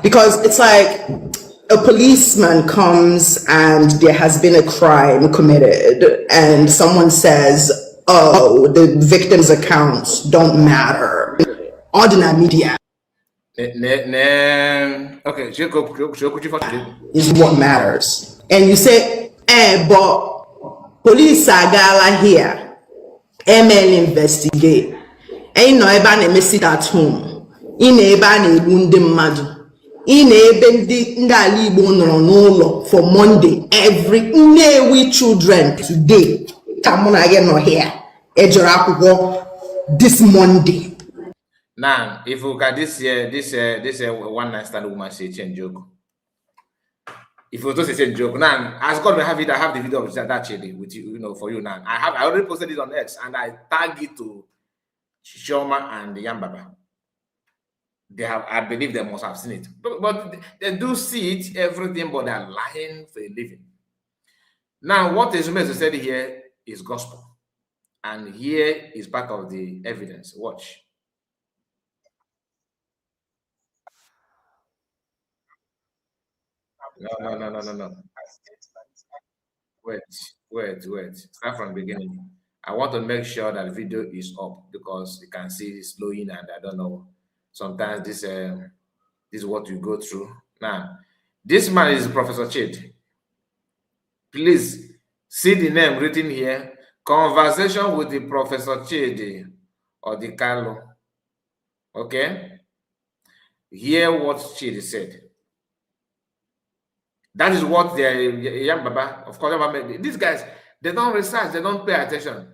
Because it's like, a policeman comes and there has been a crime committed and someone says, oh, the victim's accounts don't matter. Ordinary media Okay, is what matters. And you say, but police are gala here. ML investigate. Ain't no eba sit at home. In eba bunde madu. In for Monday, every Newi children today. Come on, I get no here. This Monday. Now, if you look at this one night stand woman say change joke. If you just say joke, now as God will have it, I have the video of that chili with you, for you now. I already posted it on X and I tag it to Shoma and the Yambaba. They have, I believe they must have seen it. But they do see it, everything, but they're lying for a living. Now, what is said here is gospel. And here is part of the evidence. Watch. No. Wait. Start from the beginning. I want to make sure that the video is up because you can see it's slowing and I don't know. Sometimes this is what you go through. Now, this man is Professor Chid. Please see the name written here. Conversation with the Professor Chidi or the Carlo. Okay? Hear what Chidi said. That is what young Baba, of course, these guys, they don't research, they don't pay attention.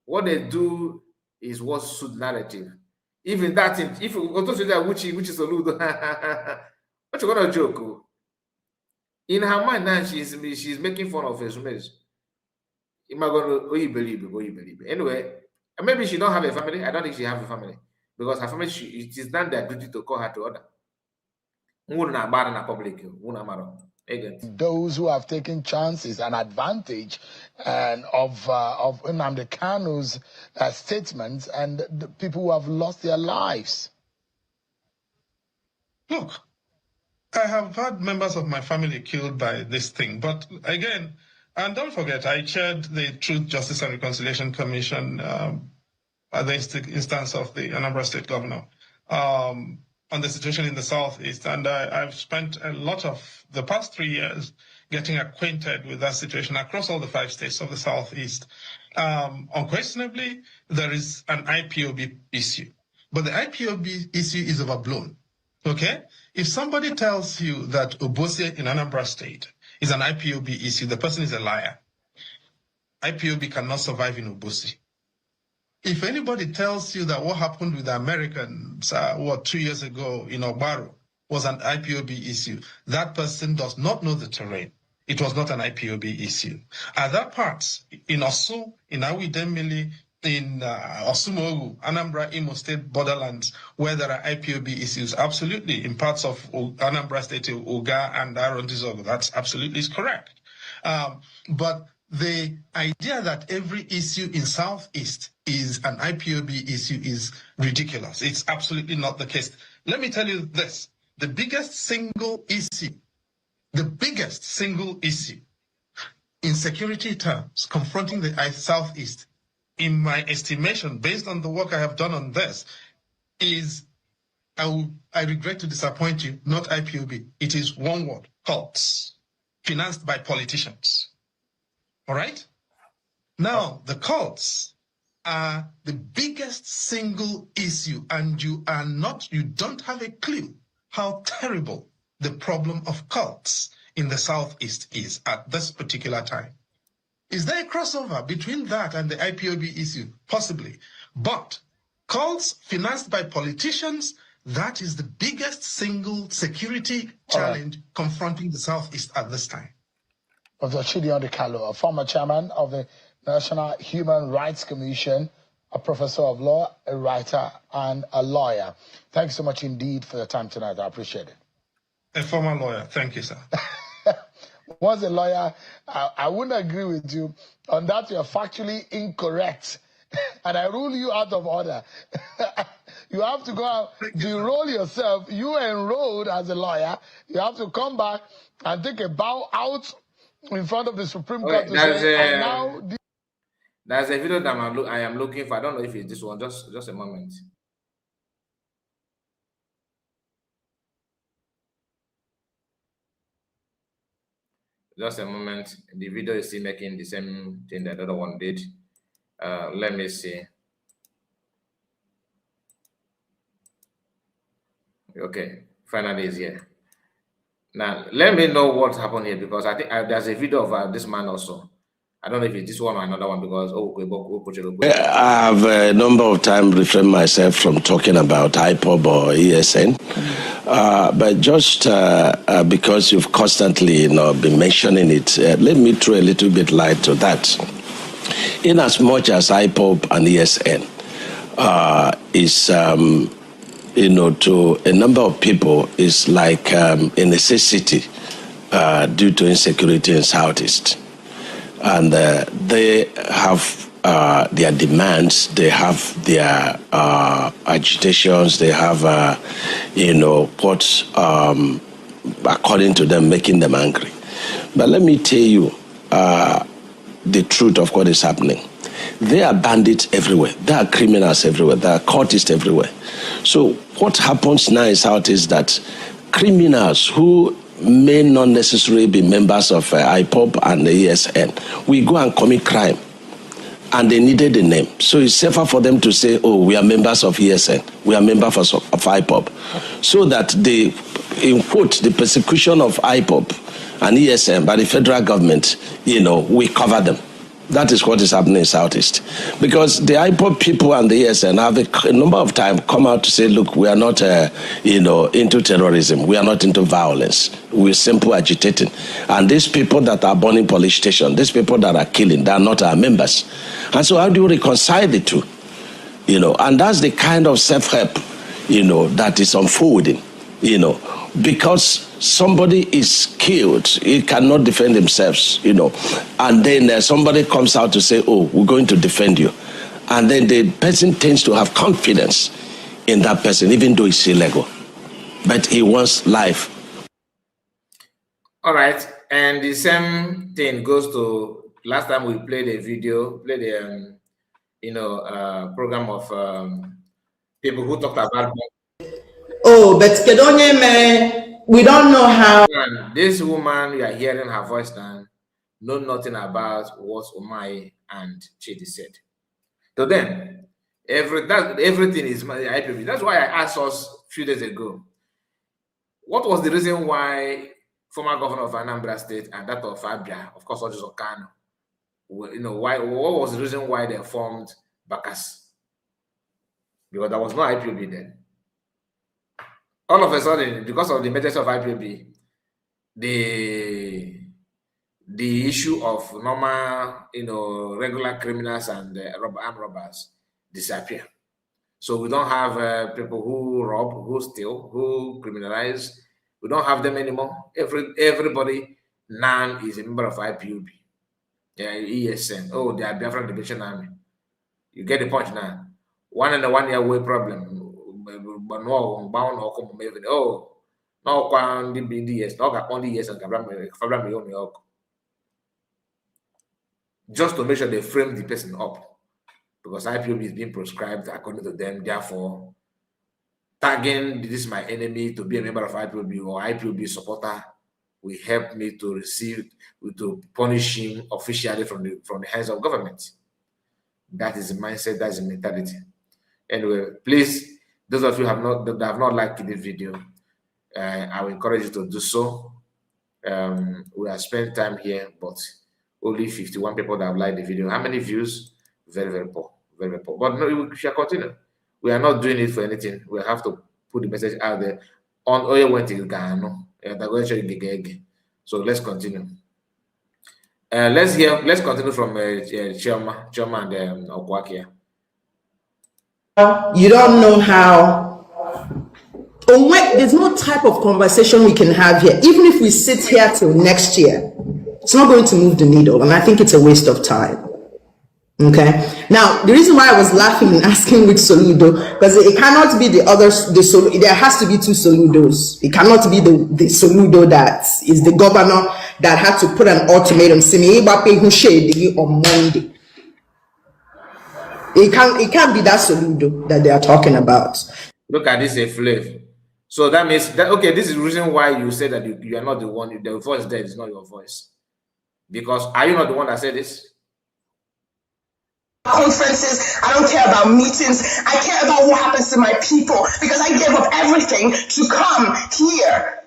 What they do is what suit narrative. Even that, if you go to say that which is a ludo, what you gonna joke? In her mind now, she's making fun of his resumes. Am I gonna you believe it? Anyway, maybe she don't have a family. I don't think she have a family because her family, it is not their duty to call her to order. Public, those who have taken chances and advantage and of Nnamdi Kanu's statements and the people who have lost their lives. Look, I have had members of my family killed by this thing, but again, and don't forget, I chaired the Truth, Justice and Reconciliation Commission at the instance of the Anambra State Governor on the situation in the Southeast, and I've spent a lot of the past 3 years getting acquainted with that situation across all the 5 states of the Southeast. Unquestionably, there is an IPOB issue, but the IPOB issue is overblown. Okay? If somebody tells you that Obosie in Anambra State is an IPOB issue, the person is a liar. IPOB cannot survive in Obosie. If anybody tells you that what happened with the Americans, 2 years ago in Ogbaro was an IPOB issue, that person does not know the terrain. It was not an IPOB issue. Other parts, in Osu, in Awidemili, in Osumogu, Anambra, Imo State borderlands, where there are IPOB issues, absolutely. In parts of Anambra State, Oga and Arondizogo, that's absolutely correct. But the idea that every issue in Southeast is an IPOB issue is ridiculous. It's absolutely not the case. Let me tell you this. The biggest single issue in security terms confronting the Southeast, in my estimation, based on the work I have done on this, is, I regret to disappoint you, not IPOB. It is one word, cults, financed by politicians. All right? Now, the cults are the biggest single issue, and you don't have a clue how terrible the problem of cults in the Southeast is at this particular time. Is there a crossover between that and the IPOB issue? Possibly. But cults financed by politicians, that is the biggest single security challenge confronting the Southeast at this time. Dr. Chidi Kalu, a former chairman of the National Human Rights Commission, a professor of law, a writer, and a lawyer. Thank you so much indeed for your time tonight. I appreciate it. A former lawyer. Thank you, sir. Once a lawyer, I wouldn't agree with you. On that, you're factually incorrect. And I rule you out of order. You have to go out, de-enroll yourself. You enrolled as a lawyer. You have to come back and take a bow out in front of the Supreme Court to say, and now... There's a video that I am looking for. I don't know if it's this one. Just a moment. Just a moment. The video is still making the same thing that the other one did. Let me see. Okay, finally it's here. Now, let me know what happened here, because I think there's a video of this man also. I don't know if it's this one or another one, because I have a number of times refrained myself from talking about IPOB or ESN, but just because you've constantly been mentioning it, let me throw a little bit light to that. In as much as IPOB and ESN is, to a number of people, is like a necessity due to insecurity in Southeast. And they have their demands, they have their agitations, they have, what, according to them, making them angry. But let me tell you the truth of what is happening. There are bandits everywhere. There are criminals everywhere. There are cultists everywhere. So what happens now in South is that criminals who may not necessarily be members of IPOB and the ESN. We go and commit crime, and they needed a name. So it's safer for them to say, oh, we are members of ESN, we are members of IPOB. So that the, in quote, the persecution of IPOB and ESN by the federal government, we cover them. That is what is happening in Southeast. Because the IPOB people and the ESN have a number of times come out to say, look, we are not, into terrorism. We are not into violence. We're simply agitating. And these people that are burning police stations, these people that are killing, they are not our members. And so how do you reconcile the two? And that's the kind of self-help, that is unfolding, because somebody is killed, he cannot defend themselves, and then somebody comes out to say, oh, we're going to defend you. And then the person tends to have confidence in that person, even though it's illegal. But he wants life. All right. And the same thing goes to last time we played a video, program of people who talked about. Oh, but Kedonye, man, we don't know how. And this woman, you are hearing her voice now, know nothing about what Omai and Chidi said. So then, everything is IPB. That's why I asked us a few days ago, what was the reason why former governor of Anambra State and that of Abia, of course, also Kano, why? What was the reason why they formed Bakas? Because there was no IPB then. All of a sudden, because of the emergence of IPB, the issue of normal, regular criminals and armed robbers disappear. So we don't have people who rob, who steal, who criminalize. We don't have them anymore. Everybody now is a member of IPOB, ESN. Oh, they are Biafra Liberation Army. You get the point now. 1 and a 1 year way problem. But no, bound or come even. Oh, no, the BDS, no, only yes, and just to make sure they frame the person up, because IPOB is being prescribed according to them. Therefore, tagging this is my enemy to be a member of IPOB or IPOB supporter will help me to punish him officially from the hands of government. That is the mindset. That's the mentality. Anyway, please, those of you that have not liked this video, I will encourage you to do so. We have spent time here, but only 51 people that have liked the video. How many views? Very, very poor. Very, very poor. But no, we shall continue. We are not doing it for anything. We have to put the message out there. On Oyo went to Ghana. So let's continue. Let's continue from Choma and Okwakia. You don't know how. There's no type of conversation we can have here. Even if we sit here till next year, it's not going to move the needle, and I think it's a waste of time. Okay. Now, the reason why I was laughing and asking which Soludo, because it cannot be there has to be two Soludos. It cannot be the Soludo that is the governor that had to put an ultimatum, on Monday. It can't be that Soludo that they are talking about. Look at this, a flavor. So that means that, okay, this is the reason why you say that you are not the one, the voice there is not your voice. Because are you not the one that said this? Conferences, I don't care about meetings, I care about what happens to my people, because I gave up everything to come here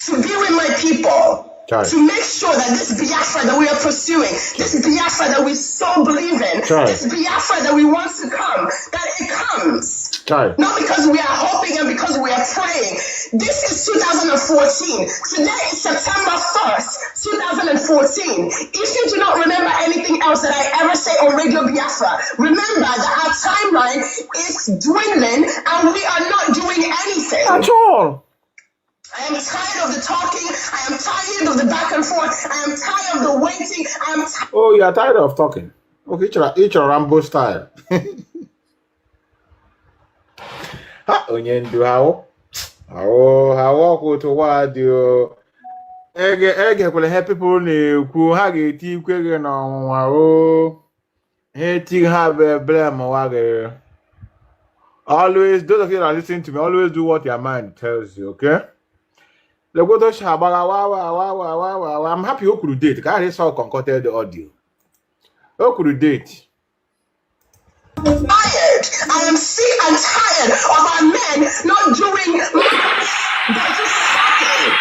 to be with my people. To make sure that this Biafra that we are pursuing, this Biafra that we so believe in, this Biafra that we want to come, that it comes. Not because we are hoping and because we are praying. This is 2014. Today is September 1st, 2014. If you do not remember anything else that I ever say on Radio Biafra, remember that our timeline is dwindling and we are not doing anything. At all. I am tired of the talking. I am tired of the back and forth. I am tired of the waiting. Oh, you are tired of talking. Okay, each a Rambo style. Ha, onyendu how go to what you ege will help people who have a tea quick on wow. Hating have a blame wagger. Always, those of you that are listening to me, always do what your mind tells you, okay? Legoto Shabaga, wow. I'm happy you could date. I saw concocted the audio. Who could date? Tired. I am sick and tired of our men not doing much. They're just slacking.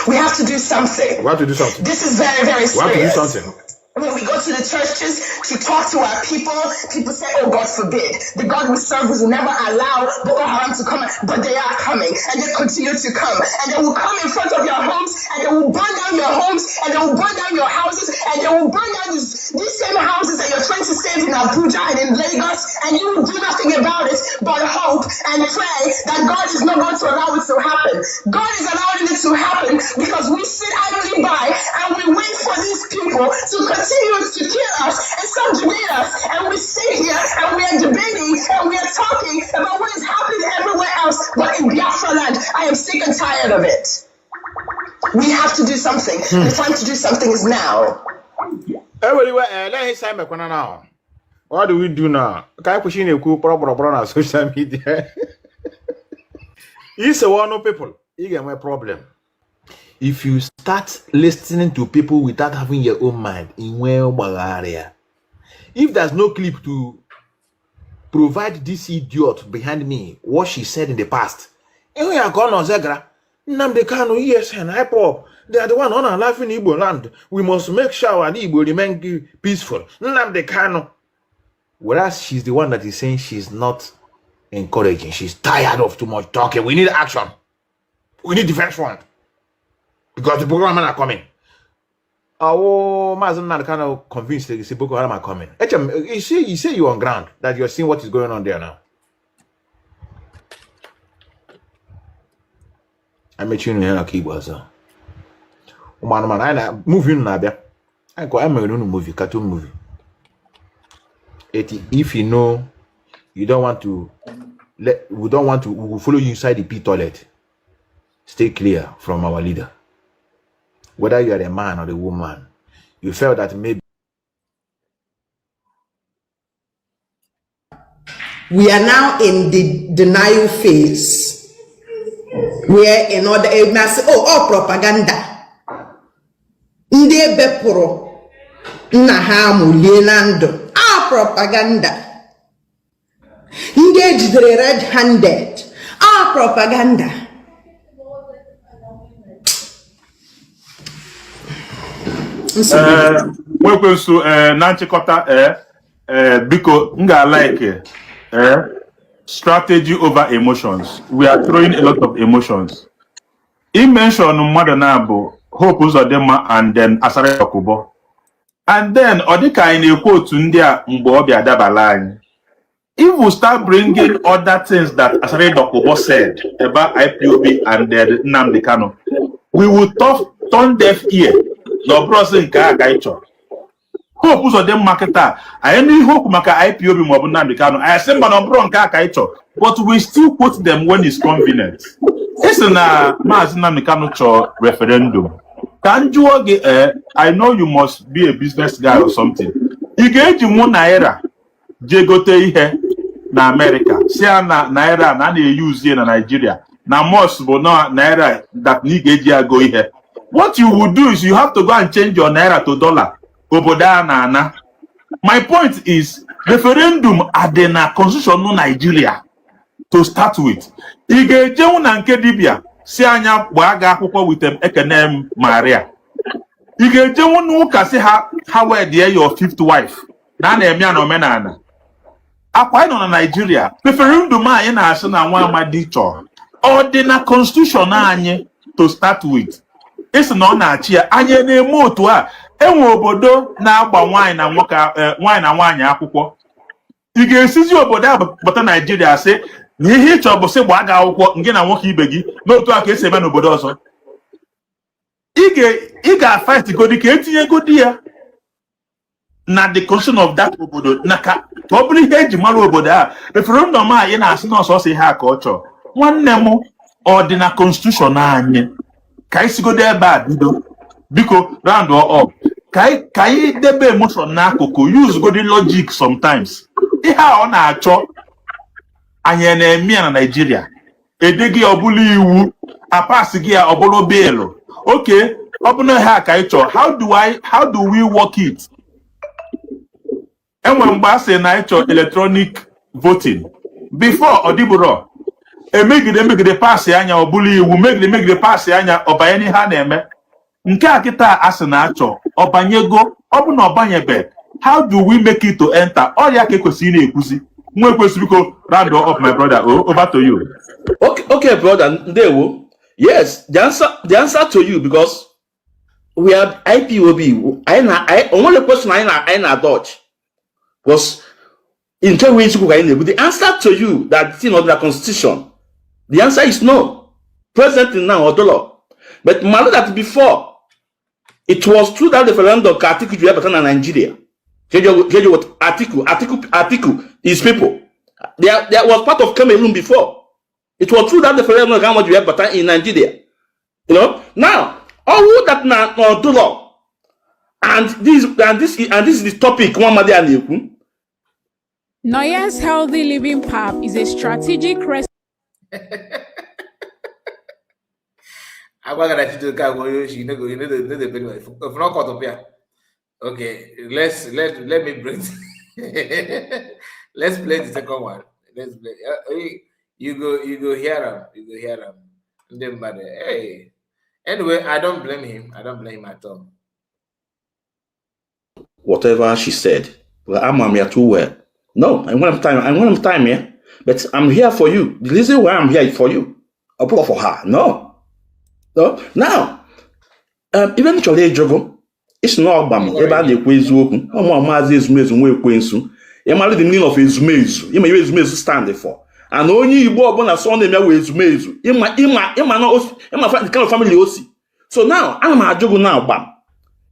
We have to do something. We have to do something. This is very, very serious. We have to do something. When we go to the churches to talk to our people say, oh, God forbid. The God we serve will never allow Boko Haram to come, but they are coming, and they continue to come. And they will come in front of your homes, and they will burn down your homes, and they will burn down your houses, and they will burn down these same houses that you're trying to save in Abuja and in Lagos, and you will do nothing about it but hope and pray that God is not going to allow it to happen. God is allowing it to happen because we sit idly by and we wait for these people to continue to kill us and subjugate us, and we sit here and we are debating and we are talking about what is happening everywhere else, but in Biafra land, I am sick and tired of it. We have to do something. The time to do something is now. Let him say me now. What do we do now? Can I push in a cool problem on social media? It's a one of people. You get my problem. If you start listening to people without having your own mind, in where area, if there's no clip to provide this idiot behind me what she said in the past, and we are gone on Zegra, Nnamdi Kanu, yes, and IPOP, they are the one on our life in Igbo land. We must make sure our Igbo remain peaceful. Nnamdi Kanu. Whereas she's the one that is saying she's not encouraging. She's tired of too much talking. We need action. We need defense front. Because the Boko Haram are coming. Oh, Mazen not kind of convinced that the Boko Haram are coming. You say you're on ground, that you're seeing what is going on there now. I met you in the keyboard, sir. Man, I movie in Nabia. I'm a movie, cartoon movie. If you know you don't want to we will follow you inside the pit toilet. Stay clear from our leader. Whether you are a man or a woman, you felt that maybe we are now in the denial phase, where in order all propaganda. Nde beporo na ha mulienando. Propaganda. Engaged the red-handed. Propaganda. Welcome to Nanchikota Biko nga like strategy over emotions. We are throwing a lot of emotions. He mentioned Madanabo, Hope Uzodema, and then Asare Okubo. And then, Odika in a quote to India, Mbobia Dabaline. If we start bringing other things that Asare Dokubo said about IPOB and Nnamdi Kanu, we will turn deaf ear. No browsing Kaicho. Hope was them marketer. I only hope Maka IPOB Mobu Nnamdi Kanu. I assume no Kaicho, but we still quote them when it's convenient. It's a Mazi Nnamdi Kanu cho referendum. Can you I know you must be a business guy or something. You get you one naira, jegote ihe na America. See na naira na they use here in Nigeria. Na most but no naira that ni geji go here. What you would do is you have to go and change your naira to dollar. Oboda na na. My point is referendum adena constitution no Nigeria to start with. You get you na nke dibia. Si anya gbaga akwụkwọ with them Ekenem Maria. You get you no kasi how were there your fifth wife. Na na-eme omenala. Akwa no na Nigeria. Referendum anyị na-asị na nwa amadi chọrọ. Ordinary constitution anyị to start with. It's na ọ na-achị ya anyị na-eme otu a enwe obodo na-agba nwaanyị na nwoke nwaanyị na nwaanyị akwụkwọ. Ị ga-esizi obodo abata Nigeria sị na ihe ịchọ bụ sị gbaga akwụkwọ nke na nwoke ibe gị n'otu aka esi eme n'obodo ọzọ. Ị ga-fight godi ka etinye godi ya na the constitution of that obodo na ka ọ bụrụ ihe eji mara obodo a referendum anyị na-asị na ọsọsọ ihe a ka ọ chọrọ. Nwanne m ọdịna constitution anyị ka anyị sigodo ebe a bido biko round up ka anyị debe emotion n'akụkụ use godi logic sometimes. Ihe a ọ na-achọ anyị na-eme na Nigeria edeghị ọbụla iwu pass again obolo bail. Okay, open a hack how do we work it? And when we say electronic voting before Odiburo, make the pass anya or bully will make the pass anya or by any hand nke akita asinacho obanyego obuna obanyebe. How do we make it to enter? All ya kekwesi na ekusi. Nwe kwesi biko round up my brother. Over to you. Okay, brother. Ndewo. Yes, the answer to you, because we have IPOB. Only question I dodge was in two ways. The answer to you that it's not the constitution. The answer is no. Presently now or dollar. But man, that before it was true that the referendum article you have in Nigeria. What article is people. There was part of Cameroon before. It was true that the referendum how much you have in Nigeria. You know, now all that now do law, and this is the topic one Madi. Noya's Healthy Living Path is a strategic Okay, let me bring let's play the second one. Let's play. You go hear him. Then, but hey, anyway, I don't blame him. I don't blame him at all. Whatever she said, well, I'm here too well. No, I want time here, but I'm here for you. The reason why I'm here is for you. I'll put for her. No. Now, eventually, Jogo, it's not about the equation. Oh, my ezumezu nwe ekwensu. You might the meaning of ezumezu. You may ezumezu stand for. And only you go on Sunday me we ezumezu. You might the kind of family osi. So now, I'm a Jogo now, bam.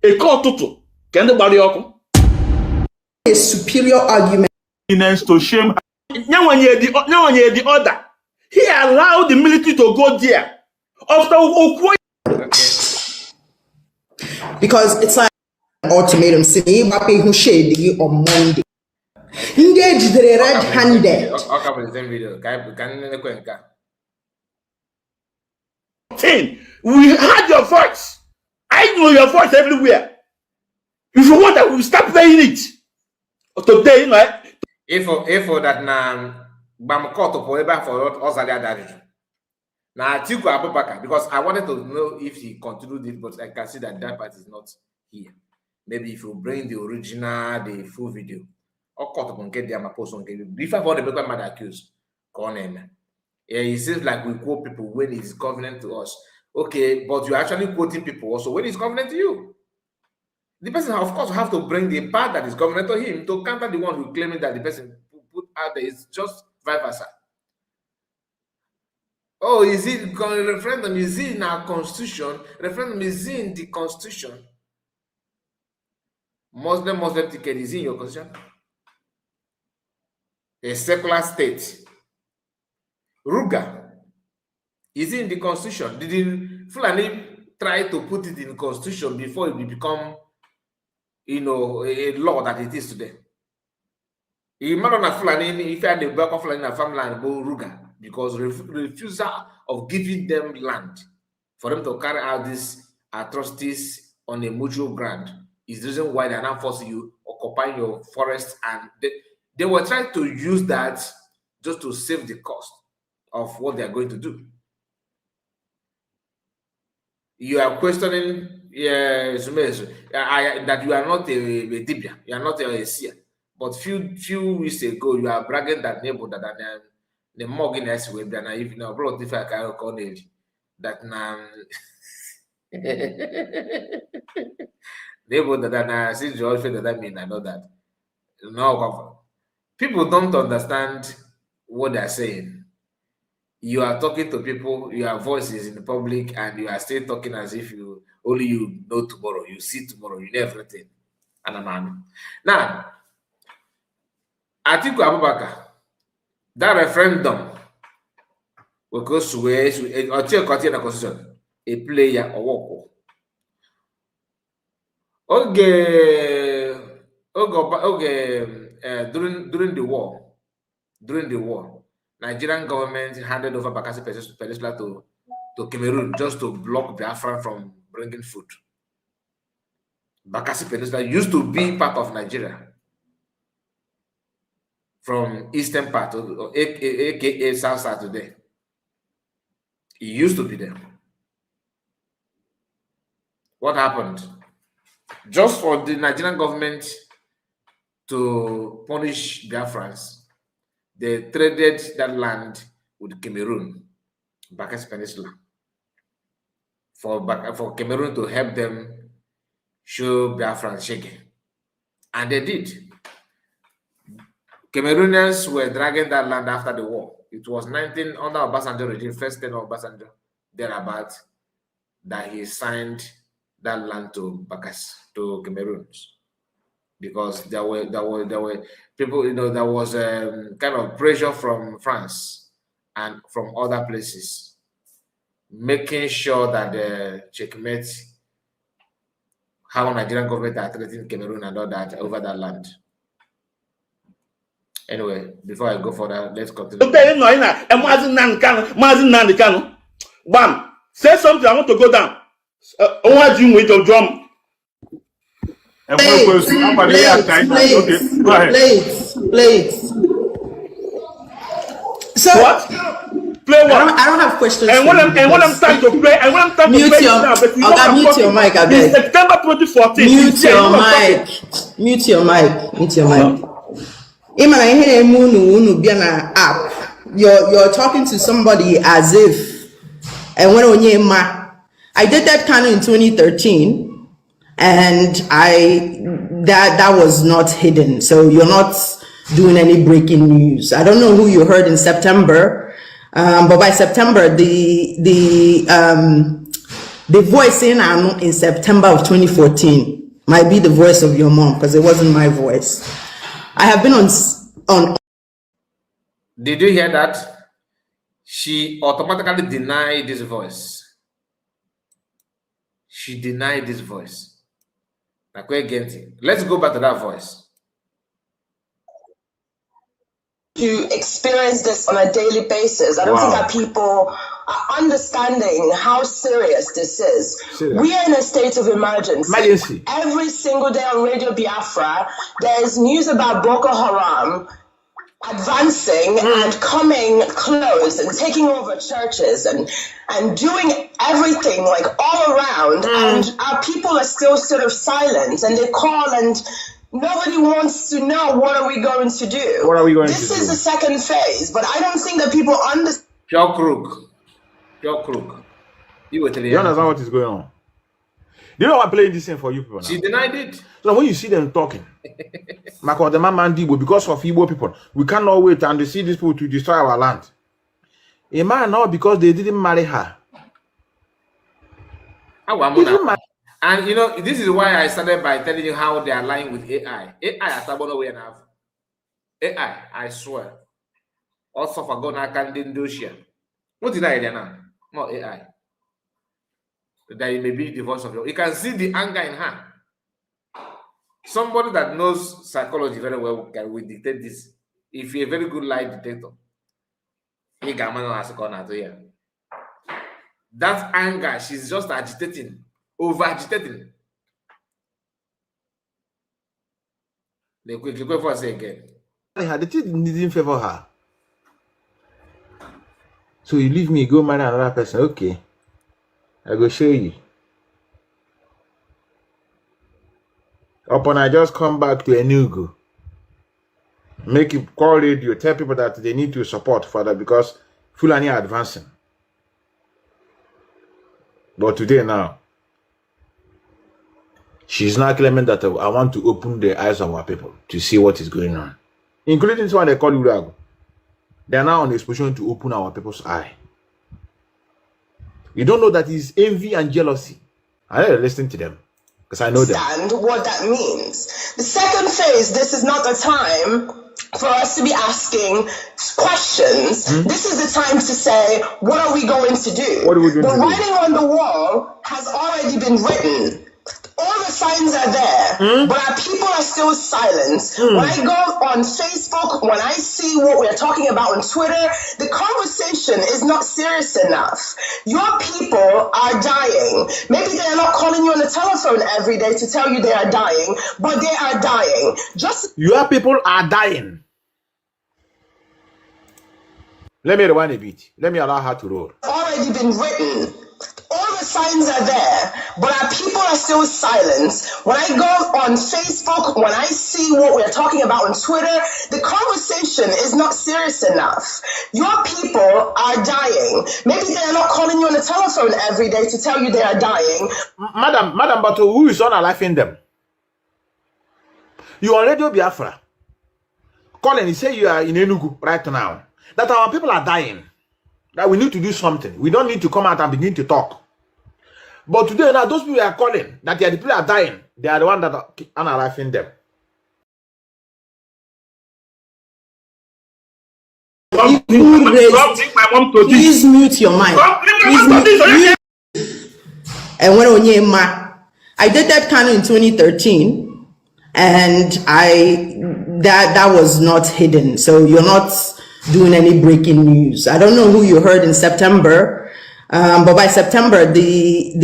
A call tutu. Can the body up? A superior argument. To shame. Now when you the order, he allowed the military to go there. After because it's like an ultimatum. Saying who shade on Monday. Engage the red-handed. We had your voice. I know your voice everywhere. If you want that, we start playing it. Today, right? If that now, Bam caught up forever for us that. Now, Atiku Abubakar, because I wanted to know if he continued it, but I can see that part is not here. Maybe if you bring the original, the full video, or caught up on get them post on get. If I want to become mad accused, call him. Yeah, it seems like we quote people when it's covenant to us. Okay, but you're actually quoting people also when it's covenant to you. The person, of course, have to bring the part that is covenant to him to counter the one who claiming that the person put out there is just vice versa. Oh, is it referendum? Is it in our constitution? Referendum is in the constitution. Muslim ticket is in your constitution. A secular state. Ruga is in the constitution. Did Fulani try to put it in the constitution before it will become, a law that it is today? Imagine Fulani, if you had the back of Fulani family and go Ruga. Because refusal of giving them land for them to carry out these atrocities on a mutual ground is the reason why they are now forcing you occupying your forest, and they were trying to use that just to save the cost of what they are going to do. You are questioning that you are not a Dibia, you are not a seer, but few weeks ago you are bragging that neighbor that the morgan as we done if now brought if I can call it that now neighbor that since you all feel that mean I know that. No, people don't understand what they're saying. You are talking to people, your voice is in the public, and you are still talking as if you know tomorrow, you see tomorrow, you know everything. And now, Atiku Abubakar, that referendum will go sway or check the constitution, a player or walk. Okay, during the war, Nigerian government handed over Bakassi Peninsula to to Cameroon just to block Biafra from bringing food. Bakassi Peninsula used to be part of Nigeria from eastern part, or aka South Side today. It used to be there. What happened? Just for the Nigerian government to punish Biafrans, they traded that land with Cameroon, Bakassi Peninsula, for Cameroon to help them show Biafrans shaking. And they did. Cameroonians were dragging that land after the war. It was 19 under Obasanjo regime, first 10 of Obasanjo, thereabout, that he signed that land to Cameroons, because there were people, there was kind of pressure from France and from other places, making sure that the checkmate how Nigerian government are treating Cameroon and all that over that land. Anyway, before I go further, let's continue. Bam, say something. I want to go down. What do you with your drum? Play it. So what? Play what? I don't have questions. And when I'm trying to play, mute your mic, I beg. September 2014. Mute your mic. You're talking to somebody as if, and when I did that kind of in 2013, and that was not hidden. So you're not doing any breaking news. I don't know who you heard in September, but by September, the voice in September of 2014 might be the voice of your mom, because it wasn't my voice. I have been on. Did you hear that? She automatically denied this voice. She denied this voice. Let's go back to that voice. You experience this on a daily basis. I don't think that people are understanding how serious this is. We are in a state of emergency. Every single day on Radio Biafra, there's news about Boko Haram advancing and coming close and taking over churches and doing everything like all around, and our people are still sort of silent, and they call and nobody wants to know what are we going to do. What are we going to do? This is the second phase, but I don't think that people understand. Pure crook. You understand what is going on? Do you know I'm playing this thing for you people now? She denied it. So when you see them talking, because of Igbo people, we cannot wait and see these people to destroy our land. A man now, because they didn't marry her. And you know, this is why I started by telling you how they are lying with AI. AI, I swear. Also for God, I can't do share. What did I do now? Not AI. That it may be the voice of your. You can see the anger in her. Somebody that knows psychology very well will dictate this. If you're a very good lie detector, he can has gone to here. That anger, she's just agitating, over agitating. The quick for say again. The thing didn't favor her. So you leave me, go marry another person. Okay. I go show you. Upon I just come back to Enugu, make it call radio, tell people that they need to support further because Fulani are advancing. But today now, she's now claiming that I want to open the eyes of our people to see what is going on, including this one they call Urago. They are now on a position to open our people's eye. You don't know that it's envy and jealousy. I need to listen to them because I know them. Understand what that means. The second phase, this is not the time for us to be asking questions. This is the time to say, what are we going to do? What are we going to do? The writing on the wall has already been written. All the signs are there. but our people are still silent. When I go on Facebook, when I see what we're talking about on Twitter, the conversation is not serious enough. Your people are dying. Maybe they are not calling you on the telephone every day to tell you they are dying, but they are dying. Just Your people are dying. Let me rewind a bit. Let me allow her to roll. already been written. All the signs are there, but our people are still silent. When I go on Facebook, when I see what we're talking about on Twitter, the conversation is not serious enough. Your people are dying. Maybe they are not calling you on the telephone every day to tell you they are dying. Madam, but who is unaliving them? You on Radio Biafra. Colin, he say you are in Enugu right now. That our people are dying. That we need to do something. We don't need to come out and begin to talk. But today, now those people are calling that the people are dying. They are the ones that are unaliving them. Please mute your mic. Please mute. And when I dated Kanu in 2013, and that was not hidden. So you're not doing any breaking news. I don't know who you heard in September, but by September, the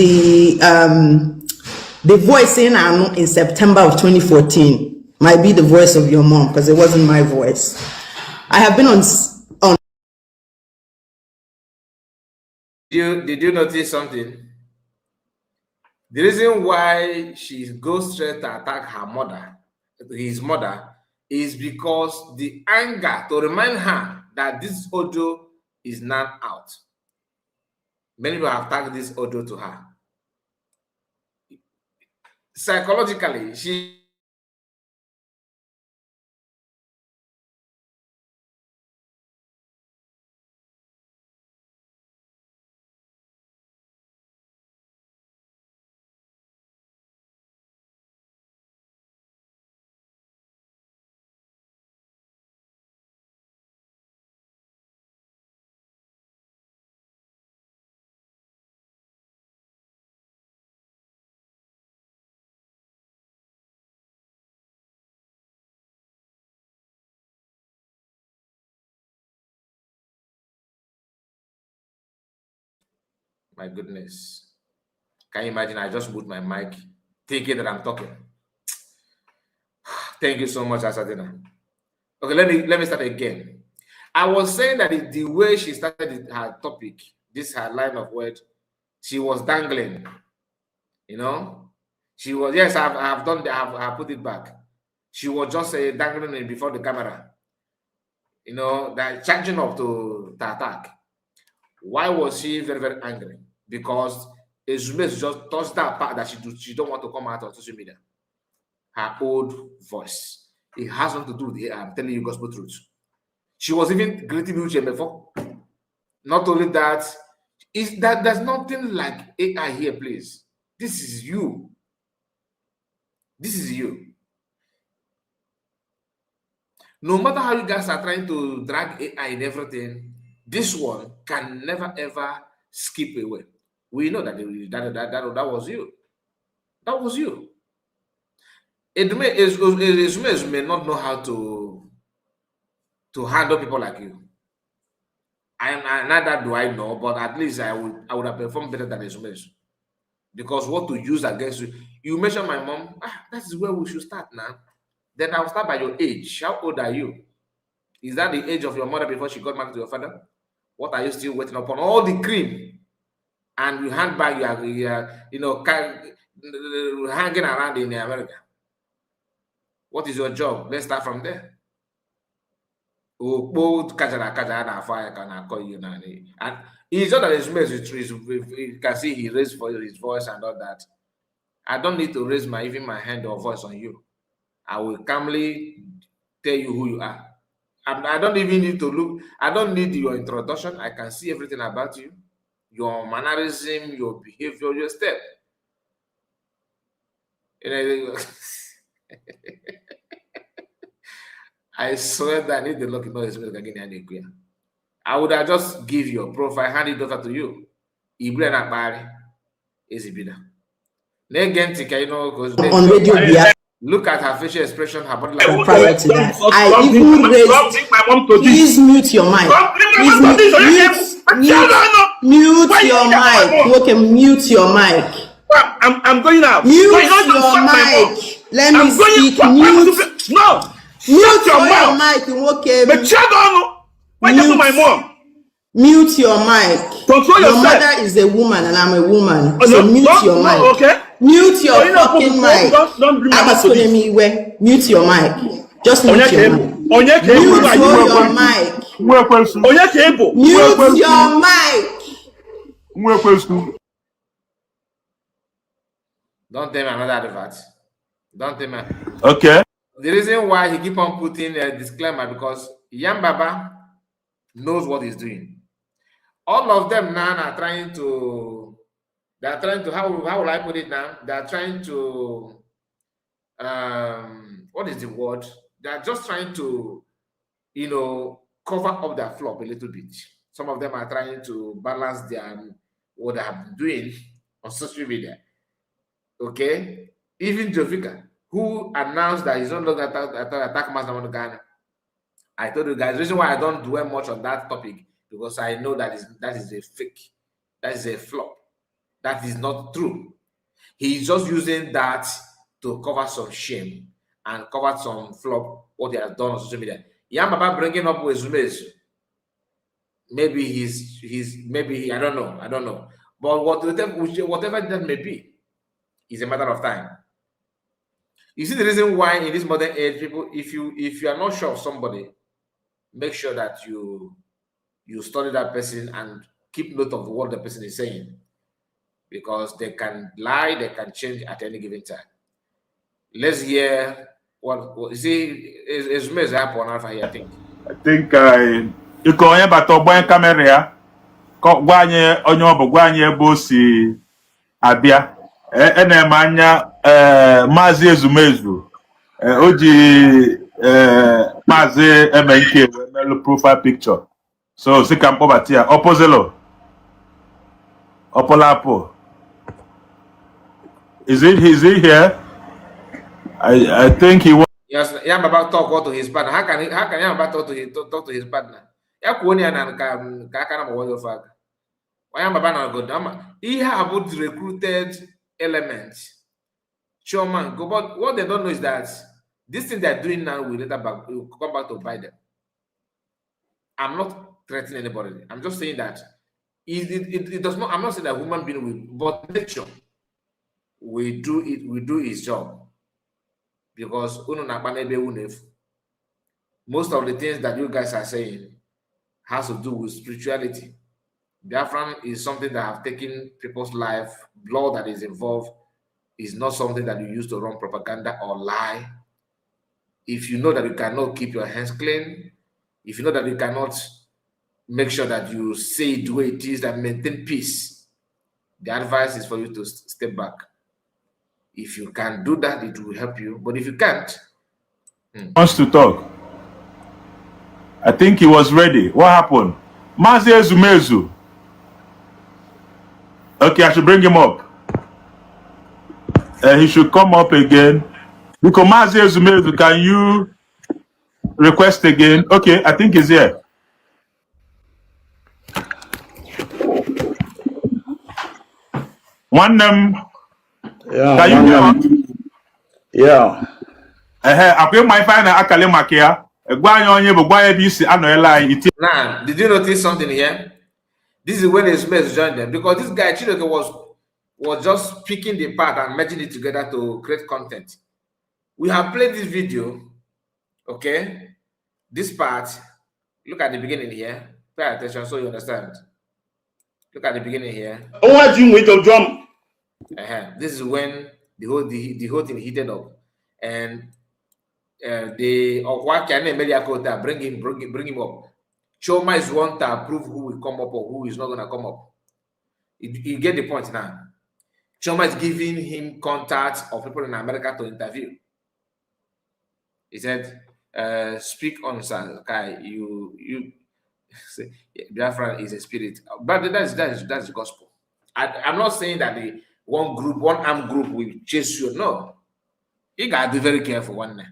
voice in September of 2014 might be the voice of your mom, because it wasn't my voice. I have been on. Did you notice something? The reason why she goes straight to attack her mother, his mother, is because the anger to remind her that this audio is not out. Many people have tagged this audio to her. Psychologically, she my goodness. Can you imagine? I just moved my mic, thinking that I'm talking. Thank you so much, Asadina. Okay, let me start again. I was saying that the way she started her topic, her line of words, she was dangling. You know, she was, yes, I've done that, I've put it back. She was just dangling it before the camera. You know, that charging up to the attack. Why was she very, very angry? Because Ezume just touched that part that she don't want to come out on social media. Her old voice. It has nothing to do with I'm telling you gospel truth. She was even greeting you before. Not only that, is that there's nothing like AI here, please. This is you. This is you. No matter how you guys are trying to drag AI and everything, this one can never ever skip away. We know that that was you. That was you. It may not know how to handle people like you. Neither do I know, but at least I would have performed better than Ezume. Because what to use against you? You mentioned my mom. That is where we should start now. Then I'll start by your age. How old are you? Is that the age of your mother before she got married to your father? What are you still waiting upon? All the cream, and you hand back your hanging around in America. What is your job? Let's start from there. And it's not that you can see he raised his voice and all that. I don't need to raise even my hand or voice on you. I will calmly tell you who you are. I don't even need to look. I don't need your introduction. I can see everything about you, your mannerism, your behavior, your step. I swear that if the lucky noise I would have just give your profile, hand it over to you. On Radio Biafra. On Radio Biafra. Look at her facial expression, her body And language. prior to that, I even raised. Please mute your mic. Please mute your mic. Okay, mute your mic. I'm going out. Mute No, you don't your fuck my mom. mic. Let me I'm going speak. fuck Mute. No. Mute Shut your your mouth. mic. Okay. But shut on. Why you do my mom? Mute your mic. Control Your yourself. mother is a woman and I'm a woman. Oh, So no, mute don't- your no, mic. okay. Mute your Oh, you know, fucking mic. don't bring my mouth to this. Mute your mic. Just mute your mic. Mute your mic. Mute your mic. Don't tell me another advert. Don't tell me. Okay. The reason why he keep on putting a disclaimer because Yam Baba knows what he's doing. All of them now are trying to. They are trying to. How will I put it now? They are trying to. What is the word? They are just trying to, cover up their flop a little bit. Some of them are trying to balance what they have been doing on social media. Okay, even Jovika, who announced that he's not longer attack Master Ghana. I told you guys, the reason why I don't dwell much on that topic because I know that is a fake, that is a flop, that is not true. He's just using that to cover some shame and cover some flop what he has done on social media. Yamaba bringing up with Zumezu. Maybe maybe I don't know. But whatever that may be, is a matter of time. You see the reason why in this modern age, people, if you are not sure of somebody, make sure that you study that person and keep note of what the person is saying, because they can lie, they can change at any given time. Let's hear what you see. Is happen alpha here? I think you can hear about the camera. Gwa anyị onye ọ bụ, gwa anyị ebe o si abịa. Na-eme anya Maazị Ezumezu o ji Maazị Emenke melu profile picture. So si ka mkpọbata ya opozelo opolapo. Is he here? I think he was. Yes, Yam about talk to his partner. How can Yam about talk to his partner? Yakuoni and Kakana Moyo. Why am I good? He have recruited elements. Sure, man. But what they don't know is that this thing they're doing now will come back to bite them. I'm not threatening anybody. I'm just saying that it does not. I'm not saying that human being will, but nature will do it. Will do its job because most of the things that you guys are saying has to do with spirituality. Biafra is something that have taken people's life. Blood that is involved is not something that you use to run propaganda or lie. If you know that you cannot keep your hands clean, if you know that you cannot make sure that you say it the way it is and maintain peace, the advice is for you to step back. If you can do that, it will help you. But if you can't, wants to talk. I think he was ready. What happened? Maazị Ezumezu. Okay, I should bring him up. He should come up again. Because Maazị Ezumezu, can you request again? Okay, I think he's here. One Yeah. Can you hear me? Yeah. Akwe my final akale makia. Now, did you notice something here? This is when Esmes joined them because this guy Chidoke was just picking the part and merging it together to create content. We have played this video, okay? This part, look at the beginning here. Pay attention so you understand. Look at the beginning here. This is when the whole thing heated up, and bring him up. Choma is one to approve who will come up or who is not going to come up. You get the point now. Choma is giving him contacts of people in America to interview. He said, speak on Sakai, you Biafra is a spirit. But that's the gospel. I'm not saying that the one armed group will chase you. No. You gotta be very careful one day.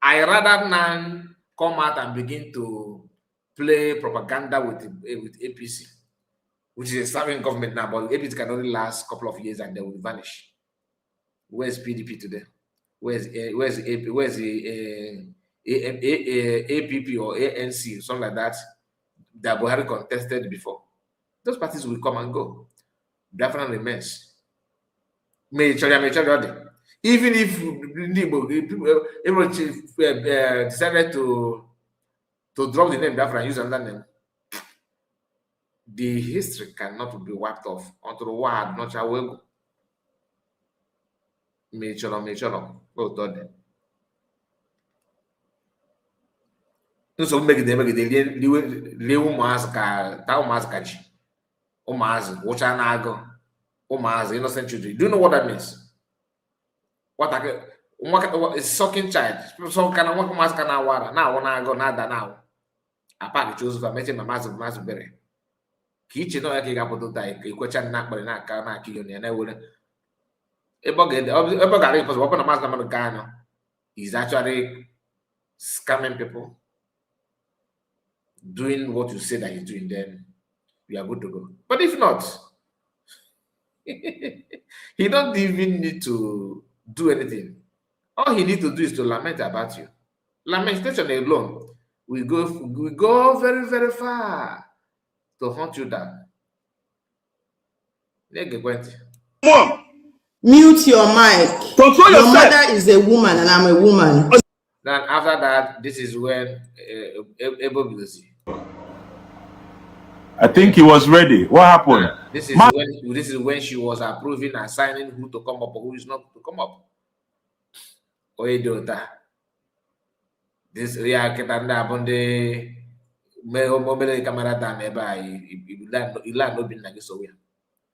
I rather than come out and begin to play propaganda with APC, which is a serving government now, but APC can only last a couple of years and they will vanish. Where's PDP today? Where's the APP or ANC, something like that Buhari contested before? Those parties will come and go. Biafra remains. Even if everyone decided to drop the name Biafra and use another name, the history cannot be wiped off until the war had not away. So make it lie ụmụazị ka ji ụmụazị wụcha na-agụ ụmụazị innocent children. Do you know what that means? What a sucking child, some kind of ụmụazị ka na-awara na-awụ na-agụ na-ada na-awụ apaki Joseph meche ma mazụ bere ka iche na ya ka ị ga-apụta ikwecha na akpịrị na-aka na-akị ya na-ewere ebe ọ gara ịpọsụ ọbụ na mazụ mmadụ gaa anya is actually scamming people, doing what you say that he's doing, then we are good to go. But if not, he don't even need to do anything. All he needs to do is to lament about you. Lamentation alone will go very, very far to hunt you down. Mom, mute your mic. Control your yourself. mother is a woman and I'm a woman. Then after that, this is when Ebo Bilosi. I think he was ready. What happened? This is when she was approving and signing who to come up or who is not to come up. Oedota. This real ketanda bonde me mobile camera down eba ilan no bin nagi so we.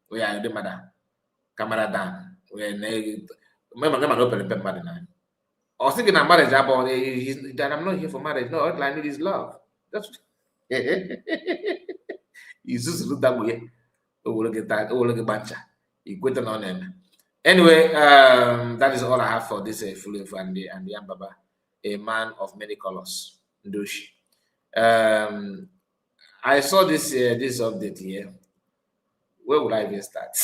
We are the mother. Camera down. We never open the pen na. I was thinking of marriage about that I'm not here for marriage. No, all I need is love. That's he's just look that way. Look at that. Look at bancha. He quit on him. Anyway, that is all I have for this Fully and the Ambaba, a man of many colors. Ndoshi. I saw this update here. Where would I even start?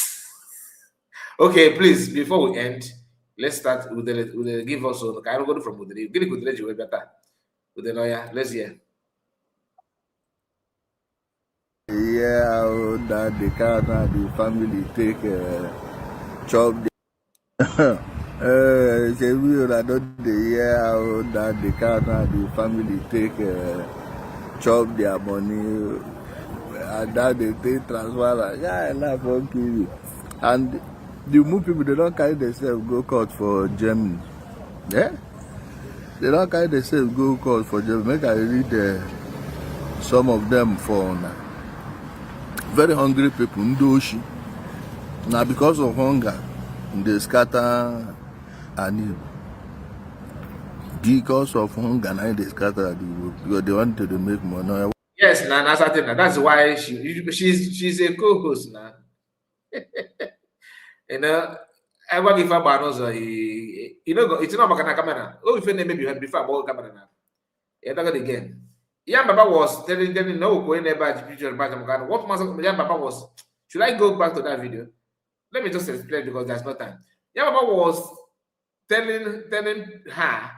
Okay, please, before we end, let's start with the give us on. I don't go from with the give it you better with the lawyer. Let's hear. Yeah, that the cat and the family take chop. Say we I don't hear that the cat and the family take chop their money and that they take transfer. Yeah, I laugh on TV. And the more people they don't carry themselves go court for Germany. Yeah, they don't carry themselves go court for Germany. Make I read some of them for now. Very hungry people, Ndoshi. Now because of hunger, they scatter and because of hunger, now they scatter because they wanted to make money. Yes, that's why she's a co-host now. You know, I work if I'm you know, it's not about camera. Oh, if you maybe you had before about camera now. Yeah, that again. Young Baba was telling them no going there by the picture about them. What Young Baba was, should I go back to that video? Let me just explain because there's no time. Young Baba was telling her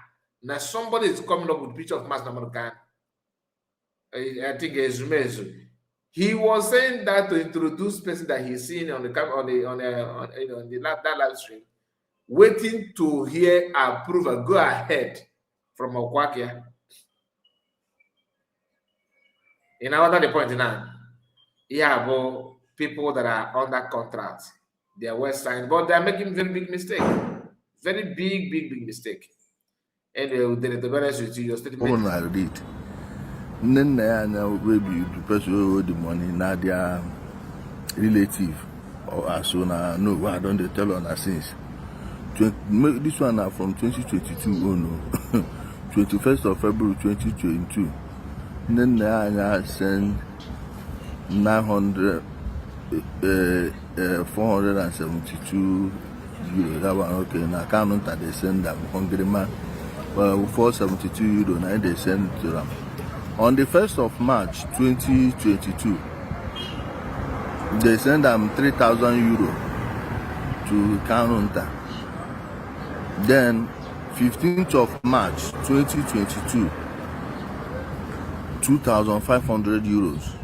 that somebody is coming up with picture of Master American. I think it's Zumezu. He was saying that to introduce person that he's seen on the that live stream, waiting to hear approval, go ahead from Okwakia. In another point now, yeah, but people that are under contract, they are well signed, but they are making very big mistake, very big mistake. Anyway, to be honest with you, your statement. I read. Then maybe the person who hold the money, now their relative or as soon as no, I don't tell on her since. This one are from 2022. Oh no, 21st of February 2022. Then I send 472 euro. That one okay. Now account that they send them hungry man. Well, 472 euro. Now they send to them. On the 1st of March 2022, they send them 3,000 euro to counter. Then 15th of March 2022, 2,500 euros.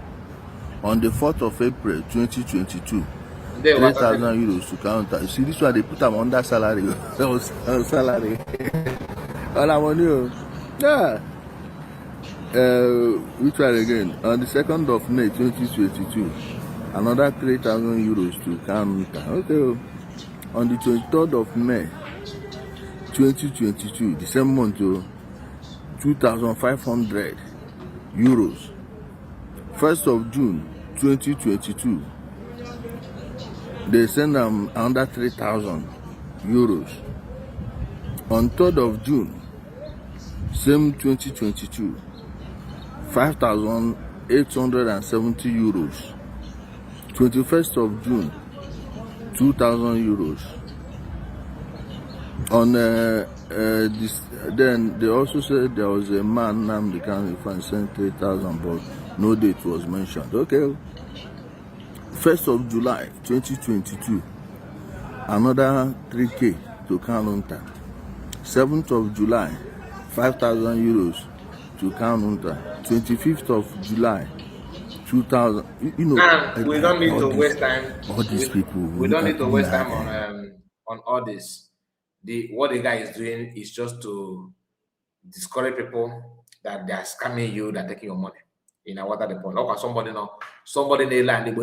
On the 4th of April 2022, 3,000 euros to counter. You see, this one they put them under salary. Salary. All I want you. Yeah. Which one again? On the 2nd of May 2022, another 3,000 euros to counter. Okay. On the 23rd of May 2022, the same month, 2,500 euros. 1st of June 2022, they send them under 3,000 euros. On 3rd of June, same 2022, 5,870 euros. 21st of June, 2,000 euros. On this, then they also said there was a man named the county and sent 3,000, but no date was mentioned. Okay. 1st of July 2022, another 3K to counter. 7th of July, 5,000 euros to counter. 25th of July, 2,000. You know, and we don't need to waste time. All these people. We don't need to waste time on all this. What the guy is doing is just to discourage people that they are scamming you, that are taking your money. In a water the point. Okay, somebody in land, they be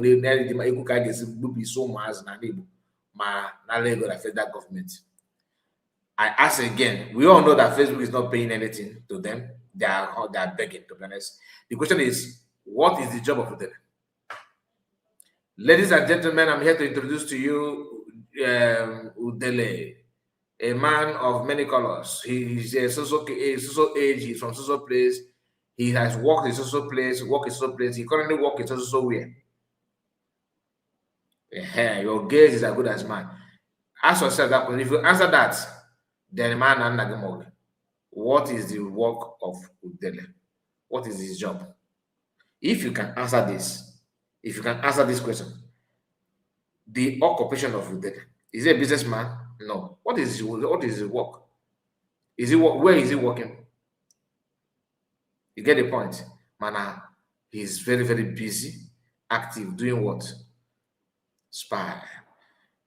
so much na Lagos that federal government. I ask again, we all know that Facebook is not paying anything to them. They are begging, to be honest. The question is, what is the job of them? Ladies and gentlemen, I'm here to introduce to you Udele, a man of many colors. He's a social age, he's from social place. He has worked in social place, He currently works in social where. Your gaze is as good as mine. Ask yourself that question. If you answer that, then man and Nagamog, what is the work of Udele? What is his job? If you can answer this, question, the occupation of Udele, is he a businessman? No. What is his work? Where is he working? You get the point. Man, he's very, very busy, active, doing what? Spy.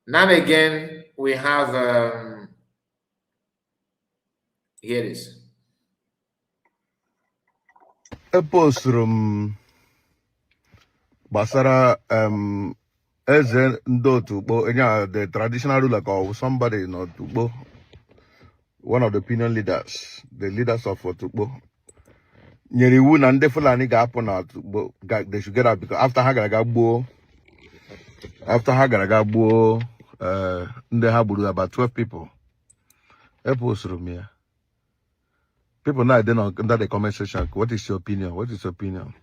Now again, we have here it is. Eposturu m gbasara eze ndị otu Ugbo, the traditional ruler or somebody in Ugbo, one of the opinion leaders, the leaders of Ugbo, nyere iwu na ndị Fulani ga-apụ na Ugbo, they should get out because after ha gara aga gbuo ndị ha gburu about 12 people. Eposturu m ya. People now then under the comment section, what is your opinion? What is your opinion?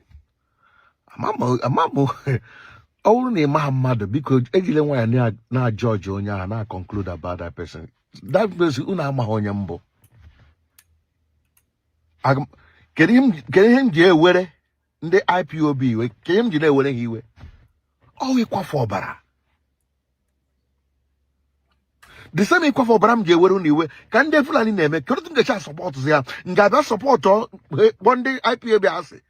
Amamo only Mahamad because ejile nwa na judge onya na conclude about that person. That person una mahonyambo. Can him je were the IPOB we can him je were hiwe. Oh we kwa for bara. The same equal for Bram J. Weruniwe, can they fully name it? Couldn't get chance support there? Ngaba support one day IPA Biase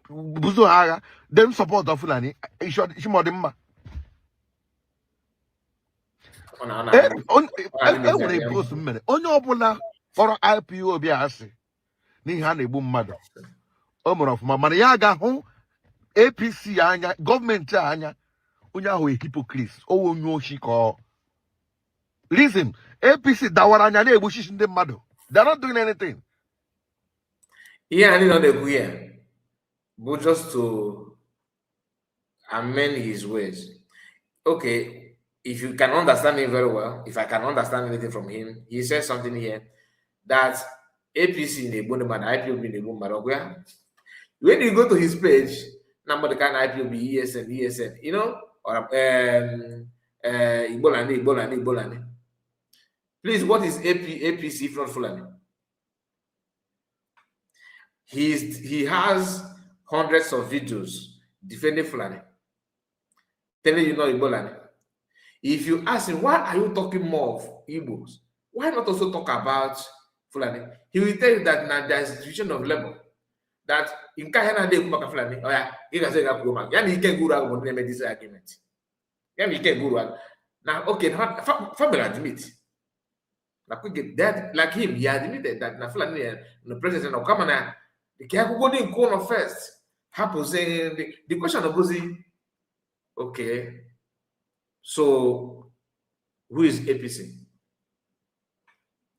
Buzuhaga, then support of Fulani, Shimodima. On post a minute. On your bula for IPO Biase, Nihani Boom Mother. Omer of Mamaniaga home, APC Anya, government Anya, Unyahu hypocrites, oh no she call. Listen, APC Dawaranya Bushish in the mado. They're not doing anything. Yeah, I didn't know they go here. But just to amend his ways. Okay, if you can understand him very well, if I can understand anything from him, he says something here that APC in the Bundeman, IPOB in the Bundeman. When you go to his page, number the kind of IPOB, ESN, you know, or Ibolani. Please, what is APC if not Fulani? He has hundreds of videos defending Fulani, telling you not Igbo. If you ask him, why are you talking more of Igbos? Why not also talk about Fulani? He will tell you that now there is a division of labor. That in Kahana de Kumaka Fulani, oh yeah, you can say Guru, Yan can Guru would name this argument. Yan can Guru. Now, okay, family admit. Like we get that, like him, he admitted that na Fulani, the president of Kamana, the Kaku in corner first. Happen saying the question of Buzi, okay. So, who is APC?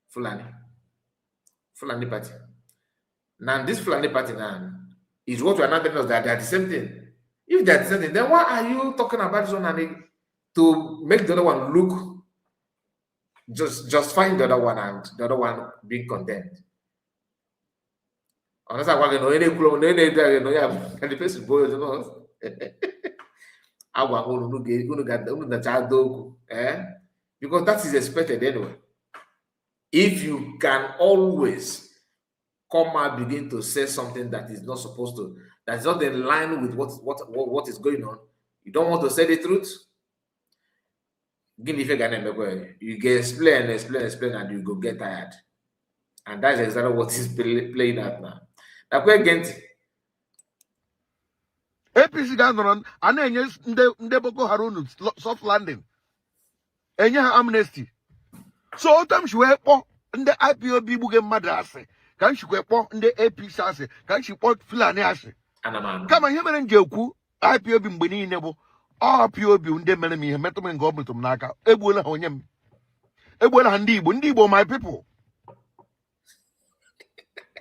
Fulani party. Now, this Fulani party now is what we are not telling us that they are the same thing. If they are the same thing, then why are you talking about this one and to make the other one look just find the other one and the other one being condemned? Unless I want to know any clue, the person boys, you know. Because that is expected anyway. If you can always come out begin to say something that is not supposed to, that is not in line with what is going on, you don't want to say the truth. You can explain, and you go get tired. And that's exactly what is playing out now. APC ga nọrọ a na-enye ndị Boko Haram soft landing, enye ha amnesty. So otam shwe kpọ ndị IPOB gbuge mmadụ asị, ka nshikwe kpọ ndị APC asị, ka nshikwe Fulani asị. Kama ihe mere nje ekwu IPOB mgbe niile bụ POB ndị mere m ihe metụ m nke ọ metụ m n'aka, egbuola ha onye m, egbuola ha ndị Igbo my people.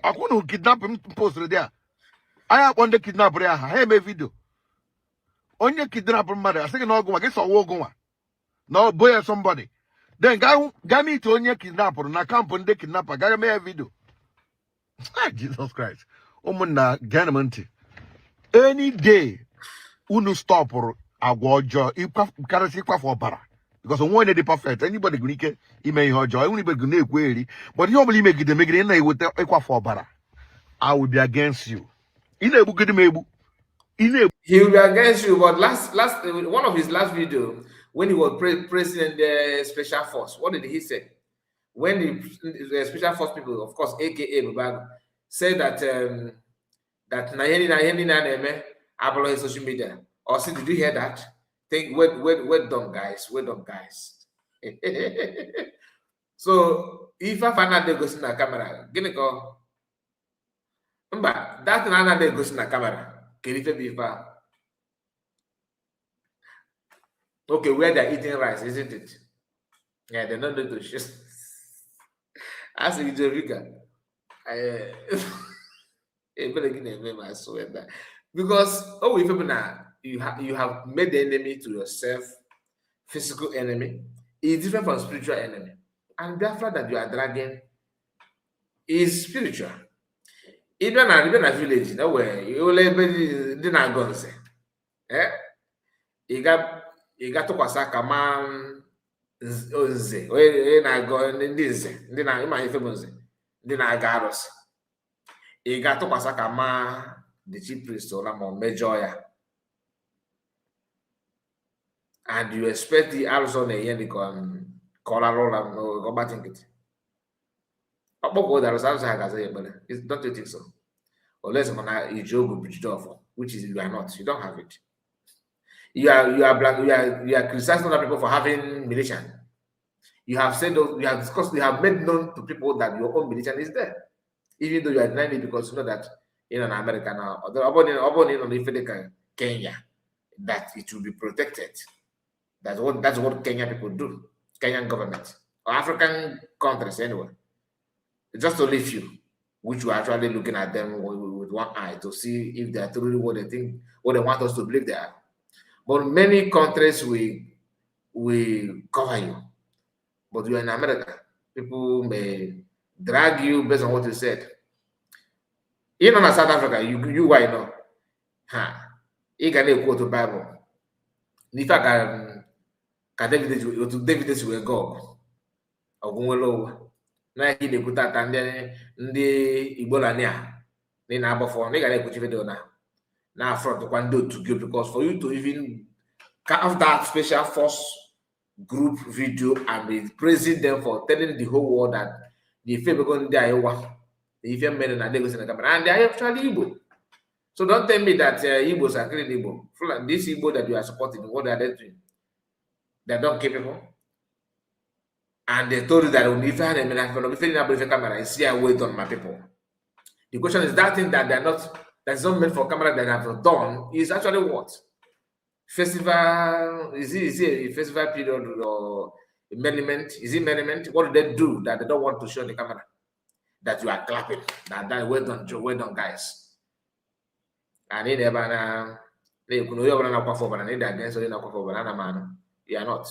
Akwụna kidnap m postụrụ dị a, anyị akpọ ndị kidnap ya ha eme vidio. Onye kidnap mmadụ asị gị na ọgụnwa gị sọwa ọgụnwa na boy somebody, then ga meet onye kidnapper na kampụ ndị kidnapper ga mee vidio. Jesus Christ. Ụmụnna gee m ntị, any day unu stopụrụ agwa ọjọọ karịsị ịkwafu ọbara, because onwe onye dị perfect, anybody nwere ike ime ihe ọjọọ, enwere ibe gị na-ekwu eri, but ihe ọbụla imegide na-eweta ịkwafu ọbara, I will be against you. He will be against you, but last one of his last video, when he was president the special force, what did he say? When the special force people, of course, aka Mubarak, said that that Nayeni Apollo his social media. Or see, did you hear that? Think we're done, guys. We're done, guys. So if I find out they go in the camera, gonna go. But that nana they go in the camera. Can it be far? Okay, where they're eating rice, isn't it? Yeah, they're not going to show. As in Jamaica, I swear that because you have made the enemy to yourself, physical enemy is different from spiritual enemy, and Biafra that you are dragging is spiritual. Even a village, you know where you did not go say, you got to pass a command. Nze onye na-agọ ndị nze ndị na ịma ife bụ nze ndị na-aga arụsị, ị ga-atụkwasị ka ma the chief priest ụra ma mejọ ya, and you expect the arụsị na-enye dị ka ọ lara ụra ọgbatị nkịtị ọkpọkọ ụda arụsị ha gaza ya ekpere. Don't you think so? Unless mana iji ogu bijide ọfọ, which is you are not, you don't have it. You are black. You are criticizing other people for having militia. You have said you have discussed. You have made known to people that your own militia is there, even though you are denying it because you know that in America now, or Kenya, that it will be protected. That's what Kenyan people do. Kenyan government or African countries anyway. Just only few, which we are actually looking at them with one eye to see if they are truly what they think, what they want us to believe they are. But many countries will cover you. But you're in America. People may drag you based on what you said. Even in South Africa, you why know? You can quote the Bible. In fact, David will go. Ogwunwelo na he dey put at and the Igbola near. Then above for nigga like video now front one to give because for you to even have that special force group video and be praising them for telling the whole world that the favor going there if you're men and they go in the camera and they are actually Igbo. So don't tell me that Igbos are killing Igbo. This Igbo that you are supporting, what are they doing? They're not capable. And they told you that if I had a minute, if I had a camera, I see I wait on my people. The question is that thing that that's not meant for camera that have done is actually what? Festival, is it a festival period or merriment? Is it merriment? What do they do that they don't want to show the camera? That you are clapping. That well done, guys. And they never you are not.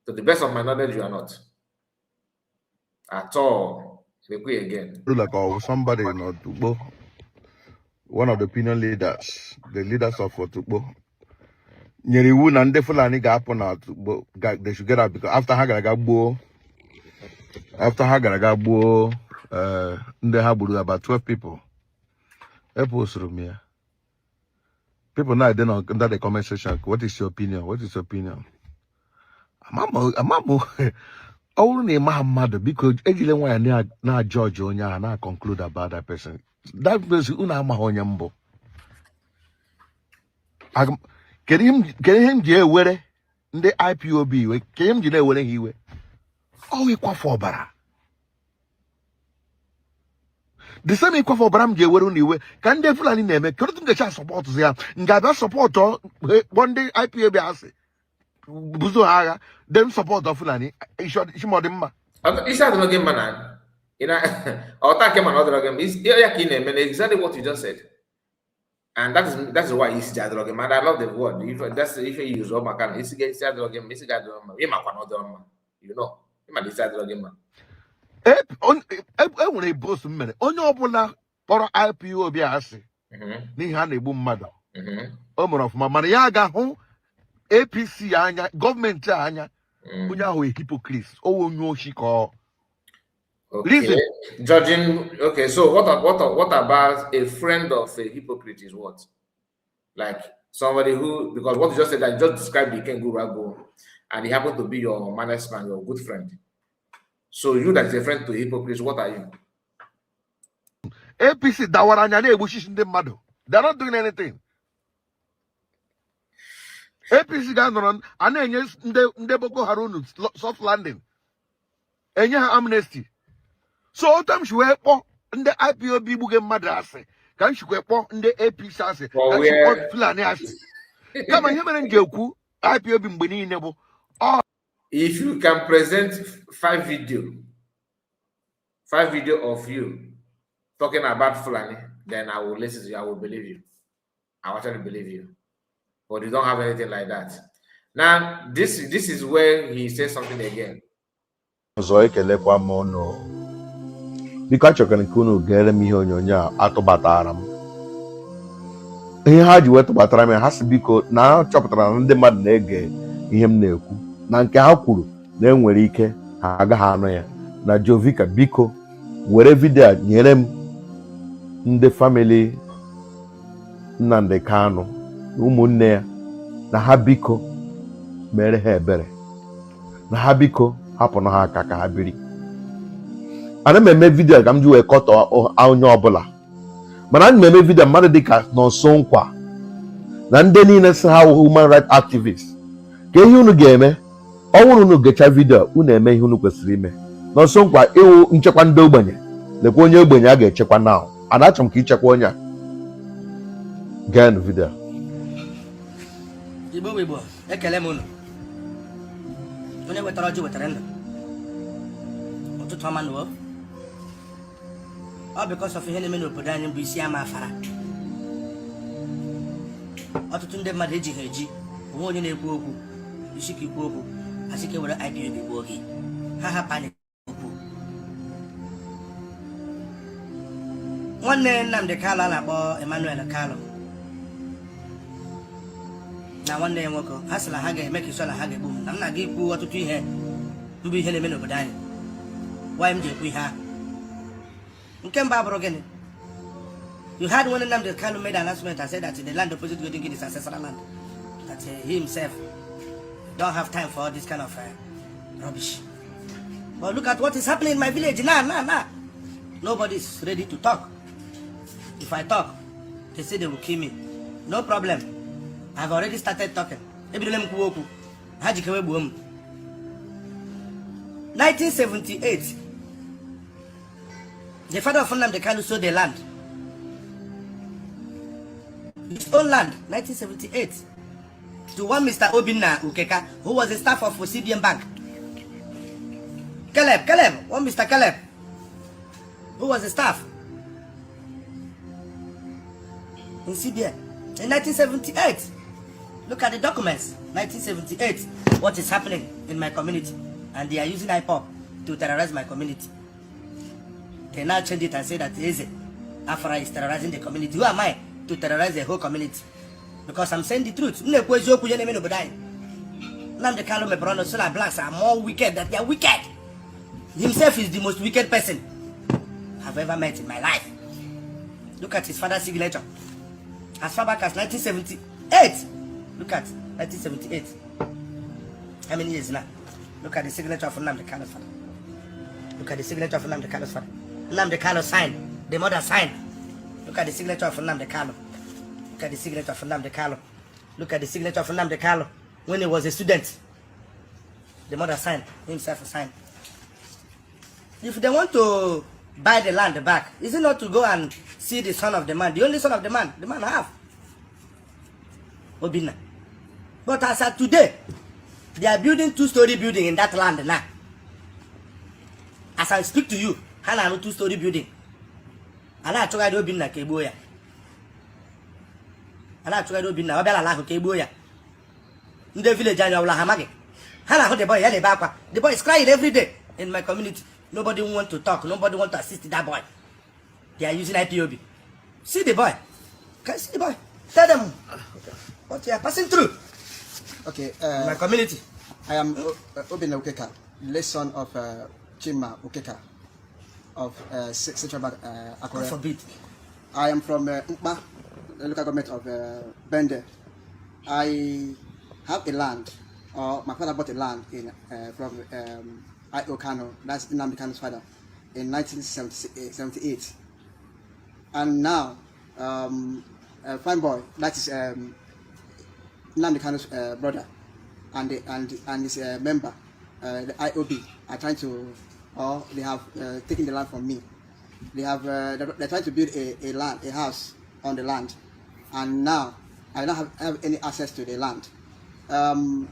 To the best of my knowledge, you are not. At all. Again. Like somebody in Otukbo, one of the opinion leaders, the leaders of Otukbo. Nyeriwu na ndị Fulani ga-apụ na Otukbo, they should get out because after ha gara ga gbuo ndị ha gburu about 12 people. People now then under the comment section, what is your opinion? What is your opinion? Amamu all name Muhammad because ejile nwa na judge onya na conclude about that person. That person una ama onyambo. Can him je were ndị IPOB we can him je na were hiwe. Oh ikwa for bara. The same equal for Bram J. Weruniwe, can they fully name it? Couldn't get a support there? Ngada support one day IPA Biase Buzuhaga, then support of Fulani. She modern. It's not no game, man. You know, I'll attack him another game. It's exactly what you just said. And that's why he's the other game. And I love the word. If you use all my can, it's the other game, it's the other man. You know, him and the other game, man. Enwere boss mmere onye ọbụla kpọrọ IPOB asị n'ihe a na-egbu mmadụ o mere ọfụma mana ya ga-ahụ APC anya gọọmenti anya onye ahụ hypocrite onye oshi ka reason judging. Okay, so what about a friend of a hypocrite is what? Like somebody who, because what you just said, I just described the Ken Gurago and he happened to be your manners man, your good friend. So you that is a friend to hypocrites, what are you? APC dawaranya na-egbuchichi ndị mmadụ. They're not doing anything. APC ga-anọrọ a na-enye ndị Boko Haram soft landing. Enye ha amnesty. So otam shiwe kpọ ndị IPOB gbuge mmadụ asị. Ka m shikwe kpọ ndị APC asị. Ka m shikwe Fulani asị. Kama ihe mere m ga-ekwu IPOB mgbe niile bụ if you can present five video of you talking about Fulani, then I will listen to you. I will believe you. I will actually believe you. But you don't have anything like that. Now, this is where he says something again. So ekelekwa m unu. Biko achọkara nke unu gere m ihe onyonyo a atụbatara m. Ihe ha ji wetụbatara m ha si biko na chọpụtara na ndị mmadụ na-ege ihe m na-ekwu. Na nke ha kwuru na enwere ike ha agaghị anụ ya na Jovika biko were vidio nyere m ndị family Nnamdi Kanu na ụmụnne ya na ha biko mere ha ebere na ha biko hapụ na ha aka ka ha biri. Ana m eme vidio ka m ji wee kọtọ onye ọbụla mana ana m eme vidio mmadụ dịka Nonso Nkwa na ndị niile si ha human rights activists ka ihe unu ga-eme ọ bụrụ unu gecha vidio unu eme ihe unu kwesịrị ime. Nonso Nkwa ịwụ nchekwa ndị ogbenye lekwa onye ogbenye a ga-echekwa now ana achọ m ka ichekwa onye a gaa vidio. Igbo ekele m unu onye wetara ọjị wetara ndụ ụtụtụ ọma n'ụwa ọ because of ihe na-eme n'obodo anyị bụ isi ama afara. Ọtụtụ ndị mmadụ ejighị eji onwe onye na-ekwu okwu isi ka ikwu okwu asị ka were IPOB gbuo gị ha hapụ anyị okwu. Nwanne Nnamdi Kanu a na-akpọ Emmanuel Kanu na nwanne ya nwoke ha sị na ha ga-eme ka iso na ha ga-egbu m na m na-aga ikwu ọtụtụ ihe mbụ ihe na-eme n'obodo anyị. why am I here? You had one of them that kind of made an announcement and said that the land opposite Golden Gate is ancestral land. That he himself don't have time for all this kind of rubbish. But look at what is happening in my village. Nah. Nobody's ready to talk. If I talk, they say they will kill me. No problem. I've already started talking. 1978, the father of Nnamdi Kanu sold the land. His own land, 1978, to one Mr. Obinna Ukeka, who was a staff of CBN Bank. Caleb, one Mr. Caleb, who was a staff in CBN in 1978. Look at the documents, 1978, what is happening in my community. And they are using IPOP to terrorize my community. They now change it and say that Biafra is terrorizing the community. Who am I to terrorize the whole community? Because I'm saying the truth. Nnamdi Kanu Mebrono, so that blacks are more wicked than they are wicked. Himself is the most wicked person I've ever met in my life. Look at his father's signature. As far back as 1978. Look at 1978. How many years now? Look at the signature of Nnamdi Kanu's father. Look at the signature of Nnamdi Kanu's father. Nnamdi Kanu signed. The mother signed. Look at the signature of Nnamdi Kanu. Look at the signature of Nnamdi Kanu. Look at the signature of Nnamdi Kanu when he was a student. The mother signed. Himself signed. If they want to buy the land back, is it not to go and see the son of the man? The only son of the man have. Obinna. But as of today, they are building 2-story building in that land now. As I speak to you, I have a 2-story building. And I tried to be na Keboya. And I tried to be na Obela Keboya. In the village, I know Hamagi. The boy, the boy is crying every day in my community. Nobody want to talk. Nobody want to assist that boy. They are using IPOB. See the boy. Can you see the boy? Tell them what you are passing through. Okay, my community. I am Obinna Ukeka, the son of Chima Ukeka of Central Bank, Akure. God forbid. I am from Nkpa, the local government of Bende. I have a land, or my father bought a land in from I.O. Kanu, that's Nnamdi Kanu's father, in 1978. And now, fine boy, that is Nnamdi Kanu's brother, and his member, the IOB, are trying to, or they have taken the land from me. They have they're trying to build a house on the land, and now I don't have any access to the land. 4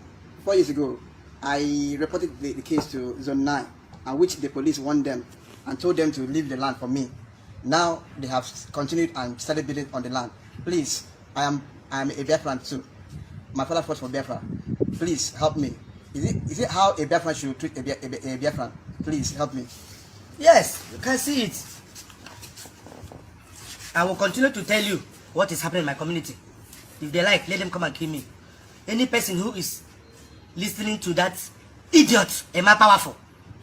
years ago, I reported the case to Zone 9, and which the police warned them and told them to leave the land for me. Now they have continued and started building on the land. Please, I am a Biafran too. My father fought for Biafra. Please help me. Is it how a Biafran should treat a Biafran? Please help me. Yes, you can see it. I will continue to tell you what is happening in my community. If they like, let them come and kill me. Any person who is listening to that idiot, Emma Powerful,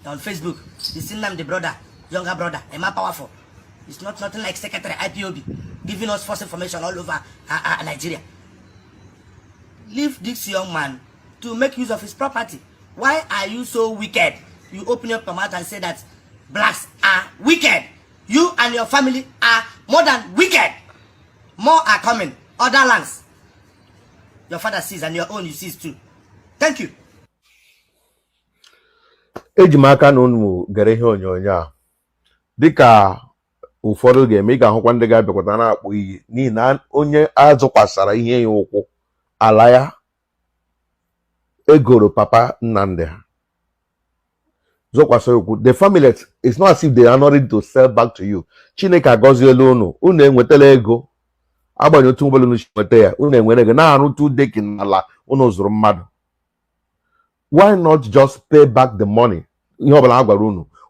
on Facebook, is the brother, younger brother, Emma Powerful. It's not nothing like Secretary IPOB giving us false information all over Nigeria. Leave this young man to make use of his property. Why are you so wicked? You open up your mouth and say that blacks are wicked. You and your family are more than wicked. More are coming. Other lands. Your father sees and your own you sees too. Thank you. Eji m aka na unu gere ihe onyonyo a dịka ụfọdụ ga-eme ị ga-ahụkwa ndị ga-abịakwata na-akpụ iyi n'ihi na onye azụkwasara ihe ya ụkwụ ala ya egoro papa Nnamdi ha zụkwasara ụkwụ. The family is not as if they are not ready to sell back to you. Chineke agọziela unu enwetala ego agbanyeghị otu ụgbọelu unu nweta ya, unu enwere ego na-arụtụ dekin ala unu zụrụ mmadụ. Why not just pay back the money? Ihe ọbụla ha gwara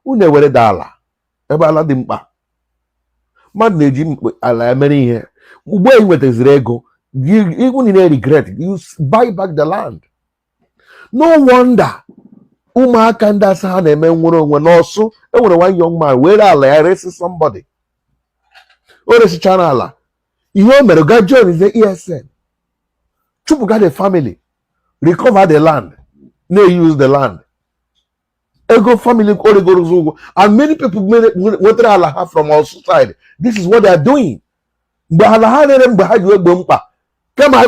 unu ewere da ala ebe ala dị mkpa. Mmadụ na-eji ala ya mere ihe. Ugbu a nwetaziri ego, unu na-regret, you buy back the land. No wonder ụmụaka ndị asa ha na-eme nwere onwe n'ọsụ enwere one young man were ala ya resi somebody o resichara ala ihe o mere ga join the ESN chụpụga the family recover the land na-use the land ego family origoro ụgwọ and many people nwetara ala ha from our side. This is what they are doing. Mgbe ala ha rere mgbe ha ji egbo mkpa kama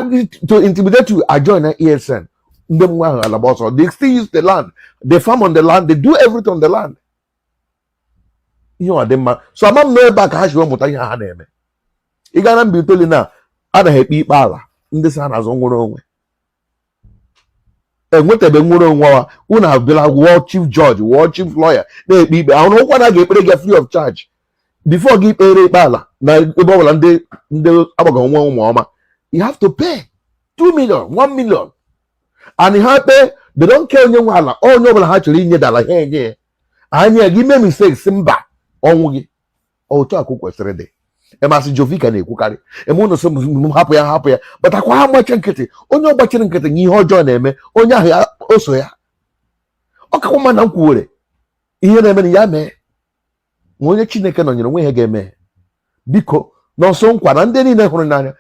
to intimidate you I join the ESN ndị nwa ahụ ala ọsọ they still use the land, they farm on the land, they do everything on the land. Ihe ọ dị mma so ama m n'ebe a ka ha si mụta ihe ha na-eme. Ị gaa na mba itoli na anaghị ekpe ikpe ala ndị si ha na-azụ nwere onwe enwetebe nwere onwe wa unu abịala wụọ chief judge wụọ chief lawyer na-ekpe ikpe ahụ ụkwa na ga-ekpere gị free of charge before gị kpere ikpe ala na ebe ọbụla ndị agbaga onwe ụmụ ọma you have to pay 2 million 1 million and ha kpee they don't care onye nwe ala onye ọbụla ha chọrọ inye dala ha enye anya gị mee mistakes mba ọnwụ gị otu akụ kwesịrị dị emasị Jovika na-ekwukarị eme ụnụ sị m hapụ ya batakwa ha gbachi nkịtị onye ọ gbachiri nkịtị nye ihe ọjọọ na-eme onye ahụ o so ya ọ kakwa mma na m kwuwere ihe na-eme na ya mee ma onye Chineke nọnyere onwe ihe ga-eme biko n'ọsọ nkwa na ndị niile hụrụ n'anya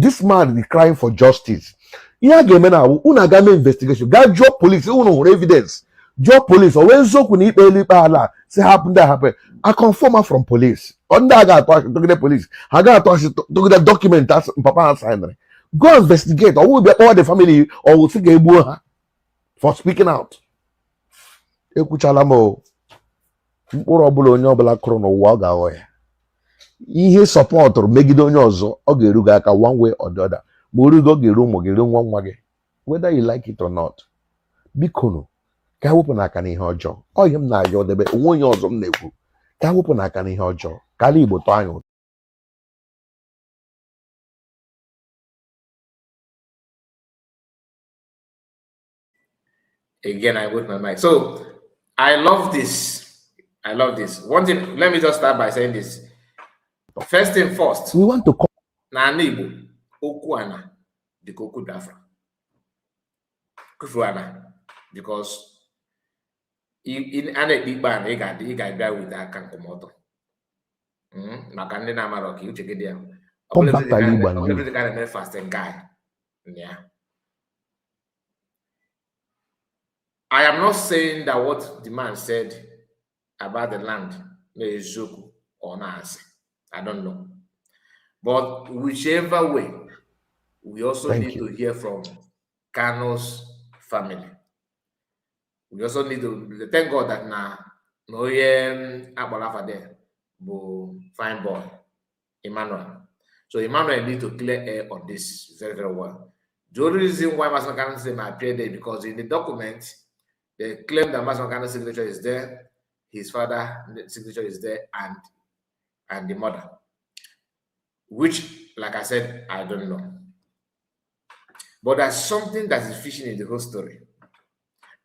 this man is crying for justice. Ihe a ga-eme na awụ unu aga mee investigation gaa jụọ polisi unu hụrụ evidence jụọ polisi o wee eziokwu na ikpe elu ikpe ala si hapụ ndị ahapụ a confirm from police ndị a ga-atụ asị tụgide polisi ha ga-atụ asị tụgide document papa ha signere go investigate ọwụ bịa kpọwa the family ọwụ si ga-egbuo ha for speaking out. Ekwuchala m mkpụrụ ọbụla onye ọbụla kụrụ n'ụwa ọ ga-aghọ ya ihe sọpọtụrụ megide onye ọzọ ọ ga-eru gị aka one way or the other ma o rugo ọ ga-eru ụmụ gị eru nwa gị whether you like it or not. Biko ka wepụ n'aka n'ihe ọjọọ ọ ihe m na-ayọ debe onwe onye ọzọ m na-ekwu ka wepụ n'aka n'ihe ọjọọ kala Igbo tọọ anyị ụtọ. Again, I with my mic. So I love this. One thing, let me just start by saying this. First thing first, we want to call na Igbo okuana the koku Biafra. Kufuana because in an ekpan he got there with that kankomoto. Maka ndị na-amara ọka uche gị dị ya. Ọ bụrụ kind of fasting guy. Yeah. I am not saying that what the man said about the land is Zoku or Nasi. I don't know. But whichever way, we also need to hear from Kano's family. We also need to thank God that now no Abalafa there, but fine boy, Emmanuel. So Emmanuel need to clear air on this very, very well. The only reason why Master Kano's name appeared there because in the document they claim that Master Kano's signature is there, his father's signature is there, and the mother. Which, like I said, I don't know. But there's something that is fishing in the whole story.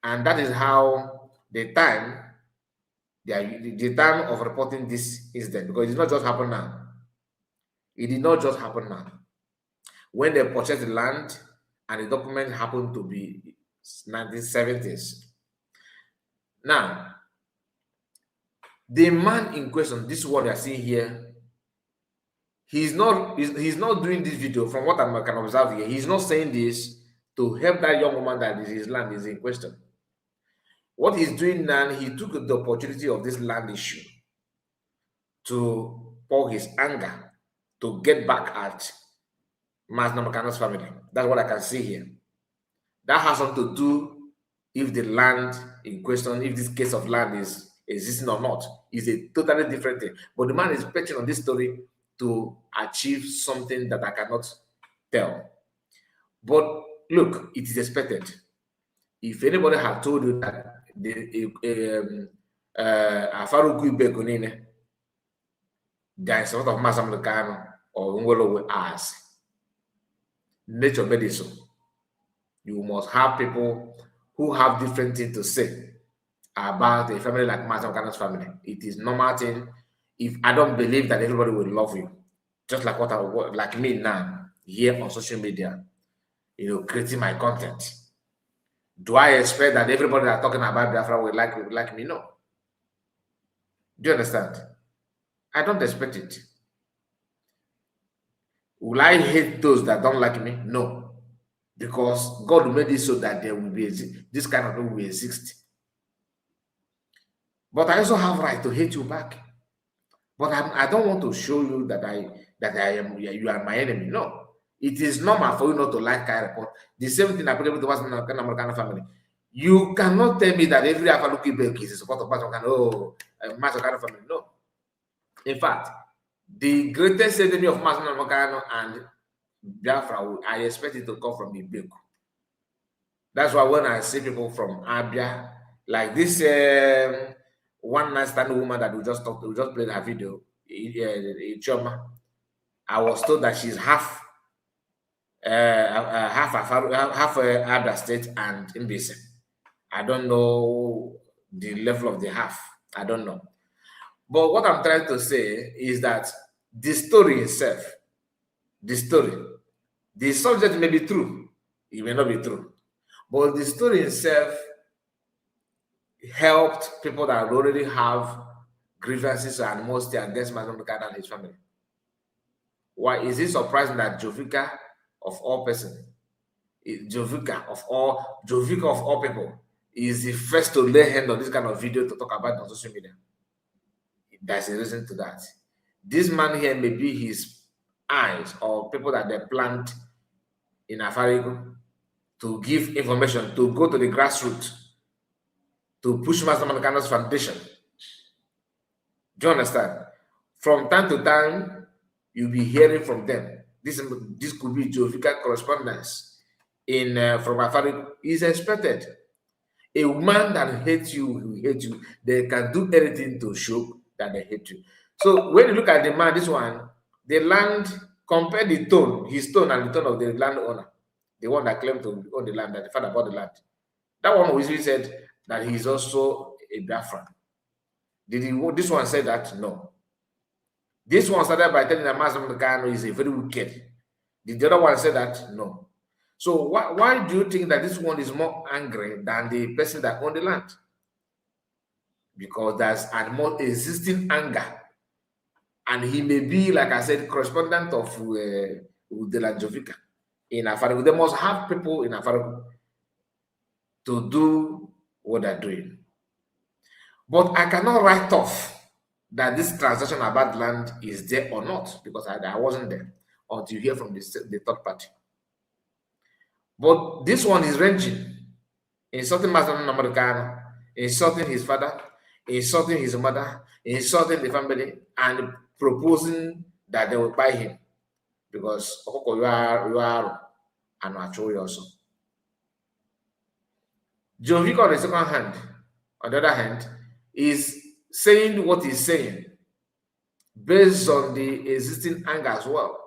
And that is how the time of reporting this incident, because it did not just happen now. It did not just happen now. When they purchased the land and the document happened to be 1970s. Now, the man in question, this is what we are seeing here, he's not doing this video from what I can observe here. He's not saying this to help that young woman that his land is in question. What he's doing now, he took the opportunity of this land issue to pour his anger to get back at Mas Namakano's family. That's what I can see here. That has something to do if the land in question, if this case of land is existing or not, is a totally different thing. But the man is betting on this story to achieve something that I cannot tell. But look, it is expected. If anybody had told you that the Afaruku Begonine, there is a lot of Masam Lucano or Ngolo as nature medicine, you must have people who have different things to say about a family like Masam Lucano's family. It is normal thing. If I don't believe that everybody will love you, just like like me now here on social media, creating my content. Do I expect that everybody that's talking about Biafra will like me? No. Do you understand? I don't expect it. Will I hate those that don't like me? No. Because God made it so that there will be this kind of people will exist. But I also have right to hate you back. But I don't want to show you that you are my enemy. No. It is normal for you not to like Kai report. The same thing applicable to us in the American family. You cannot tell me that every Afaluki Bank is a support of Masakano family. No. In fact, the greatest enemy of Masakano and Biafra, I expect it to come from Ibeku. That's why when I see people from Abia, like this one night stand woman that we just played her video, Choma, I was told that she's half Abia State and Mbise. I don't know the level of the half. I don't know. But what I'm trying to say is that the story itself, the subject may be true, it may not be true, but the story itself helped people that already have grievances and mostly against Mazamukada and his family. Why is it surprising that Jovika of all persons, Jovika of all people, is the first to lay hand on this kind of video to talk about on social media? There's a reason to that. This man here may be his eyes or people that they plant in Afarigo to give information, to go to the grassroots, to push Master Mancano's foundation. Do you understand? From time to time, you'll be hearing from them. This could be Jovika correspondence from Afarigo. Is expected. A woman that hates you will hate you. They can do anything to show that they hate you. So when you look at the man, this one, the land, compare the tone, his tone and the tone of the landowner, the one that claimed to own the land, that the father bought the land. That one always said that he is also a Biafran. This one said that? No. This one started by telling that Master Mkano is a very wicked. Did the other one say that? No. So why do you think that this one is more angry than the person that owned the land? Because there's a more existing anger. And he may be, like I said, correspondent of the Lanjovica in Afarigo. They must have people in Afarigo to do what they're doing. But I cannot write off that this transaction about land is there or not, because I wasn't there until you hear from the third party. But this one is ranging, insulting Master Americano, insulting his father, insulting his mother, insulting the family, and proposing that they will buy him because you are and Achoi also. Jovic on the second hand, on the other hand, is saying what he's saying based on the existing anger as well.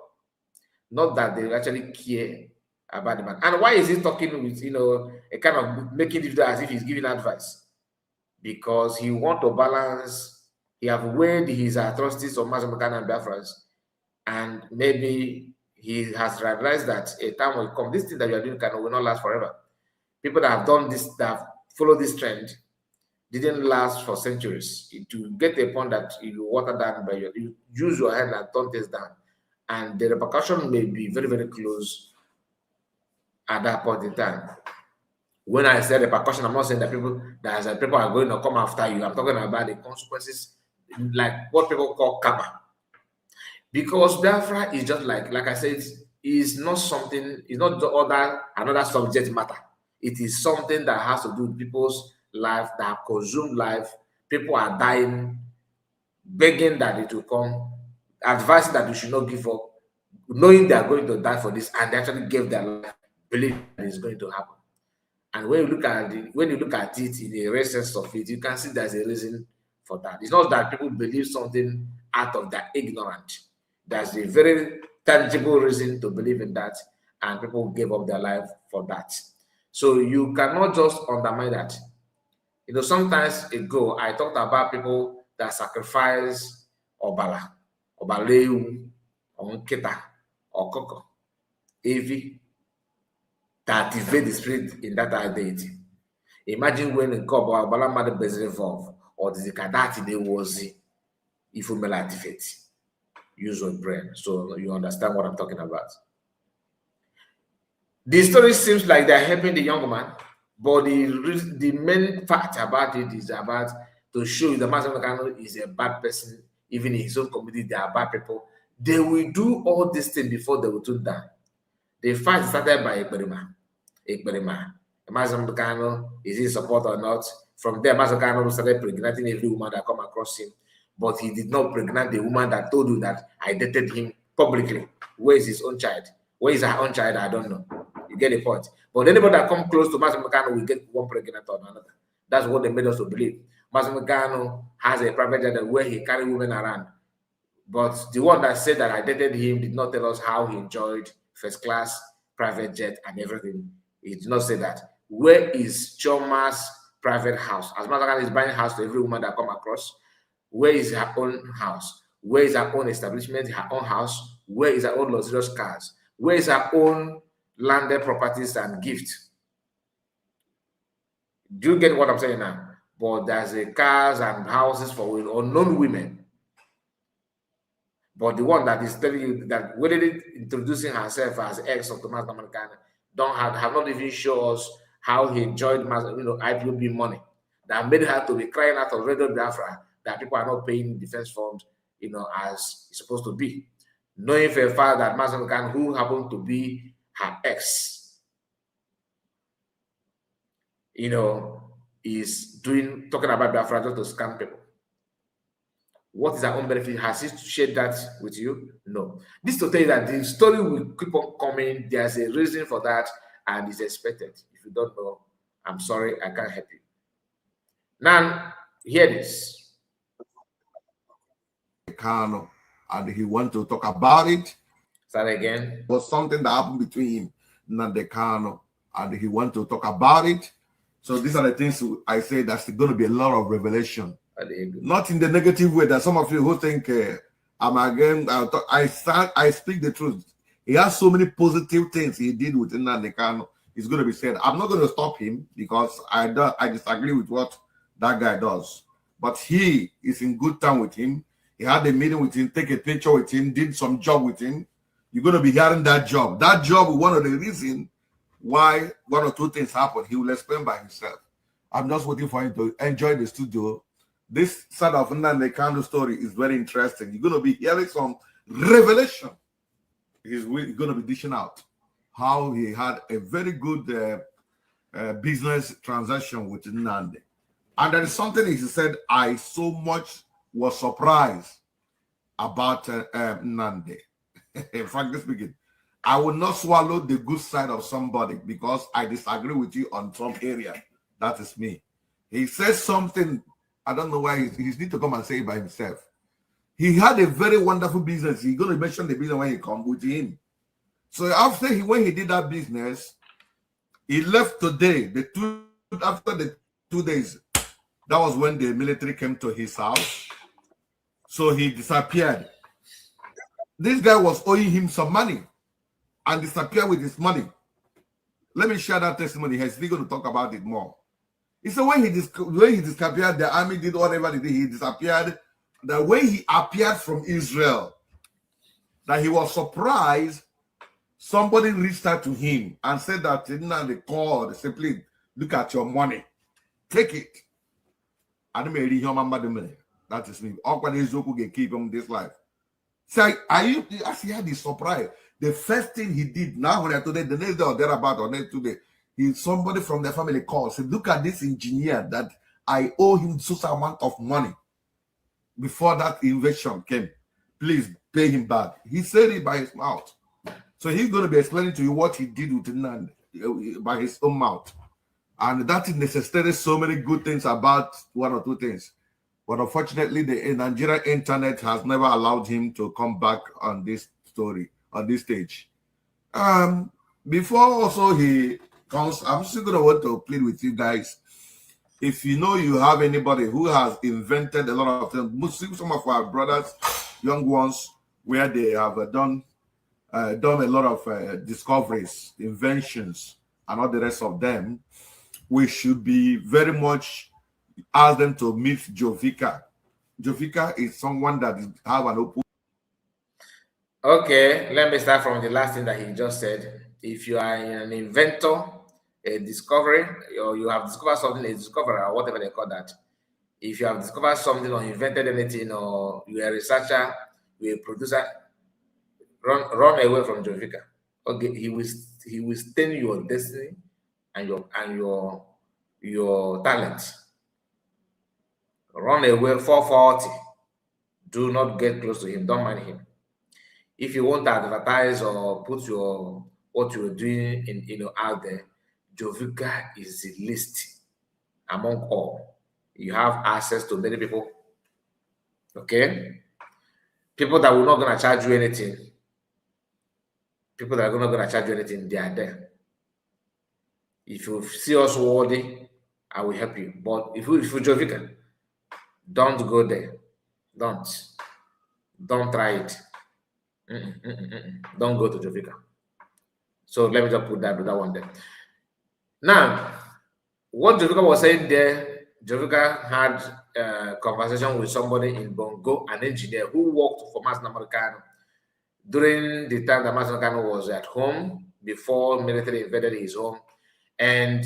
Not that they actually care about the man. And why is he talking with, a kind of making it as if he's giving advice? Because he wants to balance, he have weighed his atrocities on Mazamukana and Biafrans, and maybe he has realized that a time will come, this thing that you are doing will not last forever. People that have done this, that have followed this trend, didn't last for centuries. To get a point that you water down by you use your hand and turn things down, and the repercussion may be very, very close at that point in time. When I say repercussion, I'm not saying that people are going to come after you. I'm talking about the consequences, like what people call karma. Because Biafra is just like I said, is not something, it's not another subject matter. It is something that has to do with people's life, that have consumed life. People are dying, begging that it will come, advising that you should not give up, knowing they are going to die for this, and they actually gave their life, believing that it's going to happen. And when you look at it in the real sense of it, you can see there's a reason for that. It's not that people believe something out of their ignorance. There's a very tangible reason to believe in that, and people gave up their life for that. So you cannot just undermine that. Sometimes ago, I talked about people that sacrifice Obala, Obaleu, or Nketa, or Koko, Evi, that activate the spirit in that identity. Imagine when a couple of Balamada is involved, or the Kadati they was if you activate. Use your brain. So you understand what I'm talking about. The story seems like they're helping the young man, but the main fact about it is about to show you the Master Mekano is a bad person. Even in his own community, they are bad people. They will do all these things before they will do that. The fight started by Ekberima. Master Mekano, is he in support or not? From there, Master Mekano started pregnating every woman that come across him, but he did not pregnant the woman that told you that I dated him publicly. Where is his own child? Where is her own child? I don't know. You get the point. But anybody that come close to Master Mekano will get one pregnant or another. That's what they made us to believe. Master Mekano has a private jet where he carry women around. But the one that said that I dated him did not tell us how he enjoyed first class, private jet, and everything. He did not say that. Where is Choma's private house? As Master Mekano is buying house to every woman that come across. Where is her own house? Where is her own establishment, her own house? Where is her own luxurious cars? Where is her own landed properties and gifts? Do you get what I'm saying now? But there's a cars and houses for unknown women. But the one that is telling you that whether introducing herself as ex of Thomas Mekano have not even shown us how he enjoyed IPOB money that made her to be crying out of Radio Biafra that people are not paying defense funds, as it's supposed to be. Knowing for a fact that Master Mekano, who happened to be her ex, is talking about Biafra just to scam people. What is her own benefit? Has he shared that with you? No. This to tell you that the story will keep on coming. There's a reason for that, and it's expected. If you don't know, I'm sorry, I can't help you. Now, hear this. Kano, and he want to talk about it. Start again. It was something that happened between him and the Kano, and he want to talk about it. So these are the things I say that's going to be a lot of revelation. Not in the negative way that some of you who think I'm again. I speak the truth. He has so many positive things he did with Nnamdi Kanu. It's going to be said. I'm not going to stop him because I disagree with what that guy does. But he is in good time with him. He had a meeting with him, take a picture with him, did some job with him. You're going to be hearing that job. That job is one of the reasons why one or two things happen. He will explain by himself. I'm just waiting for him to enjoy the studio. This side of Nnamdi Kanu story is very interesting. You're going to be hearing some revelation. He's going to be dishing out how he had a very good business transaction with Nnamdi. And there is something he said I so much was surprised about Nnamdi. Frankly speaking, I will not swallow the good side of somebody because I disagree with you on some area. That is me. He says something, I don't know why he needs to come and say it by himself. He had a very wonderful business. He's going to mention the business when he comes with him. So after when he did that business, he left today. After the 2 days, that was when the military came to his house. So he disappeared. This guy was owing him some money and disappeared with his money. Let me share that testimony. He's still going to talk about it more. He said when he disappeared, the army did whatever they did. He disappeared. The way he appeared from Israel, that he was surprised. Somebody reached out to him and said that they called, simply look at your money, take it. I don't really hear my money. That is me. All can keep him this life. So I had this surprise. The first thing he did now when I told the next day or thereabout or next 2 days, somebody from their family called, said, look at this engineer that I owe him such amount of money before that invasion came. Please pay him back. He said it by his mouth. So he's going to be explaining to you what he did with Nnamdi by his own mouth. And that necessitated so many good things about one or two things. But unfortunately, the Nigerian internet has never allowed him to come back on this story, on this stage. Before also he comes, I'm still going to want to plead with you guys. If you know you have anybody who has invented a lot of things, some of our brothers, young ones, where they have done a lot of discoveries, inventions, and all the rest of them, we should be very much ask them to meet Jovica. Jovica is someone that have an open. Okay, let me start from the last thing that he just said. If you are an inventor, a discovery, or you have discovered something, a discoverer, or whatever they call that. If you have discovered something or invented anything, or you're a researcher, you're a producer, run away from Jovica. Okay, he will stain your destiny and your talent. Run away 440. Do not get close to him. Don't mind him. If you want to advertise or put what you're doing in out there, Jovica is the least among all. You have access to many people. Okay, people that will not gonna charge you anything. People that are not gonna charge you anything, they are there. If you see us worthy, I will help you. But if you Jovica, don't go there. Don't try it. Don't go to Jovica. So let me just put that one there. Now, what Jovica was saying there, Jovica had a conversation with somebody in Bongo, an engineer who worked for Mas Namarcano during the time that Mas Namarcano was at home before military invaded his home. And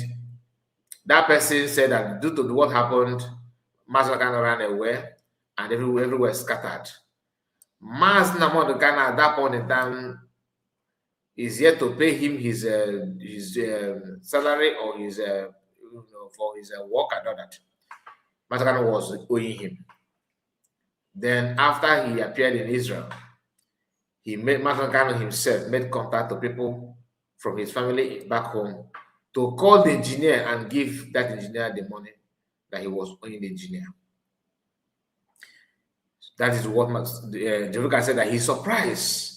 that person said that due to what happened, Mas Namarcano ran away and everywhere scattered. Mas Namarcano at that point in time is yet to pay him his salary or his for his work and all that. Mas was owing him. Then after he appeared in Israel, he made Mas himself made contact to people from his family back home to call the engineer and give that engineer the money that he was owing the engineer. That is what Jovica said, that he's surprised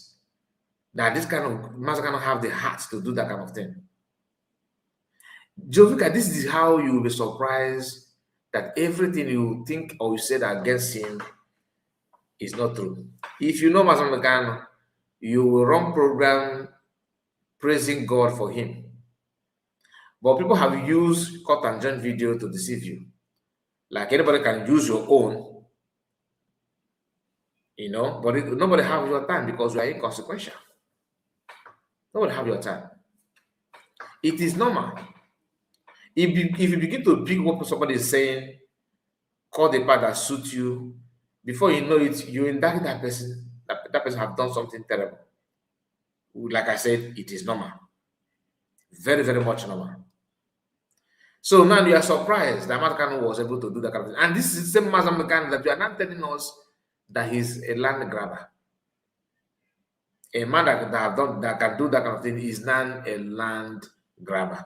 that this kind of Mas have the heart to do that kind of thing. Jovica, this is how you will be surprised that everything you think or you said against him is not true. If you know Mas you will run program praising God for him. But people have used cut and joint video to deceive you. Like anybody can use your own, but nobody have your time because you are inconsequential. Nobody have your time. It is normal. If you begin to pick what somebody is saying, call the part that suits you, before you know it, you indict that person. That person have done something terrible. Like I said, it is normal. Very, very much normal. So now you are surprised that Mazakano was able to do that kind of thing. And this is the same Mazakano that you are not telling us that he's a land grabber. A man that can do that kind of thing is not a land grabber.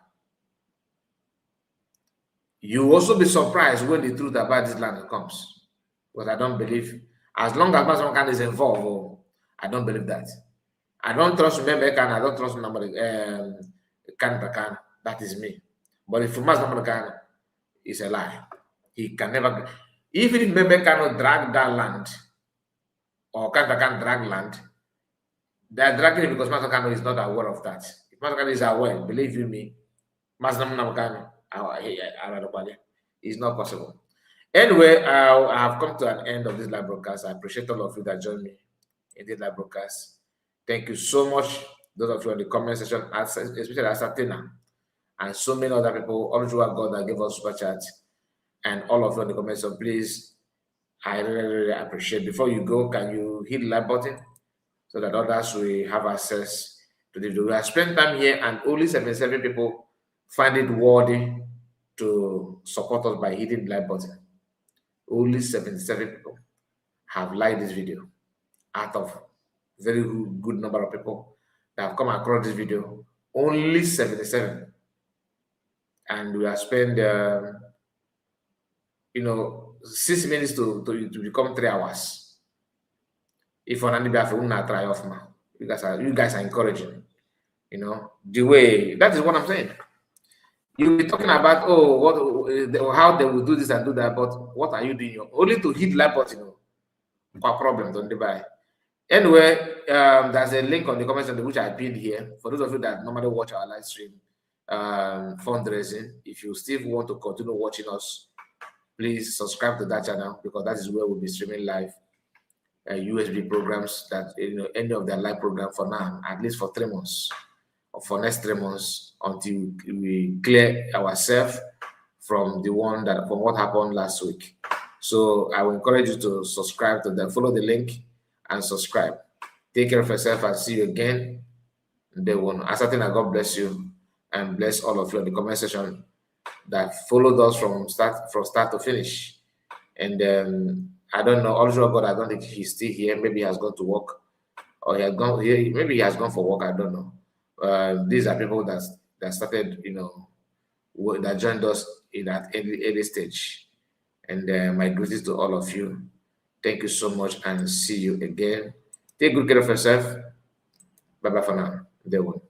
You will also be surprised when the truth about this land comes. But I don't believe, as long as Mazakano is involved, I don't believe that. I don't trust Membekan, I don't trust nobody, Kan. That is me. But if Mazakano is a lie, he can never, even if Membekan drag that land, or Kan drag land, they are dragging it because Mazakano is not aware of that. If Mazakano is aware, believe you me, Mazakano is not possible. Anyway, I have come to an end of this live broadcast. I appreciate all of you that joined me in this live broadcast. Thank you so much, those of you in the comment section, especially Asatina, and so many other people, all throughout God that gave us super chats, and all of you in the comment section. Please, I really, really appreciate. Before you go, can you hit the like button so that others will have access to the video? We have spent time here, and only 77 people find it worthy to support us by hitting the like button. Only 77 people have liked this video out of very good number of people that have come across this video. Only 77. And we have spent 6 minutes to become 3 hours. If on any Biafra, we not try off now. You guys are encouraging. The way, that is what I'm saying. You'll be talking about how they will do this and do that, but what are you doing? Only to hit like button. No problem, don't they buy. Anyway, there's a link on the comment section which I pinned here for those of you that normally watch our live stream. fundraising. If you still want to continue watching us, please subscribe to that channel, because that is where we'll be streaming live USB programs, that any of their live program for now, at least for 3 months, or for next 3 months, until we clear ourselves from what happened last week. So I will encourage you to subscribe to them, follow the link and subscribe. Take care of yourself and see you again. Day one. I certainly God bless you and bless all of you in the comment section that followed us from start to finish. And I don't know, also God, I don't think he's still here. Maybe he has gone to work, or he has gone. Maybe he has gone for work. I don't know. These are people that started, that joined us in that early stage. And my greetings to all of you. Thank you so much, and see you again. Take good care of yourself. Bye bye for now. Day one.